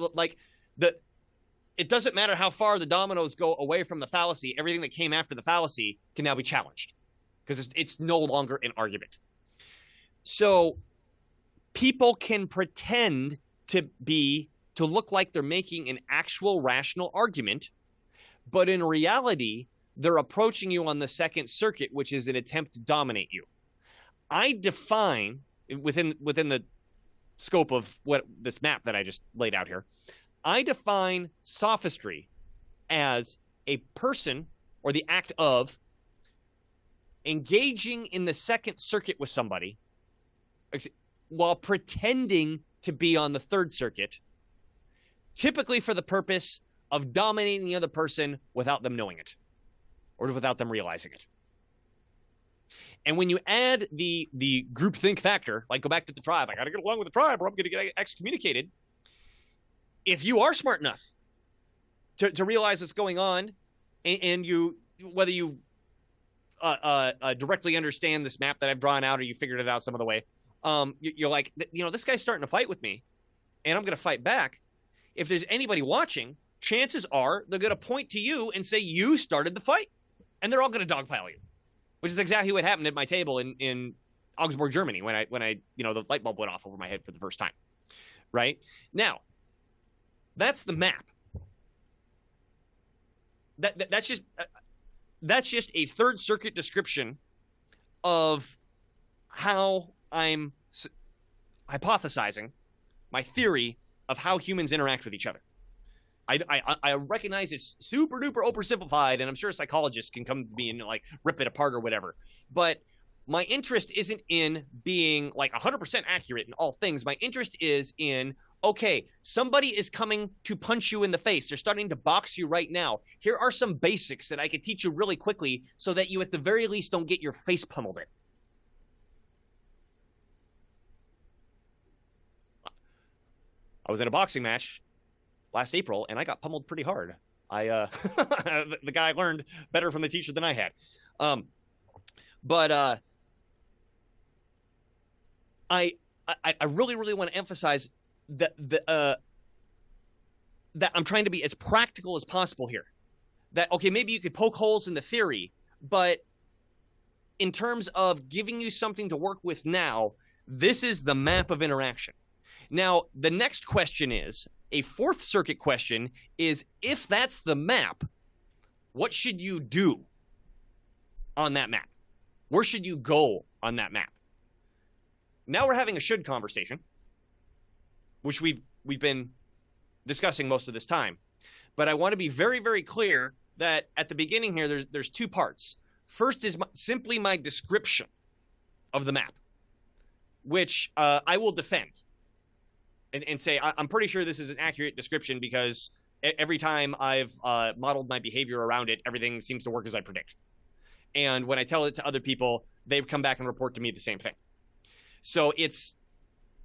doesn't matter how far the dominoes go away from the fallacy, everything that came after the fallacy can now be challenged because it's no longer an argument. So people can pretend to look like they're making an actual rational argument, but in reality, they're approaching you on the second circuit, which is an attempt to dominate you. I define, within the scope of what this map that I just laid out here, I define sophistry as a person or the act of engaging in the second circuit with somebody while pretending to be on the third circuit, typically for the purpose of dominating the other person without them knowing it or without them realizing it. And when you add the groupthink factor, like go back to the tribe, I got to get along with the tribe or I'm going to get excommunicated. If you are smart enough to realize what's going on and you, whether you directly understand this map that I've drawn out or you figured it out some other way, you're like, this guy's starting to fight with me and I'm going to fight back. If there's anybody watching, chances are they're going to point to you and say, you started the fight. And they're all going to dogpile you, which is exactly what happened at my table in Augsburg, Germany, when I the light bulb went off over my head for the first time. Right? Now, that's the map. That's just a third circuit description of how I'm hypothesizing my theory of how humans interact with each other. I recognize it's super duper oversimplified, and I'm sure psychologists can come to me and like rip it apart or whatever. But my interest isn't in being like 100% accurate in all things. My interest is in, okay, somebody is coming to punch you in the face. They're starting to box you right now. Here are some basics that I could teach you really quickly so that you at the very least don't get your face pummeled in. I was in a boxing match last April, and I got pummeled pretty hard. The guy learned better from the teacher than I had. But I really, really want to emphasize that that I'm trying to be as practical as possible here. That, okay, maybe you could poke holes in the theory, but in terms of giving you something to work with now, this is the map of interaction. Now, the next question is, a fourth circuit question is, if that's the map, what should you do on that map? Where should you go on that map? Now we're having a should conversation, which we've been discussing most of this time. But I want to be very, very clear that at the beginning here, there's two parts. First is simply my description of the map, which I will defend. And say, I'm pretty sure this is an accurate description because every time I've modeled my behavior around it, everything seems to work as I predict. And when I tell it to other people, they've come back and report to me the same thing. So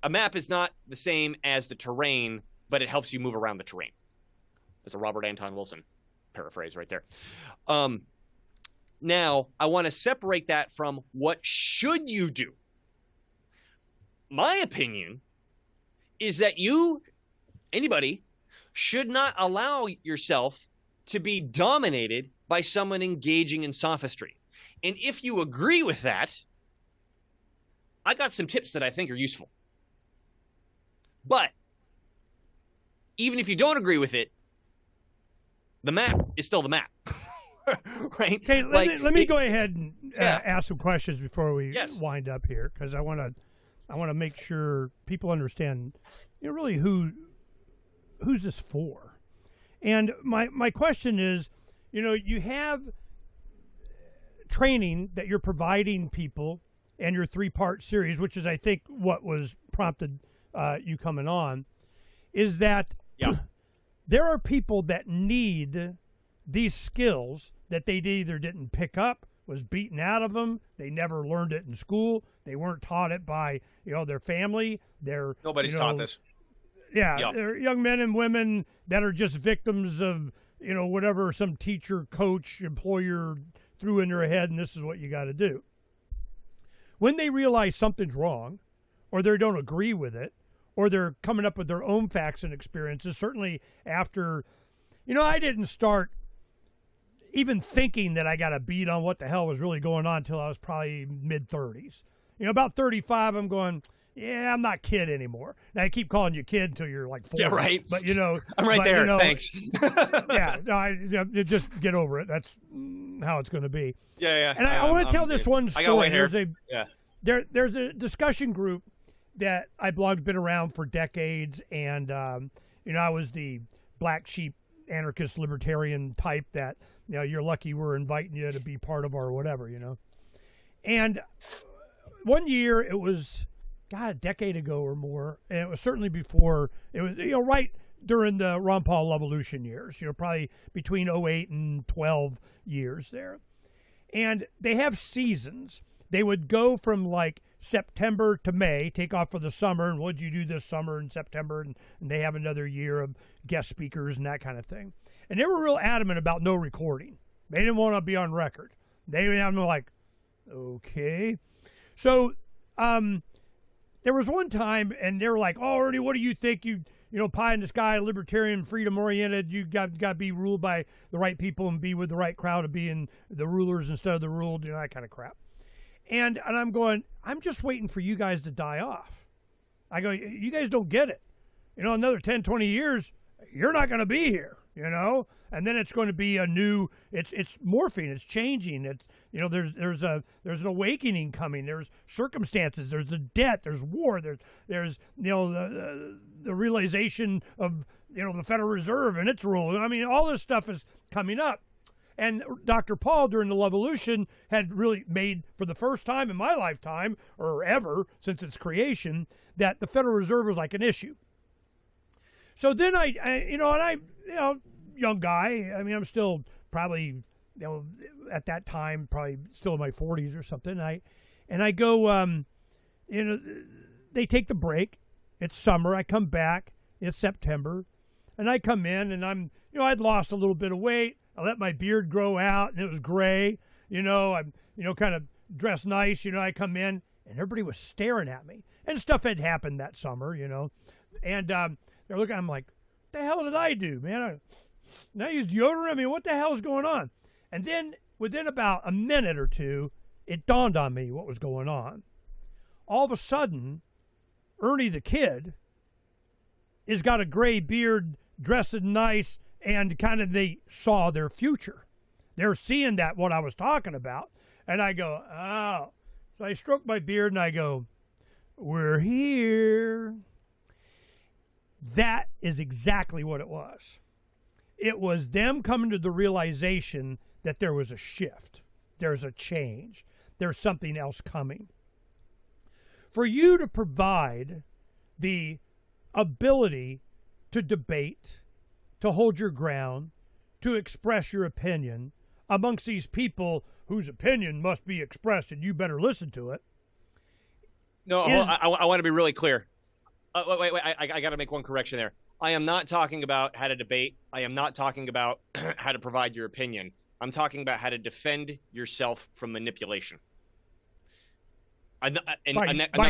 a map is not the same as the terrain, but it helps you move around the terrain. That's a Robert Anton Wilson paraphrase right there. Now, I want to separate that from what should you do. My opinion is that anybody, should not allow yourself to be dominated by someone engaging in sophistry. And if you agree with that, I got some tips that I think are useful. But even if you don't agree with it, the map is still the map. Right? Okay, let me go ahead and ask some questions before we wind up here, because I want to make sure people understand, really who's this for. And my question is, you have training that you're providing people, and your 3-part series, which is I think what was prompted you coming on, is that there are people that need these skills that they either didn't pick up, was beaten out of them, they never learned it in school, they weren't taught it by their family. Nobody's taught this. They're young men and women that are just victims of whatever some teacher, coach, employer threw in their head, and this is what you got to do. When they realize something's wrong, or they don't agree with it, or they're coming up with their own facts and experiences, certainly after, I didn't start even thinking that I got a beat on what the hell was really going on until I was probably mid-30s. About 35, I'm going, I'm not kid anymore. Now, I keep calling you kid until you're like 40. Yeah, right. But, I'm right there. Thanks. Just get over it. That's how it's going to be. Yeah. And I want to tell this one story. I got white hair. There's a discussion group that I blogged, been around for decades, and I was the black sheep anarchist libertarian type that you're lucky we're inviting you to be part of our whatever. And one year, it was a decade ago or more, and it was certainly before, it was right during the Ron Paul evolution years, probably between 08 and 12 years there. And they have seasons. They would go from like September to May, take off for the summer, and what'd you do this summer in September? And they have another year of guest speakers and that kind of thing. And they were real adamant about no recording. They didn't want to be on record. They were like, okay. So there was one time, and they were like, oh, Ernie, what do you think? Pie in the sky, libertarian, freedom-oriented, you got to be ruled by the right people and be with the right crowd of being the rulers instead of the ruled, that kind of crap. And I'm going, I'm just waiting for you guys to die off. I go, you guys don't get it. Another 10, 20 years, you're not going to be here, And then it's going to be a new, it's morphing, it's changing. It's, there's an awakening coming. There's circumstances, there's the debt, there's war, there's the realization of, the Federal Reserve and its role. I mean, all this stuff is coming up. And Dr. Paul, during the Levolution, had really made, for the first time in my lifetime, or ever, since its creation, that the Federal Reserve was like an issue. So then young guy, I mean, I'm still probably, at that time, probably still in my 40s or something. And I go, they take the break. It's summer. I come back. It's September. And I come in, and I'm, I'd lost a little bit of weight. I let my beard grow out, and it was gray. I'm, kind of dressed nice. I come in, and everybody was staring at me. And stuff had happened that summer, And they're looking, I'm like, what the hell did I do, man? I used deodorant. I mean, what the hell is going on? And then within about a minute or two, it dawned on me what was going on. All of a sudden, Ernie the kid has got a gray beard, dressed nice, and kind of they saw their future. They're seeing that, what I was talking about. And I go, oh. So I stroke my beard and I go, we're here. That is exactly what it was. It was them coming to the realization that there was a shift. There's a change. There's something else coming. For you to provide the ability to debate, to hold your ground, to express your opinion amongst these people whose opinion must be expressed and you better listen to it. No, I want to be really clear. Wait, I got to make one correction there. I am not talking about how to debate. I am not talking about how to provide your opinion. I'm talking about how to defend yourself from manipulation. Another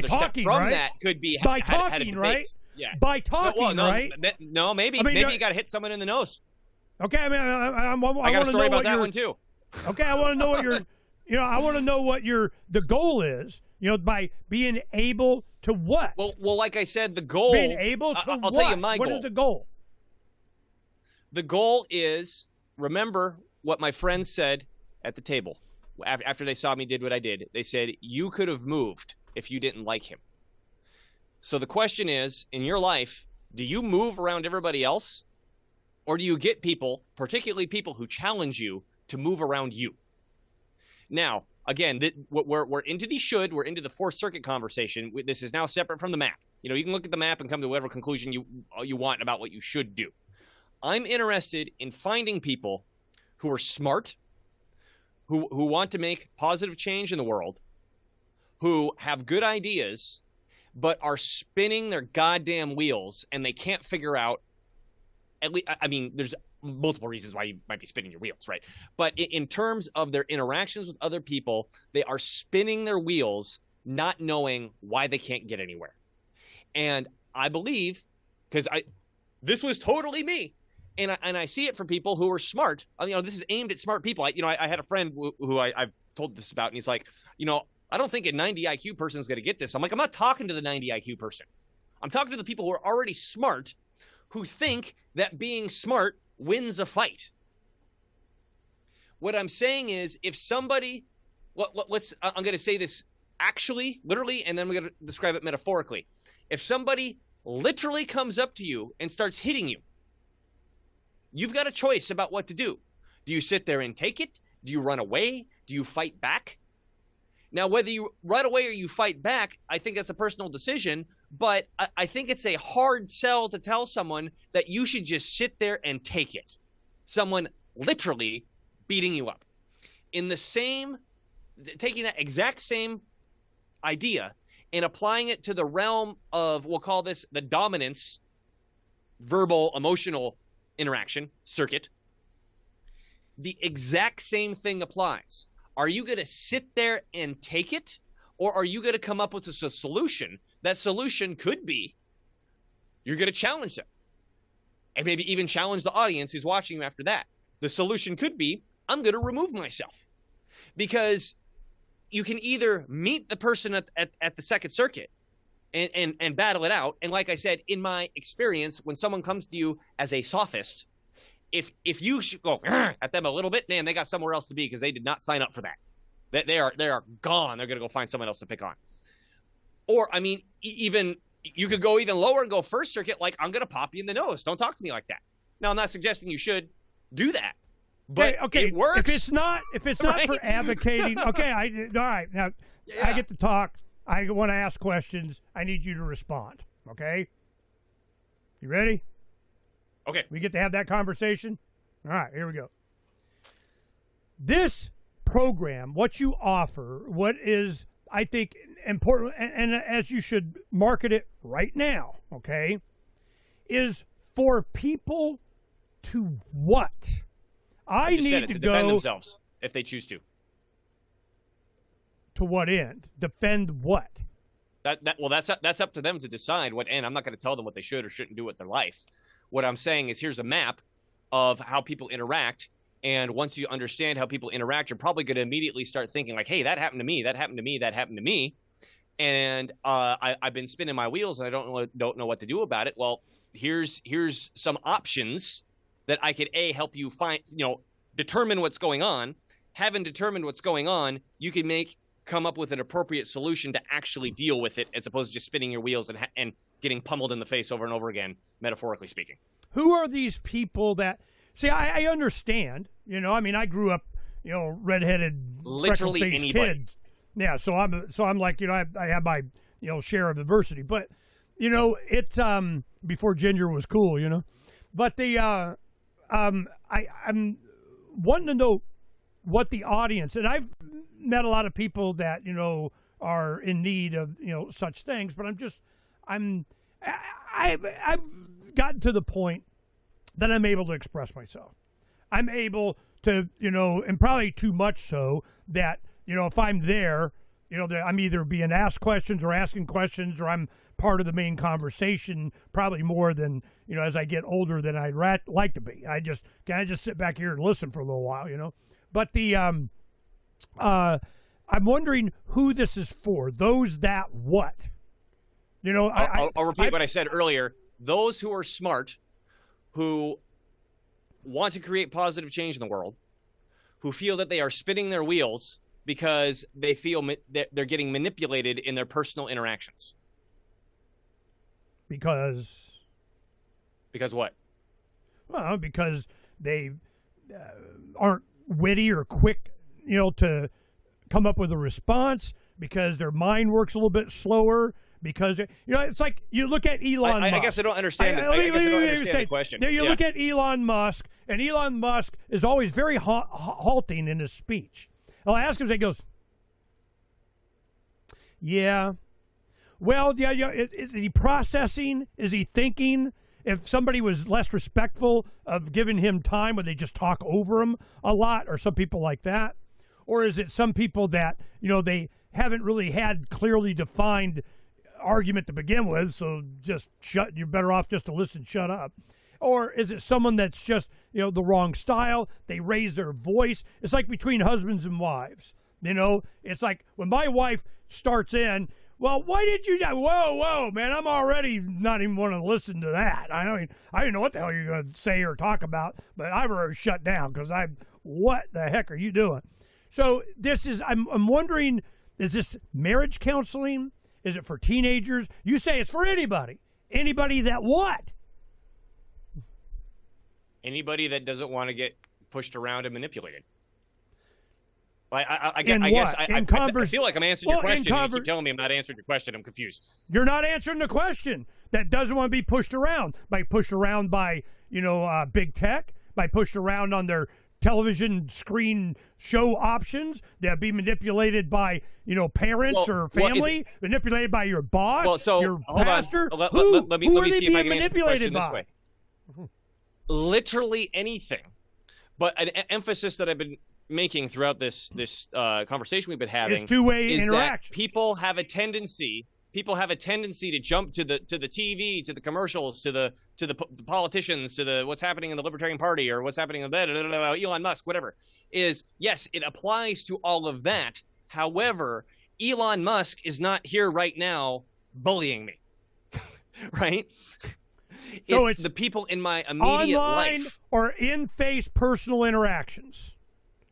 step from that could be by how to talking, debate. right? Yeah. By talking, right? No, maybe you got to hit someone in the nose. Okay, I mean, I got a story about that one too. Okay, I want to know what your, I want to know what the goal is. By being able to what? Well, like I said, the goal. Being able to I'll tell you my goal. What is the goal? The goal is, remember what my friends said at the table after they saw me did what I did. They said, you could have moved if you didn't like him. So the question is, in your life, do you move around everybody else? Or do you get people, particularly people who challenge you, to move around you? Now, again, we're into we're into the Fourth Circuit conversation. This is now separate from the map. You can look at the map and come to whatever conclusion you want about what you should do. I'm interested in finding people who are smart, who want to make positive change in the world, who have good ideas, but are spinning their goddamn wheels and they can't figure out, at least, I mean, there's multiple reasons why you might be spinning your wheels, right? But in terms of their interactions with other people, they are spinning their wheels, not knowing why they can't get anywhere. And I believe, because this was totally me, and I see it for people who are smart. This is aimed at smart people. I had a friend who I've told this about, and he's like, I don't think a 90 IQ person is going to get this. I'm like, I'm not talking to the 90 IQ person. I'm talking to the people who are already smart, who think that being smart wins a fight. What I'm saying is, if somebody, I'm going to say this actually, literally, and then we're going to describe it metaphorically. If somebody literally comes up to you and starts hitting you, you've got a choice about what to do. Do you sit there and take it? Do you run away? Do you fight back? Now, whether you run away or you fight back, I think that's a personal decision, but I think it's a hard sell to tell someone that you should just sit there and take it. Someone literally beating you up. Taking that exact same idea and applying it to the realm of, we'll call this the dominance, verbal, emotional interaction circuit, the exact same thing applies. Are you going to sit there and take it, or are you going to come up with a solution? That solution could be you're going to challenge them, and maybe even challenge the audience who's watching you after that. The solution could be I'm going to remove myself, because you can either meet the person at the Second Circuit and battle it out. And like I said, in my experience, when someone comes to you as a sophist, if you should go at them a little bit, man, they got somewhere else to be because they did not sign up for that. They are gone. They're going to go find someone else to pick on. Or, I mean, even you could go even lower and go First Circuit, like, I'm going to pop you in the nose. Don't talk to me like that. Now, I'm not suggesting you should do that. But okay, it works. If it's not right? for advocating, okay, all right. Now, yeah. I get to talk. I want to ask questions. I need you to respond, okay? You ready? Okay. We get to have that conversation? All right, here we go. This program, what you offer, what is, I think, important, and as you should market it right now, okay, is for people to what? I need to defend go themselves if they choose to. To what end? Defend what? That's up to them to decide what end. I'm not going to tell them what they should or shouldn't do with their life. What I'm saying is, here's a map of how people interact, and once you understand how people interact, you're probably going to immediately start thinking like, hey, that happened to me, that happened to me, that happened to me, and I've been spinning my wheels and I don't know what to do about it. Well, here's some options that I could help you determine what's going on. Having determined what's going on, you can come up with an appropriate solution to actually deal with it, as opposed to just spinning your wheels and getting pummeled in the face over and over again, metaphorically speaking. Who are these people that see? I understand. I mean, I grew up, redheaded, literally freckle-faced anybody. kids. Yeah, so I'm like, I have my share of adversity, but it's before ginger was cool, But I'm wanting to know what the audience, and I've met a lot of people that are in need of such things, but I've gotten to the point that I'm able to express myself. I'm able to and probably too much so that if I'm there, I'm either being asked questions or asking questions, or I'm part of the main conversation, probably more than, as I get older than I'd like to be. Can I just sit back here and listen for a little while, But I'm wondering who this is for. Those that what? I'll repeat what I said earlier. Those who are smart, who want to create positive change in the world, who feel that they are spinning their wheels because they feel that they're getting manipulated in their personal interactions. Because what? Well, because they aren't witty or quick, to come up with a response, because their mind works a little bit slower, because, it's like you look at Elon Musk. I guess I don't understand the question. You look at Elon Musk, and Elon Musk is always very halting in his speech. I'll ask him, he goes, yeah. Well, yeah. Is he processing? Is he thinking? If somebody was less respectful of giving him time, would they just talk over him a lot, or some people like that? Or is it some people that, they haven't really had clearly defined argument to begin with, so you're better off just to listen, shut up? Or is it someone that's just, the wrong style? They raise their voice. It's like between husbands and wives. It's like when my wife starts in, well, why did you? Whoa, man! I'm already not even want to listen to that. I don't know what the hell you're going to say or talk about, but I've already shut down because what the heck are you doing? So I'm wondering, is this marriage counseling? Is it for teenagers? You say it's for anybody. Anybody that what? Anybody that doesn't want to get pushed around and manipulated. I feel like I'm answering your question, and you keep telling me I'm not answering your question. I'm confused. You're not answering the question. That doesn't want to be pushed around. Pushed around by, big tech, by pushed around on their television screen show options. They'll be manipulated by, parents or family, manipulated by your boss, your pastor. Let me see if I can answer the question this way. Literally anything. But an emphasis that I've been making throughout this conversation we've been having is two-way is interaction. That people have a tendency to jump to the TV, to the commercials, to the politicians, to what's happening in the Libertarian Party, or what's happening in Elon Musk, whatever. Yes, it applies to all of that. However, Elon Musk is not here right now bullying me. Right? So it's the people in my immediate online life or in-face personal interactions.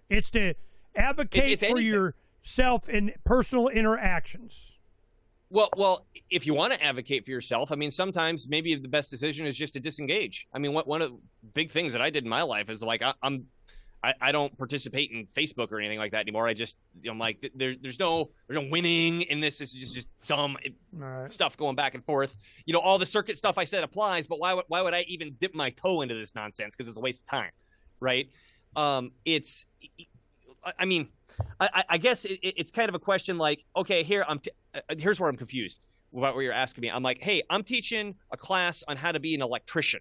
It's to advocate for yourself in personal interactions. Well, if you want to advocate for yourself, sometimes maybe the best decision is just to disengage. One of the big things that I did in my life is like I don't participate in Facebook or anything like that anymore. I'm like, there's no winning in this. It's just dumb stuff going back and forth. All the circuit stuff I said applies, but why would I even dip my toe into this nonsense? Because it's a waste of time, right? I guess it's kind of a question like, okay, here's where I'm confused about what you're asking me. I'm like, hey, I'm teaching a class on how to be an electrician.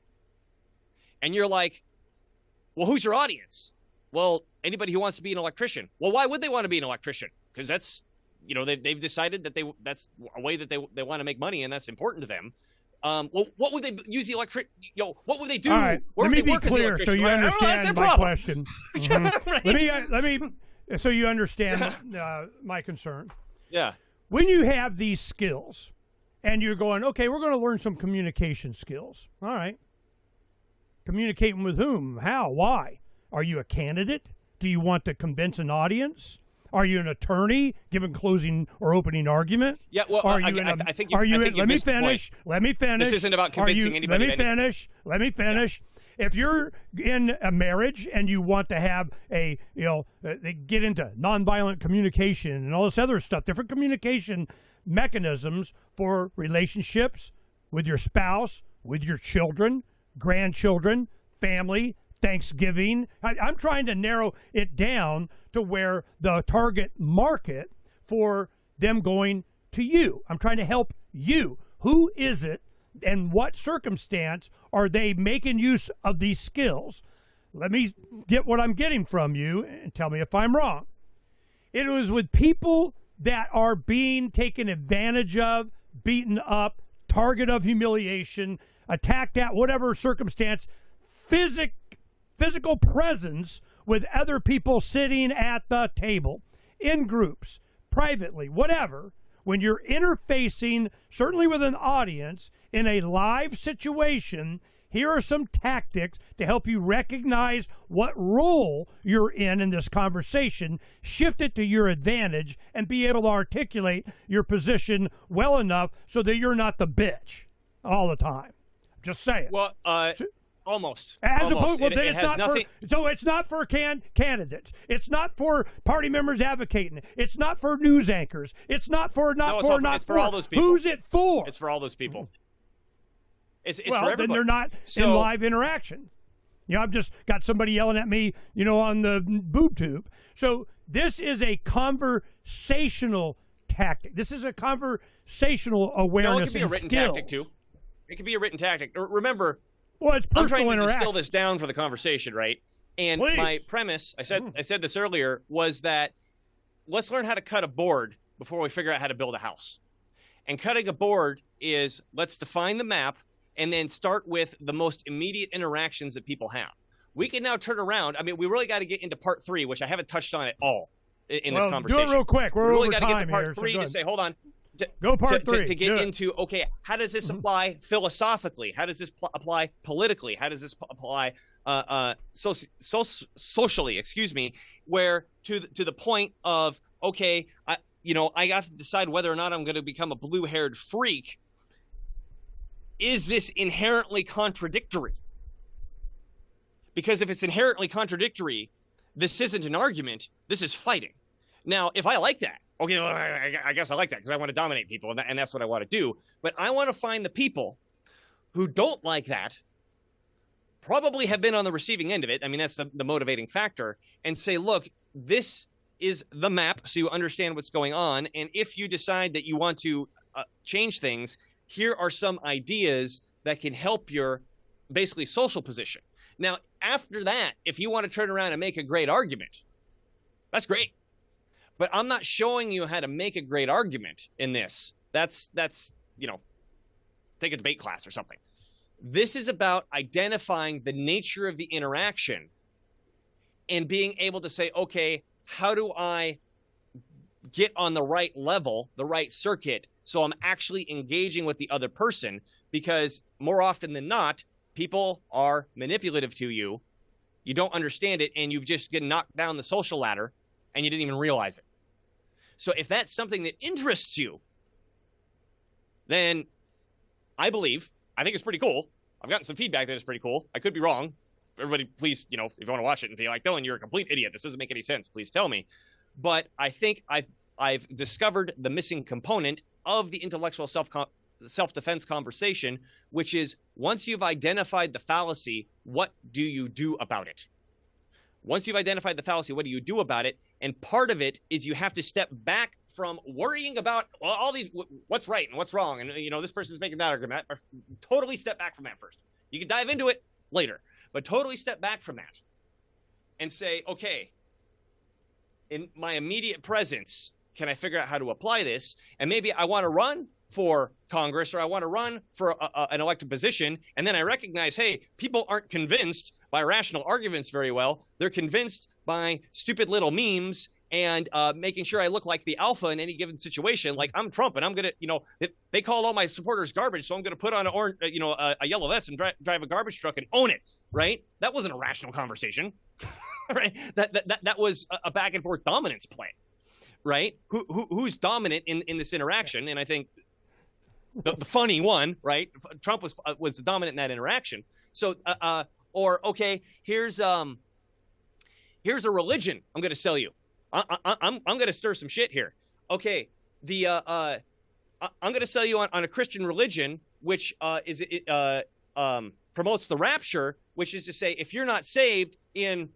And you're like, well, who's your audience? Well, anybody who wants to be an electrician. Well, why would they want to be an electrician? Because that's, they've decided that that's a way that they want to make money, and that's important to them. Well, what would they use the what would they do? All right, let me be clear so you understand my question. Mm-hmm. Let me so you understand my concern. Yeah. When you have these skills, and you're going, okay, we're going to learn some communication skills. All right. Communicating with whom? How? Why? Are you a candidate? Do you want to convince an audience? Are you an attorney giving closing or opening argument? Yeah, well, I think let me finish. This isn't about convincing anybody. Let me finish. Yeah. If you're in a marriage and you want to have they get into nonviolent communication and all this other stuff, different communication mechanisms for relationships with your spouse, with your children, grandchildren, family, Thanksgiving. I'm trying to narrow it down to where the target market for them going to you. I'm trying to help you. Who is it and what circumstance are they making use of these skills? Let me get what I'm getting from you and tell me if I'm wrong. It was with people that are being taken advantage of, beaten up, target of humiliation, attacked at whatever circumstance, physical presence with other people sitting at the table, in groups, privately, whatever, when you're interfacing, certainly with an audience, in a live situation, here are some tactics to help you recognize what role you're in this conversation, shift it to your advantage, and be able to articulate your position well enough so that you're not the bitch all the time. Just saying. Well, almost. As almost. opposed, well, then it it's has not nothing. so it's not for candidates. It's not for party members advocating. It's not for news anchors. It's not for It's for all those people. Who's it for? It's for all those people. It's well, for everybody. then they're not in live interaction. You know, I've just got somebody yelling at me, you know, on the boob tube. So this is a conversational tactic. This is a conversational awareness No, it could be a written skills. tactic too. It could be a written tactic. Remember, Well, it's I'm personal trying to interaction. distill this down for the conversation, right? And Please. my premise, I said this earlier, was that let's learn how to cut a board before we figure out how to build a house. And cutting a board is let's define the map and then start with the most immediate interactions that people have. We can now turn around. I mean, we really got to get into part 3, which I haven't touched on at all in this conversation. Do it real quick. We're we really over got to get time to part here, so 3 go to ahead. say, hold on. Go part 3. To get Do it. into, okay, how does this apply philosophically? How does this apply politically? How does this apply socially? Excuse me. Where to the point of, okay, I have to decide whether or not I'm going to become a blue-haired freak. Is this inherently contradictory? Because if it's inherently contradictory, this isn't an argument. This is fighting. Now, if I like that, okay, well, I guess I like that because I want to dominate people, and that's what I want to do. But I want to find the people who don't like that, probably have been on the receiving end of it. I mean, that's the motivating factor. And say, look, this is the map so you understand what's going on. And if you decide that you want to change things, here are some ideas that can help your basically social position. Now, after that, if you want to turn around and make a great argument, that's great. But I'm not showing you how to make a great argument in this. That's take a debate class or something. This is about identifying the nature of the interaction and being able to say, okay, how do I get on the right level, the right circuit, so I'm actually engaging with the other person? Because more often than not, people are manipulative to you. You don't understand it, and you've just get knocked down the social ladder, and you didn't even realize it. So if that's something that interests you, then I think it's pretty cool. I've gotten some feedback that it's pretty cool. I could be wrong. Everybody, please, if you want to watch it and be like, Dylan, you're a complete idiot. This doesn't make any sense. Please tell me. But I think I've discovered the missing component of the intellectual self-defense conversation, which is once you've identified the fallacy, what do you do about it? Once you've identified the fallacy, what do you do about it? And part of it is you have to step back from worrying about all these, what's right and what's wrong. And, this person's making that argument. Or totally step back from that first. You can dive into it later, but totally step back from that and say, okay, in my immediate presence, can I figure out how to apply this? And maybe I want to run for Congress or I want to run for an elected position. And then I recognize, hey, people aren't convinced by rational arguments very well. They're convinced by stupid little memes and making sure I look like the alpha in any given situation. Like I'm Trump and I'm going to, they call all my supporters garbage. So I'm going to put on a yellow vest and drive a garbage truck and own it. Right. That wasn't a rational conversation. Right. That was a back and forth dominance play. Right. Who's dominant in this interaction? And I think the funny one, right? Trump was dominant in that interaction. So, okay, here's a religion I'm going to sell you. I'm going to stir some shit here. Okay, I'm going to sell you on a Christian religion, which promotes the rapture, which is to say, if you're not saved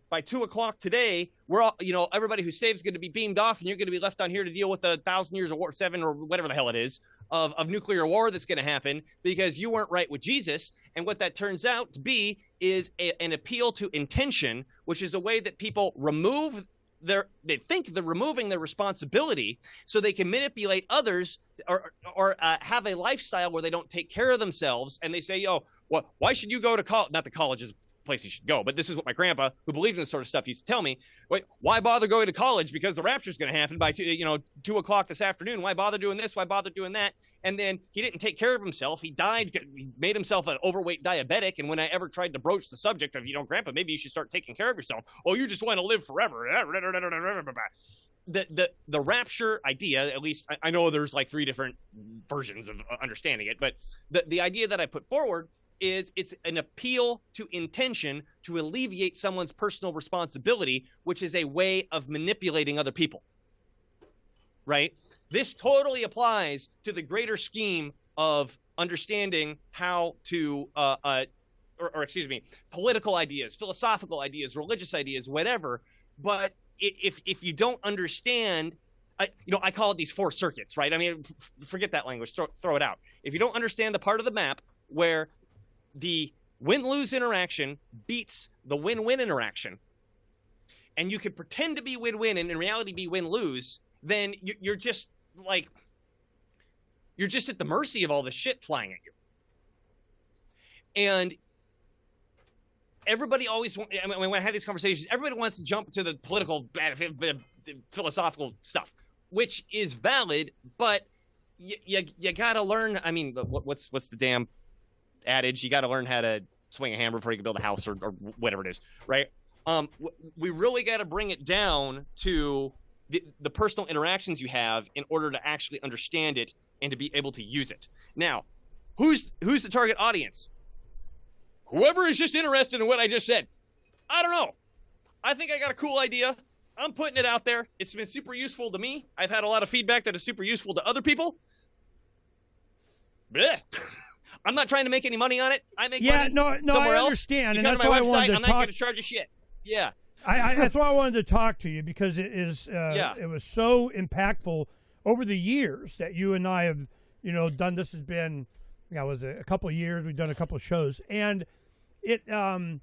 by 2:00 today, we're all, everybody who's saved is going to be beamed off, and you're going to be left on here to deal with the 1,000 years of war, 7 or whatever the hell it is, of nuclear war that's going to happen because you weren't right with Jesus. And what that turns out to be is an appeal to intention, which is a way that people remove they think they're removing their responsibility so they can manipulate others or have a lifestyle where they don't take care of themselves. And they say, yo, why should you go to college? Not the college is a place you should go, but this is what my grandpa, who believed in this sort of stuff, used to tell me. Wait, why bother going to college? Because the rapture's going to happen by 2 o'clock this afternoon. Why bother doing this? Why bother doing that? And then he didn't take care of himself. He died. He made himself an overweight diabetic. And when I ever tried to broach the subject of, grandpa, maybe you should start taking care of yourself. Oh, you just want to live forever. The rapture idea, at least I know there's like 3 different versions of understanding it, but the idea that I put forward is it's an appeal to intention to alleviate someone's personal responsibility, which is a way of manipulating other people, right? This totally applies to the greater scheme of understanding how to, political ideas, philosophical ideas, religious ideas, whatever. But if you don't understand, I call it these 4 circuits, right? I mean, forget that language, throw it out. If you don't understand the part of the map where the win-lose interaction beats the win-win interaction, and you can pretend to be win-win and in reality be win-lose, then you're just at the mercy of all the shit flying at you. And everybody always, when I have these conversations, everybody wants to jump to the political, philosophical stuff, which is valid, but you got to learn. I mean, what's the damn adage? You got to learn how to swing a hammer before you can build a house or whatever it is, right? We really got to bring it down to the personal interactions you have in order to actually understand it and to be able to use it. Now, who's the target audience? Whoever is just interested in what I just said. I don't know. I think I got a cool idea. I'm putting it out there. It's been super useful to me. I've had a lot of feedback that is super useful to other people. Blech. I'm not trying to make any money on it. I make money somewhere else. Understand. You And come that's to my why I website, wanted to I'm not going to charge you shit. Yeah. That's why I wanted to talk to you, because it was so impactful over the years that you and I have, done. This has been, a couple of years. We've done a couple of shows, and I'm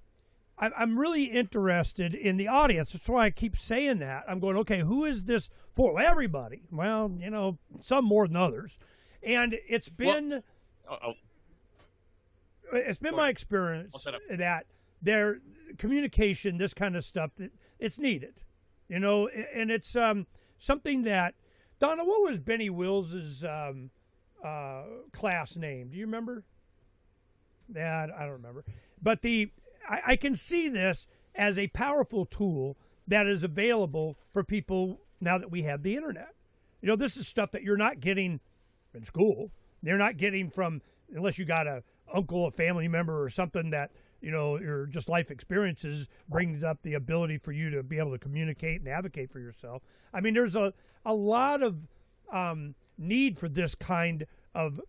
really interested in the audience. That's why I keep saying that. I'm going, okay, who is this for? Well, everybody. Well, some more than others, and it's been. It's been my experience that their communication, this kind of stuff, that it's needed, and it's something that, Donna, what was Benny Wills's class name? Do you remember? Yeah, I don't remember. But I can see this as a powerful tool that is available for people now that we have the internet. This is stuff that you're not getting in school. They're not getting from, unless you got a uncle, a family member, or something that, your just life experiences brings up the ability for you to be able to communicate and advocate for yourself. I mean, there's a lot of need for this kind of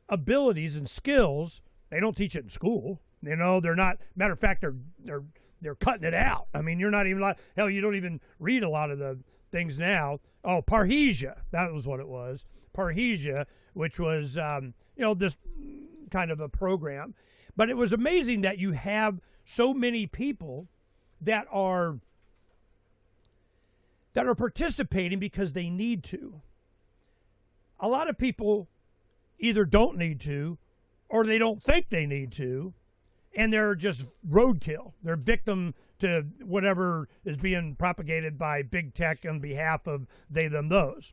abilities and skills. They don't teach it in school. They're not. Matter of fact, they're cutting it out. I mean, you're not even hell. You don't even read a lot of the things now. Oh, parrhesia. That was what it was. Parrhesia, which was this kind of a program. But it was amazing that you have so many people that are participating because they need to. A lot of people either don't need to, or they don't think they need to, and they're just roadkill. They're victim to whatever is being propagated by big tech on behalf of they, them, those.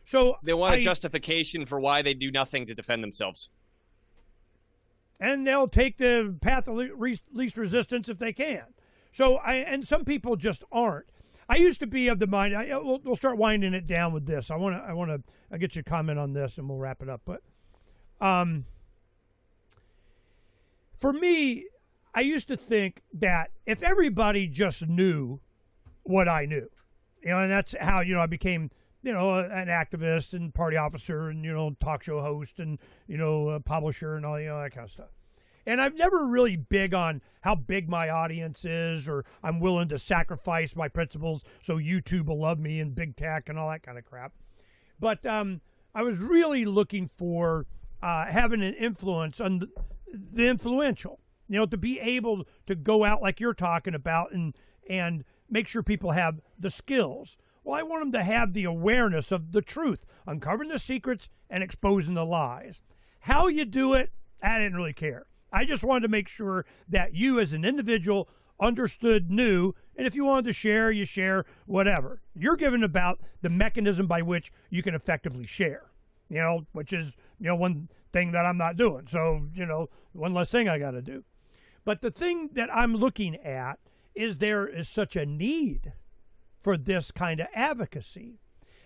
So they want a justification for why they do nothing to defend themselves. And they'll take the path of least resistance if they can. So and some people just aren't. I used to be of the mind. We'll start winding it down with this. I'll get you a comment on this, and we'll wrap it up. But for me, I used to think that if everybody just knew what I knew, and that's how I became an activist and party officer and talk show host and a publisher and all that kind of stuff. And I've never really big on how big my audience is, or I'm willing to sacrifice my principles so YouTube will love me and big tech and all that kind of crap. But I was really looking for having an influence on the influential, to be able to go out like you're talking about and make sure people have the skills. Well, I want them to have the awareness of the truth, uncovering the secrets and exposing the lies. How you do it, I didn't really care. I just wanted to make sure that you as an individual understood, knew, and if you wanted to share, you share, whatever. You're given about the mechanism by which you can effectively share, which is, one thing that I'm not doing. So, one less thing I got to do. But the thing that I'm looking at is there is such a need for this kind of advocacy.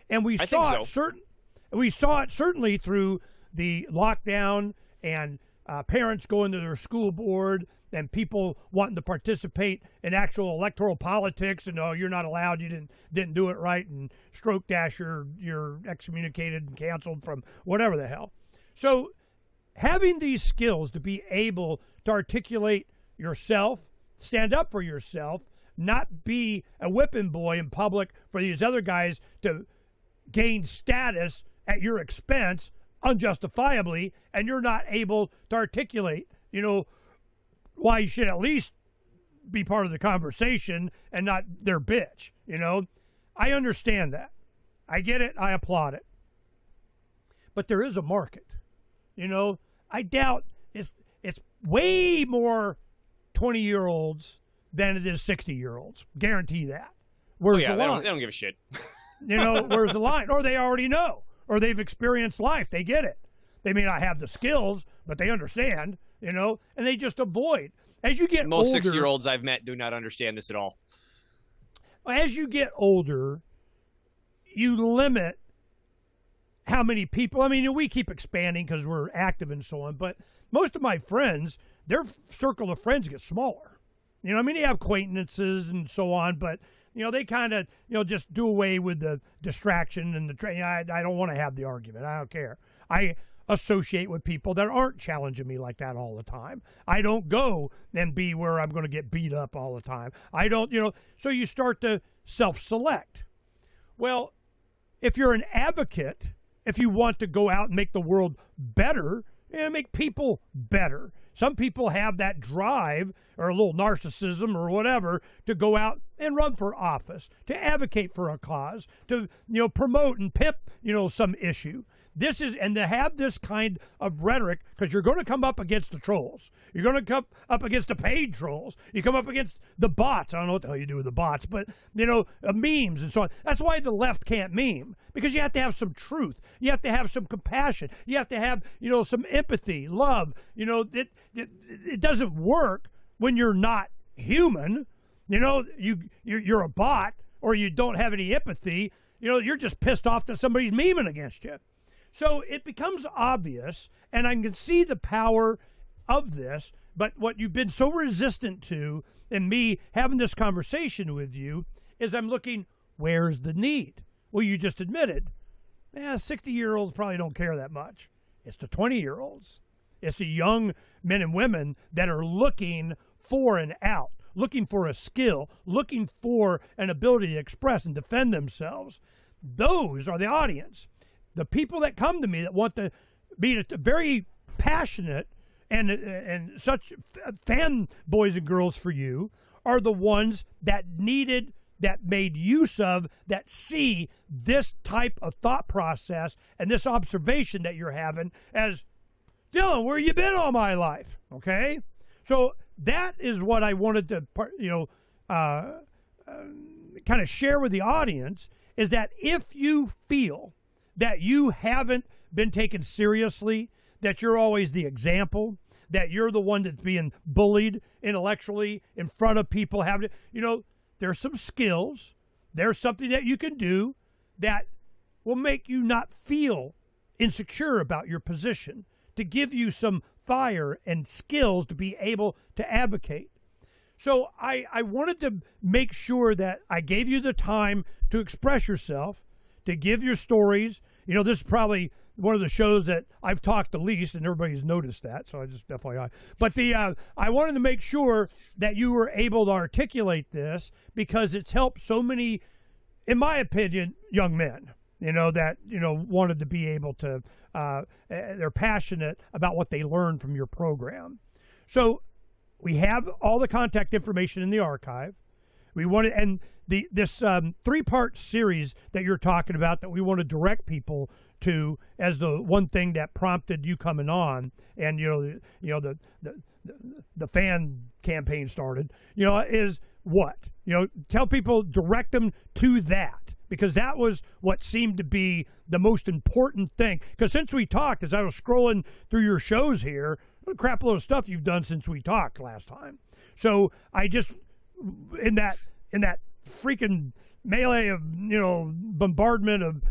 And we saw it certainly through the lockdown and parents going to their school board and people wanting to participate in actual electoral politics, and you're not allowed, you didn't do it right, and stroke dash, you're excommunicated and canceled from whatever the hell. So having these skills to be able to articulate yourself, stand up for yourself, not be a whipping boy in public for these other guys to gain status at your expense unjustifiably, and you're not able to articulate, why you should at least be part of the conversation and not their bitch, I understand that. I get it. I applaud it. But there is a market, I doubt it's way more 20-year-olds than it is 60-year-olds. Guarantee that. Where's the line? They don't give a shit. Where's the line? Or they already know. Or they've experienced life. They get it. They may not have the skills, but they understand, and they just avoid. As you get Most older, 60-year-olds I've met do not understand this at all. as you get older, you limit how many people. I mean, we keep expanding because we're active and so on, but most of my friends, their circle of friends gets smaller. I mean, they have acquaintances and so on, but they kind of, just do away with the distraction and the I don't want to have the argument. I don't care. I associate with people that aren't challenging me like that all the time. I don't go and be where I'm going to get beat up all the time. I don't, so you start to self-select. Well, if you're an advocate, if you want to go out and make the world better, make people better. Some people have that drive or a little narcissism or whatever to go out and run for office, to advocate for a cause, to promote and pimp some issue. This is, and to have this kind of rhetoric, because you're going to come up against the trolls. You're going to come up against the paid trolls. You come up against the bots. I don't know what the hell you do with the bots, but, memes and so on. That's why the left can't meme, because you have to have some truth. You have to have some compassion. You have to have, some empathy, love. It doesn't work when you're not human. You're a bot, or you don't have any empathy. You're just pissed off that somebody's memeing against you. So it becomes obvious, and I can see the power of this, but what you've been so resistant to in me having this conversation with you is I'm looking, where's the need? Well, you just admitted, 60-year-olds probably don't care that much. It's the 20-year-olds. It's the young men and women that are looking for an out, looking for a skill, looking for an ability to express and defend themselves. Those are the audience. The people that come to me that want to be very passionate and such fan boys and girls for you are the ones that needed, that made use of, that see this type of thought process and this observation that you're having as, Dylan, where you been all my life? Okay? So that is what I wanted to, kind of share with the audience, is that if you feel that you haven't been taken seriously, that you're always the example, that you're the one that's being bullied intellectually in front of people, having to, there's some skills, there's something that you can do that will make you not feel insecure about your position, to give you some fire and skills to be able to advocate. So I wanted to make sure that I gave you the time to express yourself, to give your stories. This is probably one of the shows that I've talked the least, and everybody's noticed that, so I just FYI. But I wanted to make sure that you were able to articulate this, because it's helped so many, in my opinion, young men, that, wanted to be able to, they're passionate about what they learned from your program. So we have all the contact information in the archive. We want to, and this 3-part series that you're talking about that we want to direct people to as the one thing that prompted you coming on, and the fan campaign started, is what? Tell people, direct them to that, because that was what seemed to be the most important thing. Because since we talked, as I was scrolling through your shows here, a crap load of stuff you've done since we talked last time. So I just, in that freaking melee of, bombardment of,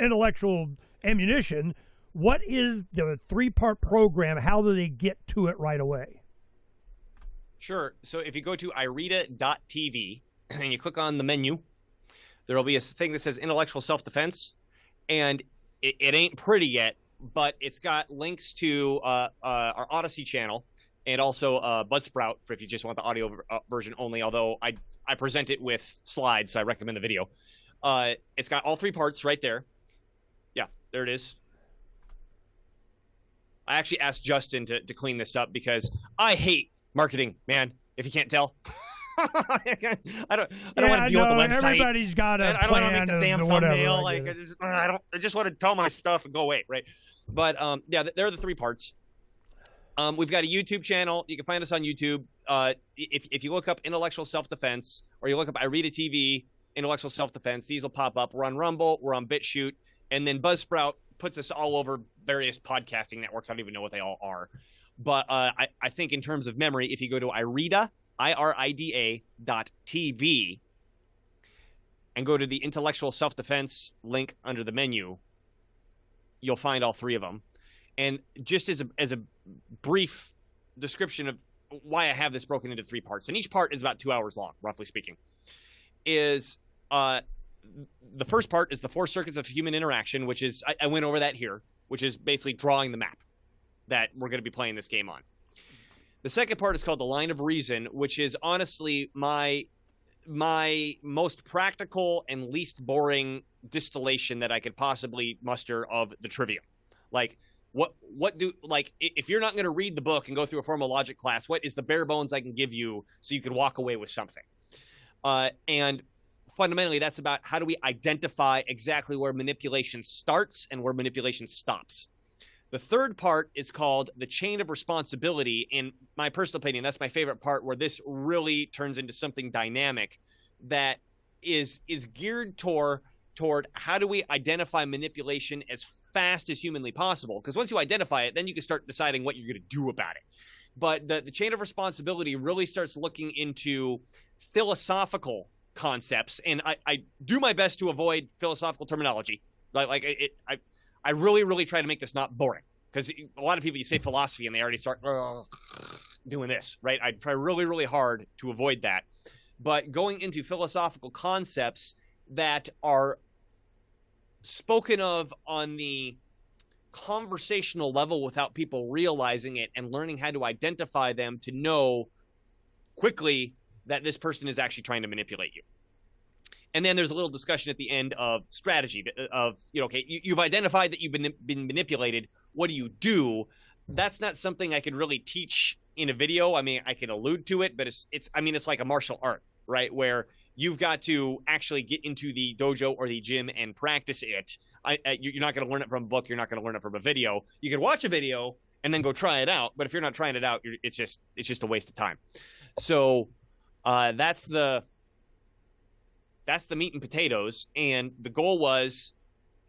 intellectual ammunition, what is the 3-part program? How do they get to it right away? Sure. So if you go to ireta.tv and you click on the menu, there will be a thing that says intellectual self-defense, and it ain't pretty yet, but it's got links to our Odyssey channel and also Buzzsprout for if you just want the audio version only, although I present it with slides, so I recommend the video. It's got all 3 parts right there. Yeah, there it is. I actually asked Justin to clean this up because I hate marketing, man, if you can't tell. I don't want to deal with the website. Everybody's got a I don't want to plan make the damn of whatever, thumbnail. I just want to tell my stuff and go away, right? But yeah, there are the 3 parts. We've got a YouTube channel. You can find us on YouTube. If you look up Intellectual Self-Defense, or you look up Ireta TV, Intellectual Self-Defense, these will pop up. We're on Rumble. We're on BitChute. And then Buzzsprout puts us all over various podcasting networks. I don't even know what they all are. But I think in terms of memory, if you go to Ireta, IRIDA.TV, and go to the Intellectual Self-Defense link under the menu, you'll find all 3 of them. And just as a brief description of why I have this broken into 3 parts, and each part is about 2 hours long, roughly speaking, is the first part is the 4 circuits of human interaction, which is, I went over that here, which is basically drawing the map that we're going to be playing this game on. The second part is called the line of reason, which is honestly my most practical and least boring distillation that I could possibly muster of the trivium. Like, if you're not going to read the book and go through a formal logic class, what is the bare bones I can give you so you can walk away with something? And fundamentally, that's about how do we identify exactly where manipulation starts and where manipulation stops. The third part is called the chain of responsibility. In my personal opinion, that's my favorite part, where this really turns into something dynamic that is geared toward how do we identify manipulation as fast as humanly possible. Because once you identify it, then you can start deciding what you're going to do about it. But the chain of responsibility really starts looking into philosophical concepts, and I do my best to avoid philosophical terminology. I really, really try to make this not boring, because a lot of people, you say philosophy and they already start doing this, right? I try really, really hard to avoid that. But going into philosophical concepts that are spoken of on the conversational level without people realizing it, and learning how to identify them to know quickly that this person is actually trying to manipulate you. And then there's a little discussion at the end of strategy of, okay, you've identified that you've been manipulated. What do you do? That's not something I can really teach in a video. I mean, I can allude to it, but it's like a martial art, right? Where you've got to actually get into the dojo or the gym and practice it. You're not going to learn it from a book. You're not going to learn it from a video. You can watch a video and then go try it out. But if you're not trying it out, it's just a waste of time. So that's the meat and potatoes. And the goal was,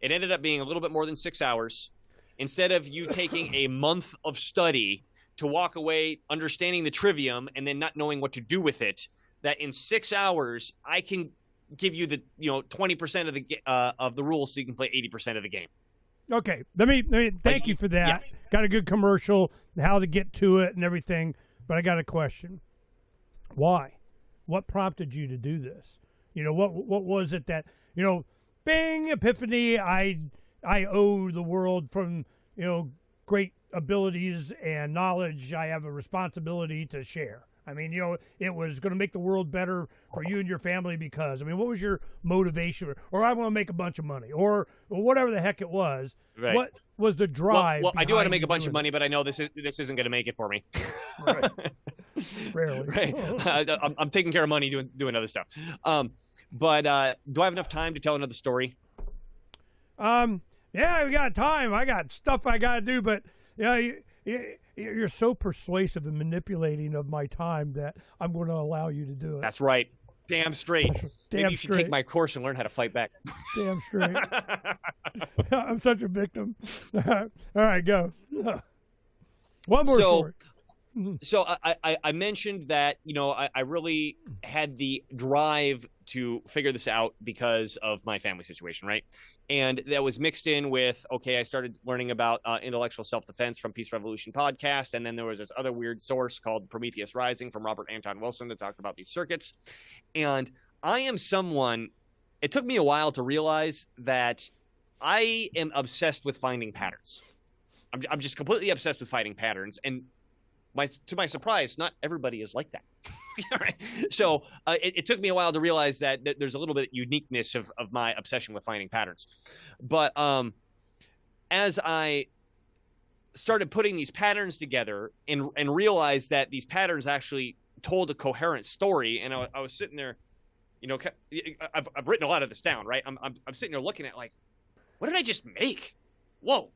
it ended up being a little bit more than 6 hours. Instead of you taking a month of study to walk away understanding the trivium and then not knowing what to do with it, that in 6 hours I can give you the 20% of the rules so you can play 80% of the game. Okay, let me thank you for that. Yeah. Got a good commercial, how to get to it and everything. But I got a question. Why? What prompted you to do this? What was it that, bing, epiphany, I owe the world from, great abilities and knowledge. I have a responsibility to share. I mean, it was going to make the world better for you and your family because, I mean, what was your motivation? Or I want to make a bunch of money, or whatever the heck it was. Right. What was the drive? Well, I do want to make a bunch of doing money, but I know this isn't going to make it for me. Right. Rarely. Right. I'm taking care of money doing other stuff. But do I have enough time to tell another story? Yeah, we got time. I got stuff I got to do, but you're so persuasive and manipulating of my time that I'm going to allow you to do it. That's right. Damn straight. Maybe you should take my course and learn how to fight back. Damn straight. I'm such a victim. All right, go. One more story. So I mentioned that, I really had the drive to figure this out because of my family situation, right? And that was mixed in with, I started learning about intellectual self-defense from Peace Revolution podcast. And then there was this other weird source called Prometheus Rising from Robert Anton Wilson that talked about these circuits. And I am someone, it took me a while to realize that I am obsessed with finding patterns. I'm just completely obsessed with finding patterns. And to my surprise, not everybody is like that. Right? So it took me a while to realize that there's a little bit of uniqueness of my obsession with finding patterns. But as I started putting these patterns together and realized that these patterns actually told a coherent story, and I was sitting there, I've written a lot of this down, right? I'm sitting there looking at like, what did I just make? Whoa.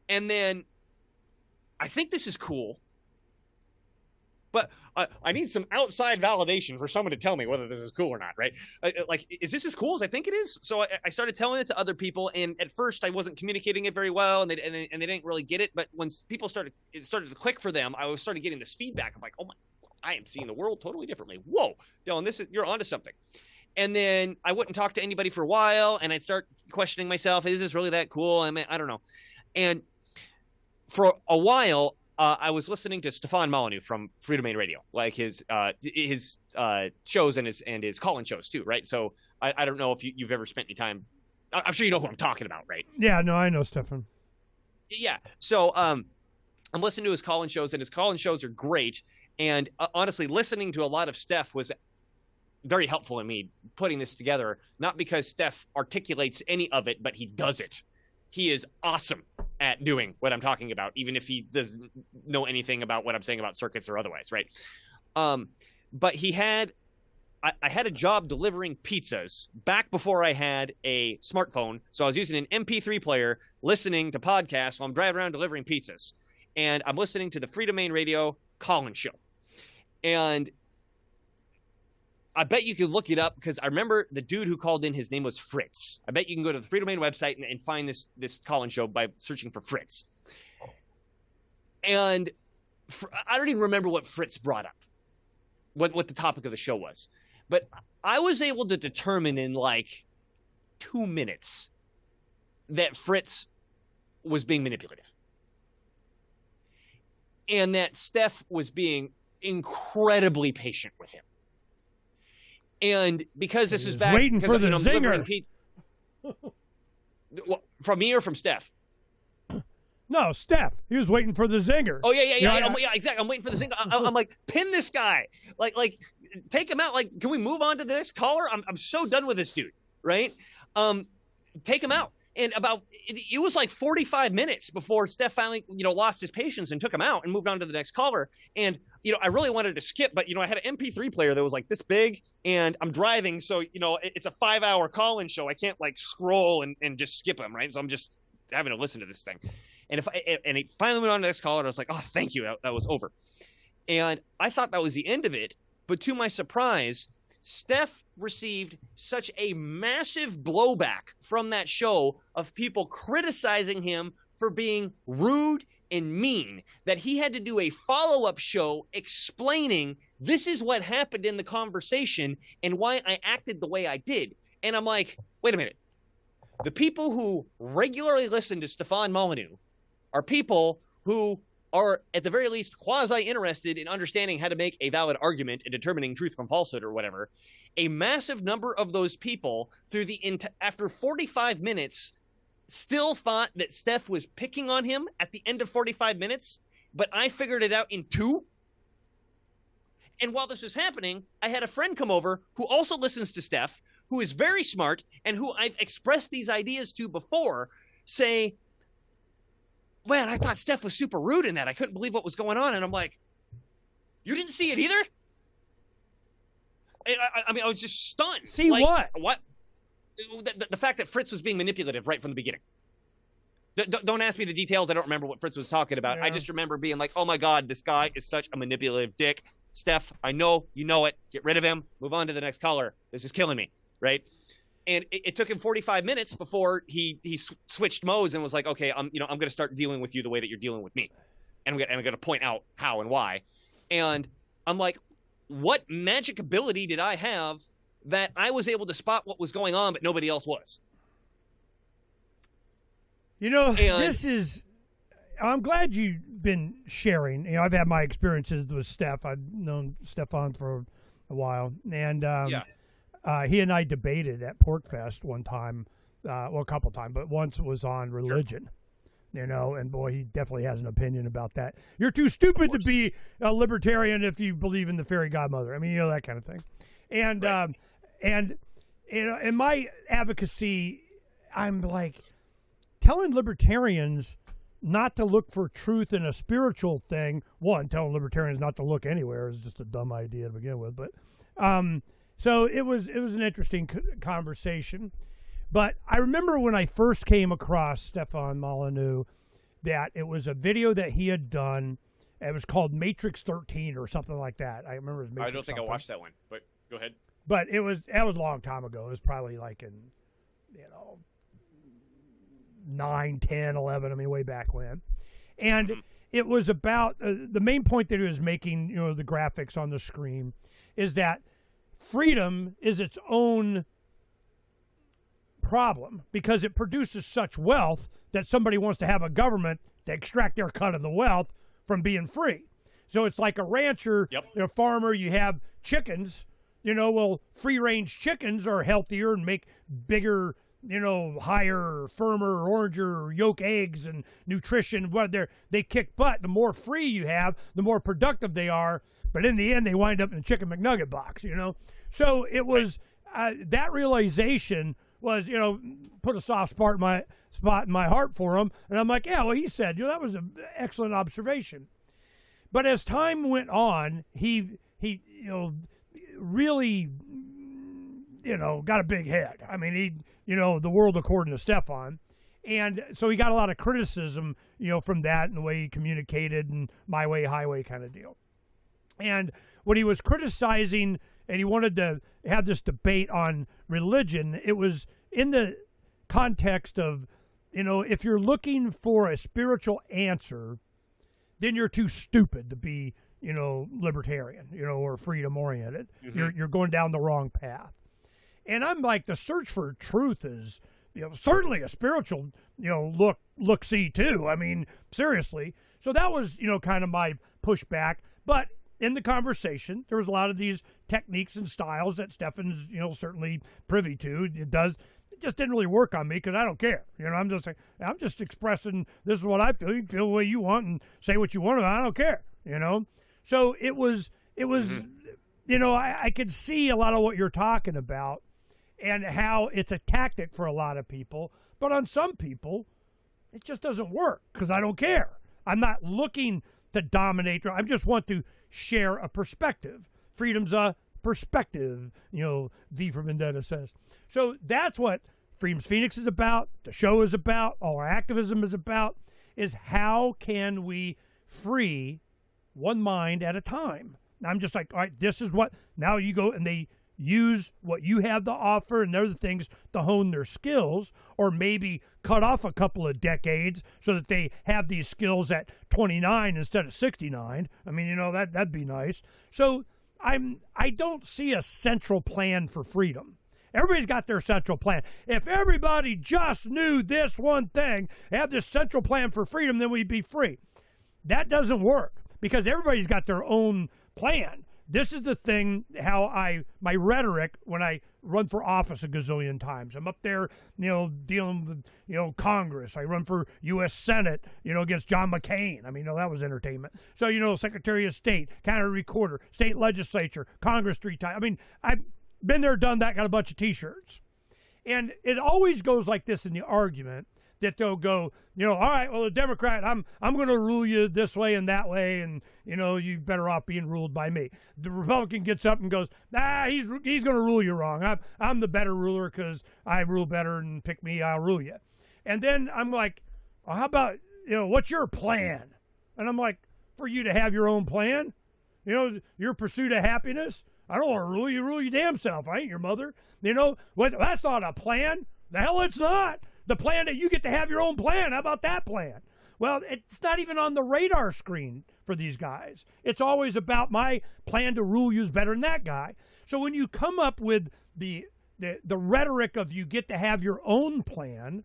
And then I think this is cool, but I need some outside validation for someone to tell me whether this is cool or not, right? Is this as cool as I think it is? So I started telling it to other people, and at first I wasn't communicating it very well, and they didn't really get it. But when it started to click for them, I started getting this feedback of like, oh my, I am seeing the world totally differently. Whoa, Dylan, you're onto something. And then I wouldn't talk to anybody for a while, and I'd start questioning myself, is this really that cool? I mean, I don't know. And for a while, I was listening to Stefan Molyneux from Free Domain Radio, like his shows and his call-in shows too, right? So I don't know if you've ever spent any time. I'm sure you know who I'm talking about, right? Yeah, no, I know Stefan. Yeah. So I'm listening to his call-in shows, and his call-in shows are great. And honestly, listening to a lot of Steph was very helpful in me putting this together. Not because Steph articulates any of it, but he does it. He is awesome at doing what I'm talking about, even if he doesn't know anything about what I'm saying about circuits or otherwise, right? But I had a job delivering pizzas back before I had a smartphone. So I was using an MP3 player, listening to podcasts while I'm driving around delivering pizzas. And I'm listening to the Free Domain Radio call-in show. And I bet you could look it up because I remember the dude who called in, his name was Fritz. I bet you can go to the Free Domain website and find this call-in show by searching for Fritz. And I don't even remember what Fritz brought up, what the topic of the show was. But I was able to determine in like 2 minutes that Fritz was being manipulative. And that Steph was being incredibly patient with him. And because this is back, waiting for the zinger. From me or from Steph? No, Steph. He was waiting for the zinger. Oh yeah, exactly. I'm waiting for the zinger. I'm like, pin this guy. Like, take him out. Like, can we move on to the next caller? I'm so done with this dude. Right? Take him out. And it was like 45 minutes before Steph finally, lost his patience and took him out and moved on to the next caller. And, I really wanted to skip, but, I had an MP3 player that was like this big and I'm driving. So, it's a 5-hour call-in show. I can't like scroll and just skip him. Right. So I'm just having to listen to this thing. And and he finally went on to the next caller. And I was like, oh, thank you. That was over. And I thought that was the end of it. But to my surprise, Steph received such a massive blowback from that show of people criticizing him for being rude and mean that he had to do a follow-up show explaining this is what happened in the conversation and why I acted the way I did. And I'm like, wait a minute. The people who regularly listen to Stefan Molyneux are people who are at the very least quasi-interested in understanding how to make a valid argument and determining truth from falsehood or whatever. A massive number of those people after 45 minutes still thought that Steph was picking on him at the end of 45 minutes, but I figured it out in 2. And while this was happening, I had a friend come over who also listens to Steph, who is very smart and who I've expressed these ideas to before, say, man, I thought Steph was super rude in that. I couldn't believe what was going on. And I'm like, you didn't see it either? I mean, I was just stunned. See what? What? The fact that Fritz was being manipulative right from the beginning. Don't ask me the details. I don't remember what Fritz was talking about. Yeah. I just remember being like, oh my God, this guy is such a manipulative dick. Steph, I know you know it. Get rid of him. Move on to the next caller. This is killing me, right? And it took him 45 minutes before he switched modes and was like, okay, I'm going to start dealing with you the way that you're dealing with me. And I'm going to point out how and why. And I'm like, what magic ability did I have that I was able to spot what was going on, but nobody else was? I'm glad you've been sharing. I've had my experiences with Steph. I've known Stefan for a while. And he and I debated at PorkFest one time, a couple times, but once it was on religion. Sure. And boy, he definitely has an opinion about that. You're too stupid to be a libertarian if you believe in the fairy godmother. I mean, that kind of thing. And right. In my advocacy, I'm like telling libertarians not to look for truth in a spiritual thing. One, telling libertarians not to look anywhere is just a dumb idea to begin with. But so it was an interesting conversation. But I remember when I first came across Stefan Molyneux, that it was a video that he had done. It was called Matrix 13 or something like that. I remember it was Matrix I don't think something. I watched that one, but go ahead. But that was a long time ago. It was probably like in, 9, 10, 11, I mean, way back when. And it was about, the main point that he was making, the graphics on the screen, is that freedom is its own problem because it produces such wealth that somebody wants to have a government to extract their cut of the wealth from being free. So it's like a rancher, a farmer, you have chickens, well, free-range chickens are healthier and make bigger, higher, firmer, oranger yolk eggs and nutrition. They kick butt. The more free you have, the more productive they are. But in the end, they wind up in the chicken McNugget box, So it was that realization was, put a soft spot in my heart for him. And I'm like, yeah, well, he said, that was an excellent observation. But as time went on, he really, got a big head. I mean, the world according to Stefan. And so he got a lot of criticism, from that and the way he communicated and my way, highway kind of deal. And when he was criticizing and he wanted to have this debate on religion, it was in the context of, if you're looking for a spiritual answer, then you're too stupid to be, libertarian, or freedom-oriented. Mm-hmm. You're going down the wrong path. And I'm like, the search for truth is, certainly a spiritual, look-see too. I mean, seriously. So that was, kind of my pushback. But in the conversation, there was a lot of these techniques and styles that Stefan's, certainly privy to. It just didn't really work on me because I don't care. I'm just expressing this is what I feel. You can feel the way you want and say what you want, and I don't care. So it was, mm-hmm. I could see a lot of what you're talking about and how it's a tactic for a lot of people. But on some people, it just doesn't work because I don't care. I'm not looking to dominate. I just want to share a perspective. Freedom's a perspective, V for Vendetta says. So that's what Freedom's Phoenix is about, the show is about, all our activism is about, is how can we free one mind at a time. And I'm just like, all right, this is what, now you go and they use what you have to offer and other things to hone their skills, or maybe cut off a couple of decades so that they have these skills at 29 instead of 69. I mean, that'd be nice. So I don't see a central plan for freedom. Everybody's got their central plan. If everybody just knew this one thing, have this central plan for freedom, then we'd be free. That doesn't work because everybody's got their own plan. this is the thing, my rhetoric when I run for office a gazillion times. I'm up there, dealing with, Congress. I run for U.S. Senate, against John McCain. I mean, that was entertainment. So, Secretary of State, County Recorder, State Legislature, Congress 3 times. I mean, I've been there, done that, got a bunch of T-shirts. And it always goes like this in the argument, that they'll go, all right, well, the Democrat, I'm going to rule you this way and that way, and, you're better off being ruled by me. The Republican gets up and goes, he's going to rule you wrong. I'm the better ruler because I rule better, and pick me, I'll rule you. And then I'm like, well, how about, what's your plan? And I'm like, for you to have your own plan? Your pursuit of happiness? I don't want to rule your damn self. I ain't your mother. What? That's not a plan. The hell it's not. The plan that you get to have your own plan. How about that plan? Well, it's not even on the radar screen for these guys. It's always about my plan to rule you is better than that guy. So when you come up with the rhetoric of you get to have your own plan,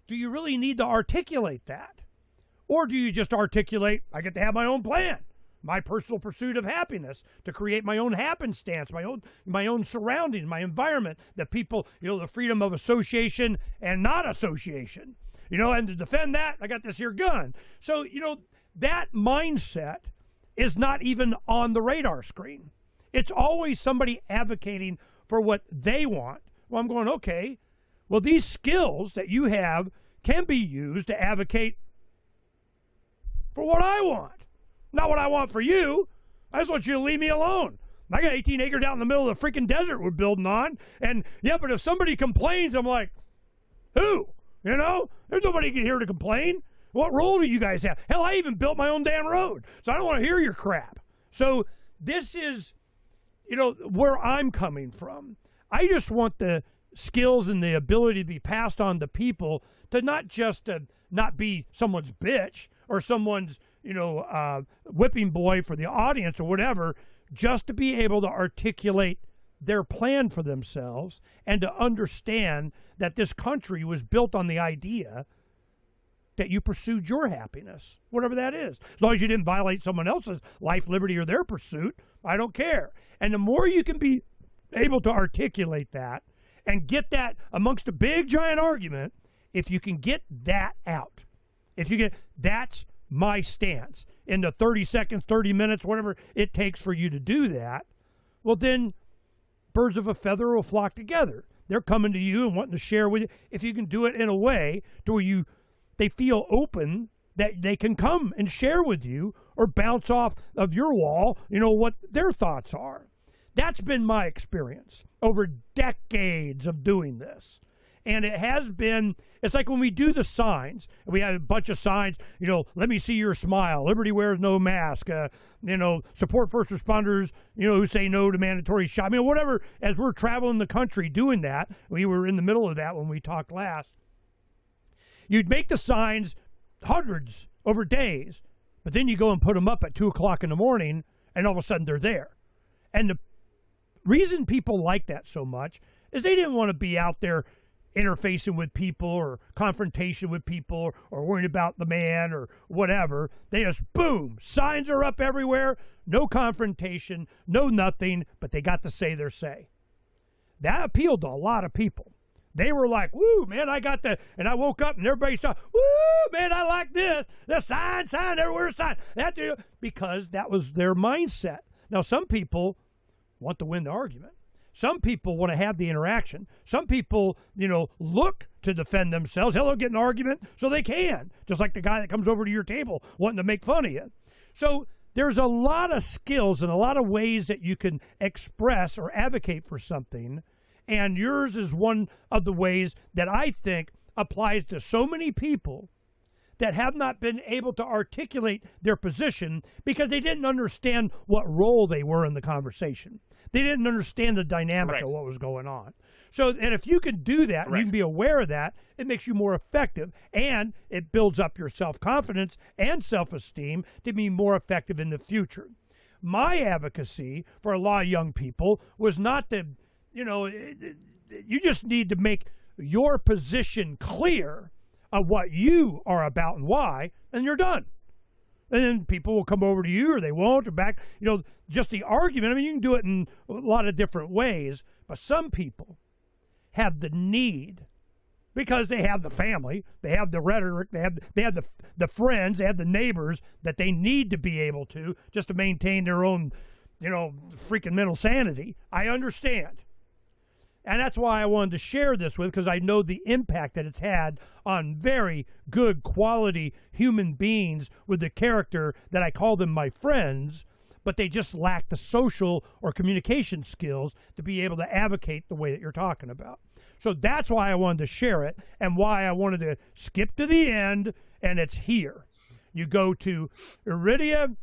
do you really need to articulate that? Or do you just articulate, I get to have my own plan, my personal pursuit of happiness, to create my own happenstance, my own surroundings, my environment, that people, the freedom of association and not association, and to defend that, I got this here gun. So, that mindset is not even on the radar screen. It's always somebody advocating for what they want. Well, I'm going, okay, well, these skills that you have can be used to advocate for what I want. Not what I want for you. I just want you to leave me alone. I got 18 acres out in the middle of the freaking desert we're building on. And, but if somebody complains, I'm like, who? There's nobody here to complain. What role do you guys have? Hell, I even built my own damn road. So I don't want to hear your crap. So this is, where I'm coming from. I just want the skills and the ability to be passed on to people, to not just to not be someone's bitch or someone's, whipping boy for the audience or whatever, just to be able to articulate their plan for themselves and to understand that this country was built on the idea that you pursued your happiness, whatever that is. As long as you didn't violate someone else's life, liberty, or their pursuit, I don't care. And the more you can be able to articulate that and get that amongst a big, giant argument, if you can get that out, that's my stance in the 30 seconds, 30 minutes, whatever it takes for you to do that, well, then birds of a feather will flock together. They're coming to you and wanting to share with you. If you can do it in a way to where they feel open, that they can come and share with you or bounce off of your wall, what their thoughts are. That's been my experience over decades of doing this. And it has been, it's like when we do the signs, and we have a bunch of signs, let me see your smile, liberty wears no mask, support first responders, who say no to mandatory shot. Whatever, as we're traveling the country doing that, we were in the middle of that when we talked last. You'd make the signs hundreds over days, but then you go and put them up at 2 o'clock in the morning, and all of a sudden they're there. And the reason people like that so much is they didn't want to be out there interfacing with people or confrontation with people or worrying about the man or whatever. They just, boom, signs are up everywhere, no confrontation, no nothing, but they got to say their say. That appealed to a lot of people. They were like, woo, man, and I woke up and everybody saw, woo, man, I like this. The sign, everywhere, sign. Because that was their mindset. Now, some people want to win the argument. Some people want to have the interaction. Some people, look to defend themselves. Hell, they'll get an argument so they can. Just like the guy that comes over to your table wanting to make fun of you. So there's a lot of skills and a lot of ways that you can express or advocate for something. And yours is one of the ways that I think applies to so many people that have not been able to articulate their position because they didn't understand what role they were in the conversation. They didn't understand the dynamic of what was going on. So, and if you can do that, and you can be aware of that, it makes you more effective, and it builds up your self-confidence and self-esteem to be more effective in the future. My advocacy for a lot of young people was not to, you just need to make your position clear of what you are about and why, and you're done. And then people will come over to you or they won't, or back, just the argument. I mean, you can do it in a lot of different ways, but some people have the need because they have the family, they have the rhetoric, they have the friends, they have the neighbors that they need to be able to just to maintain their own, freaking mental sanity. I understand. And that's why I wanted to share this with, because I know the impact that it's had on very good quality human beings with the character that I call them my friends, but they just lack the social or communication skills to be able to advocate the way that you're talking about. So that's why I wanted to share it, and why I wanted to skip to the end, and it's here. You go to Irida,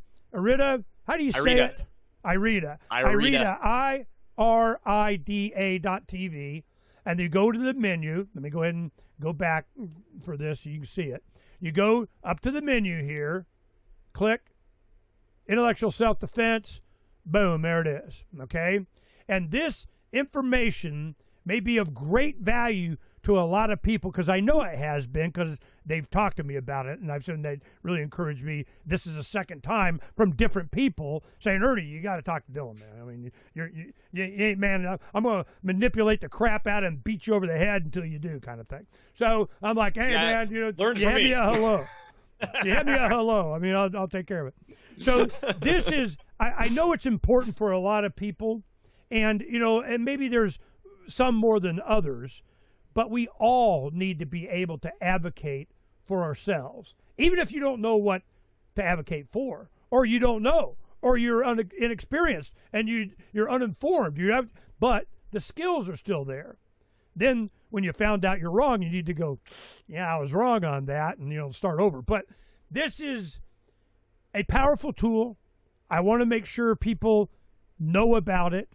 how do you say it? Irida. IRIDA.TV, and you go to the menu. Let me go ahead and go back for this so you can see it. You go up to the menu here, click intellectual self-defense, boom, there it is, okay? And this information may be of great value to a lot of people, because I know it has been, because they've talked to me about it, and I've said they really encouraged me. This is the second time from different people saying, Ernie, you got to talk to Dylan, man. I mean, you ain't, man, I'm going to manipulate the crap out and beat you over the head until you do, kind of thing. So I'm like, hey, man, you had me a hello. You had me a hello. I mean, I'll take care of it. So this is, I know it's important for a lot of people, and, and maybe there's some more than others, but we all need to be able to advocate for ourselves, even if you don't know what to advocate for, or you don't know, or you're inexperienced and you're uninformed. But the skills are still there. Then when you found out you're wrong, you need to go, yeah, I was wrong on that, and start over. But this is a powerful tool. I want to make sure people know about it.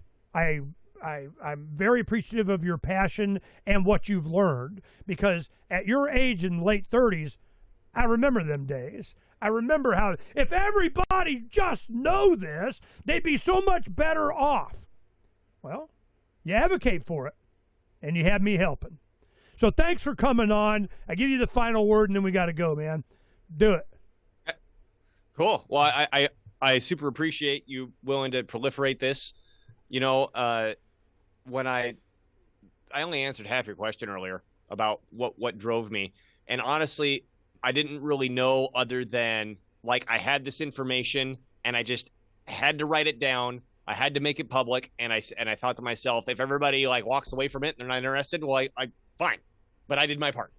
I'm very appreciative of your passion and what you've learned, because at your age in late 30s, I remember them days. I remember how if everybody just know this, they'd be so much better off. Well, you advocate for it, and you have me helping. So thanks for coming on. I give you the final word, and then we got to go, man. Do it. Cool. Well, I super appreciate you willing to proliferate this. When I only answered half your question earlier about what drove me. And honestly, I didn't really know, other than I had this information and I just had to write it down. I had to make it public. And I thought to myself, if everybody walks away from it and they're not interested, well, I fine, but I did my part.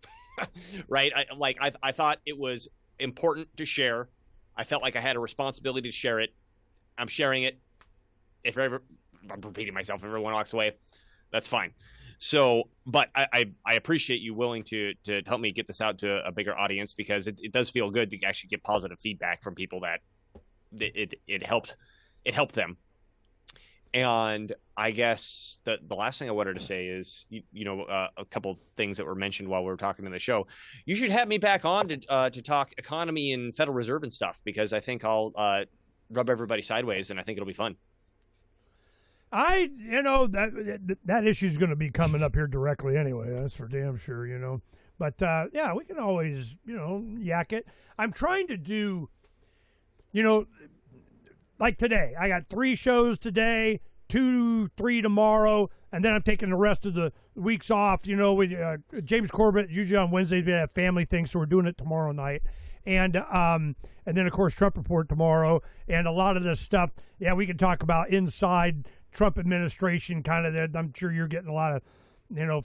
Right. I thought it was important to share. I felt like I had a responsibility to share it. I'm sharing it. If I'm repeating myself, if everyone walks away, that's fine. So, but I appreciate you willing to help me get this out to a bigger audience, because it does feel good to actually get positive feedback from people that it helped them. And I guess the last thing I wanted to say is, a couple things that were mentioned while we were talking in the show. You should have me back on to talk economy and Federal Reserve and stuff, because I think I'll rub everybody sideways, and I think it'll be fun. That issue is going to be coming up here directly anyway. That's for damn sure, But yeah, we can always, yak it. I'm trying to do, like today. I got 3 shows today, 2, 3 tomorrow, and then I'm taking the rest of the weeks off. James Corbett, usually on Wednesdays we have family things, so we're doing it tomorrow night. And then of course Trump Report tomorrow, and a lot of this stuff. Yeah, we can talk about inside Trump administration kind of. I'm sure you're getting a lot of,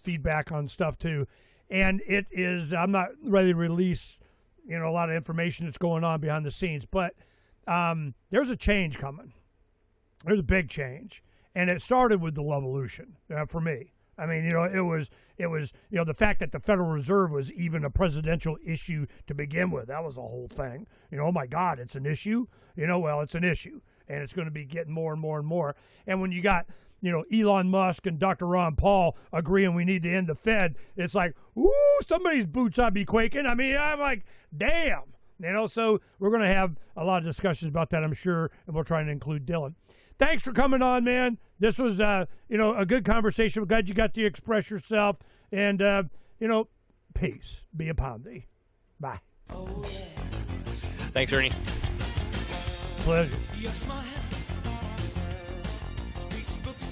feedback on stuff too. And it is, I'm not ready to release, a lot of information that's going on behind the scenes, but there's a change coming. There's a big change, and it started with the Levolution for me. I mean, it was, the fact that the Federal Reserve was even a presidential issue to begin with. That was the whole thing. Oh my God, it's an issue. Well, it's an issue, and it's going to be getting more and more and more. And when you got, Elon Musk and Dr. Ron Paul agreeing we need to end the Fed, it's like, ooh, somebody's boots ought to be quaking. I mean, I'm like, damn. So we're going to have a lot of discussions about that, I'm sure, and we'll try and include Dylan. Thanks for coming on, man. This was, a good conversation. I'm glad you got to express yourself. And, peace be upon thee. Bye. Thanks, Ernie. pleasure. Your smile